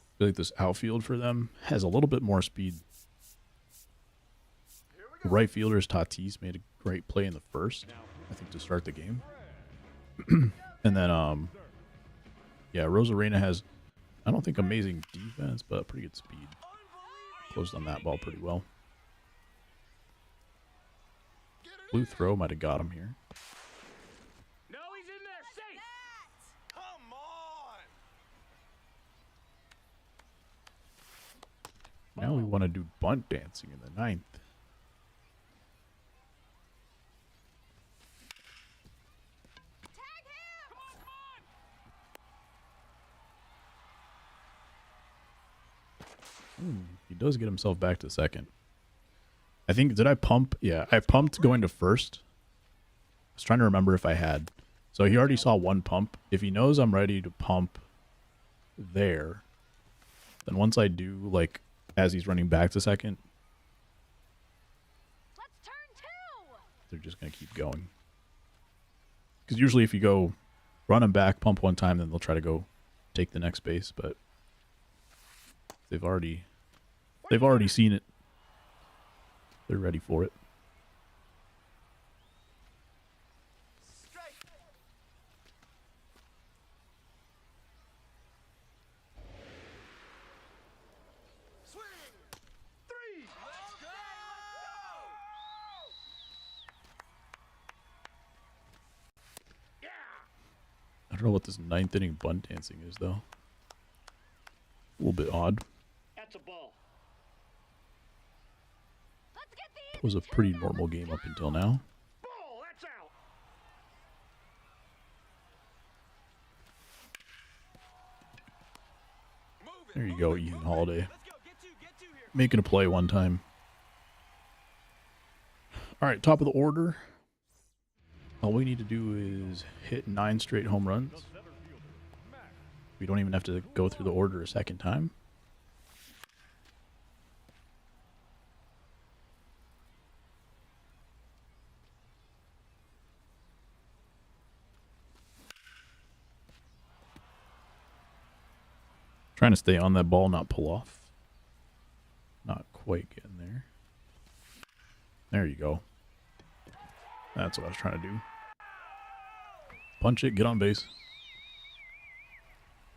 I feel like this outfield for them has a little bit more speed. The right fielder's Tatis made a great play in the first, I think, to start the game. And then, yeah, Rosarena has, I don't think amazing defense, but pretty good speed. Closed on that ball pretty well. Blue throw might have got him here. No, he's in there, safe. Come on. Now we want to do bunt dancing in the 9th. Tag him! Come on, come on! He does get himself back to second. I think, did I pump? Yeah, I pumped going to first. I was trying to remember if I had. So he already saw one pump. If he knows I'm ready to pump there, then once I do, like, as he's running back to second, Let's turn 2! they're just going to keep going. Because usually if you go run him back, pump one time, then they'll try to go take the next base. But they've already seen it. They're ready for it. Straight. Swing. 3. Let's go. Yeah. I don't know what this 9th inning bunt dancing is, though. A little bit odd. That's a ball. Let's get It these! was a pretty normal game up until now. Ball. That's out. Move it. There you go, Ethan Holiday. Let's go. Get two here. Making a play one time. All right, top of the order. All we need to do is hit 9 straight home runs. We don't even have to go through the order a second time. Trying to stay on that ball, not pull off. Not quite getting there. There you go. That's what I was trying to do. Punch it, get on base.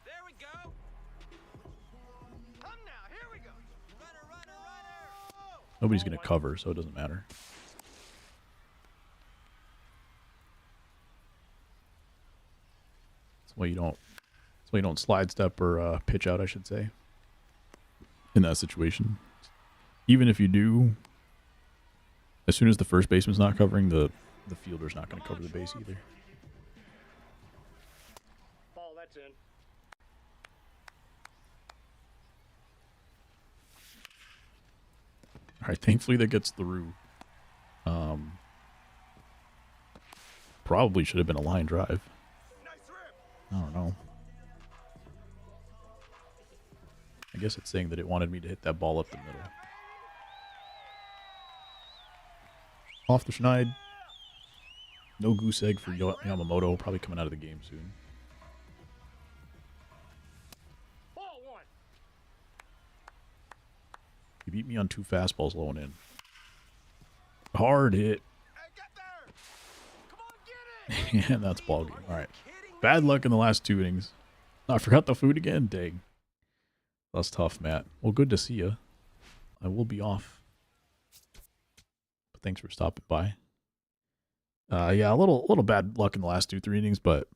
There we go. Come now. Here we go. Runner, runner, runner. Nobody's going to cover, so it doesn't matter. That's why you don't slide step or pitch out, I should say, in that situation. Even if you do, as soon as the first baseman's not covering, the fielder's not going to cover the base either. Ball. That's in. All right, thankfully that gets through. Probably should have been a line drive. Nice rip. I don't know. I guess it's saying that it wanted me to hit that ball up the middle. Off the schneid. No goose egg for Yamamoto. Probably coming out of the game soon. Ball 1. He beat me on 2 fastballs low and in. Hard hit. Hey, get there. Come on, get it. And that's ball game. All right. Bad luck in the last 2 innings. Oh, I forgot the food again. Dang. That's tough, Matt. Well, good to see you. I will be off. But thanks for stopping by. Yeah, a little bad luck in the last 2-3 innings, but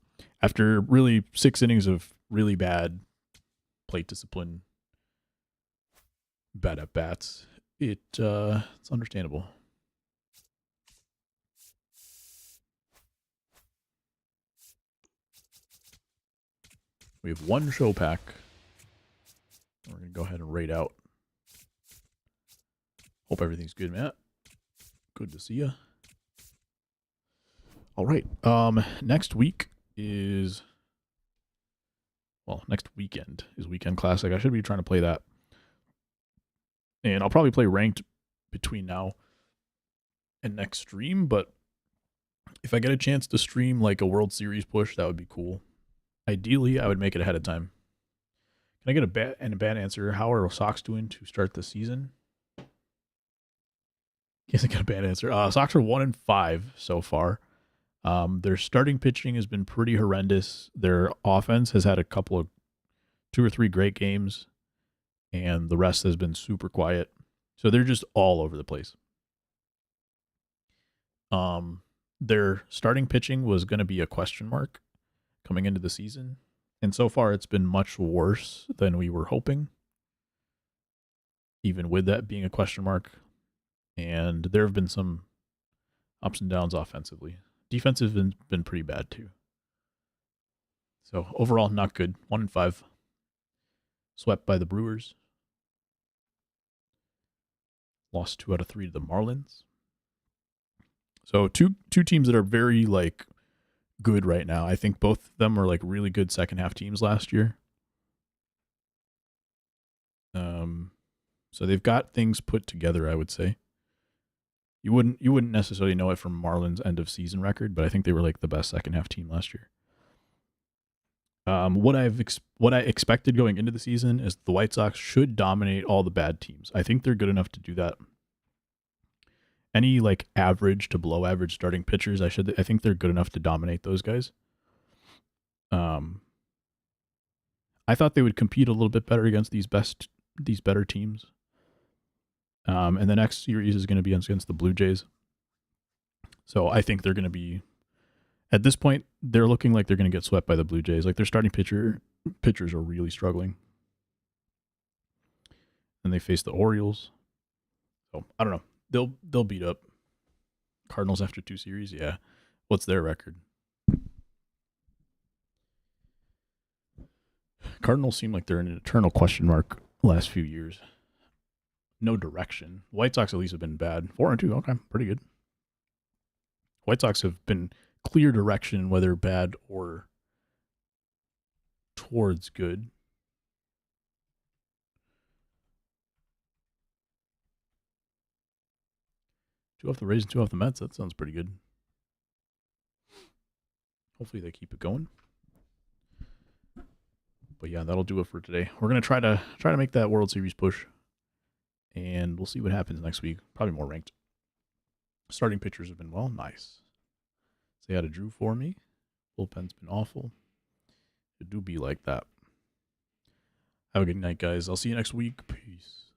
after really 6 innings of really bad plate discipline, bad at bats, it's understandable. We have 1 show pack. We're gonna go ahead and rate out. Hope everything's good, Matt. Good to see you. All right. Next week is, well, next weekend is Weekend Classic. I should be trying to play that. And I'll probably play ranked between now and next stream, but if I get a chance to stream like a World Series push, that would be cool. Ideally, I would make it ahead of time. Can I get a bad answer? How are Sox doing to start the season? Guess I got a bad answer. Sox are 1-5 so far. Their starting pitching has been pretty horrendous. Their offense has had a couple of 2 or 3 great games, and the rest has been super quiet. So they're just all over the place. Their starting pitching was going to be a question mark coming into the season, and so far it's been much worse than we were hoping, even with that being a question mark. And there have been some ups and downs offensively. Defensive has been pretty bad too. So overall, not good. 1-5. Swept by the Brewers. Lost 2 out of 3 to the Marlins. So two teams that are very like good right now. I think both of them are like really good second half teams last year. So they've got things put together, I would say. You wouldn't necessarily know it from Marlins' end of season record, but I think they were like the best second half team last year. What I expected going into the season is the White Sox should dominate all the bad teams. I think they're good enough to do that. Any like average to below average starting pitchers, I think they're good enough to dominate those guys. I thought they would compete a little bit better against these better teams. And the next series is going to be against the Blue Jays. So I think they're going to be, at this point, they're looking like they're going to get swept by the Blue Jays. Like their starting pitchers are really struggling. And they face the Orioles. So I don't know. They'll beat up Cardinals after 2 series. Yeah. What's their record? Cardinals seem like they're in an eternal question mark the last few years. No direction. White Sox at least have been bad. 4-2. Okay, pretty good. White Sox have been clear direction, whether bad or towards good. Two off the Rays and 2 off the Mets. That sounds pretty good. Hopefully they keep it going. But yeah, that'll do it for today. We're gonna try to make that World Series push. And we'll see what happens next week. Probably more ranked. Starting pitchers have been, well, nice. Say hi to Drew for me. Bullpen's been awful. It do be like that. Have a good night, guys. I'll see you next week. Peace.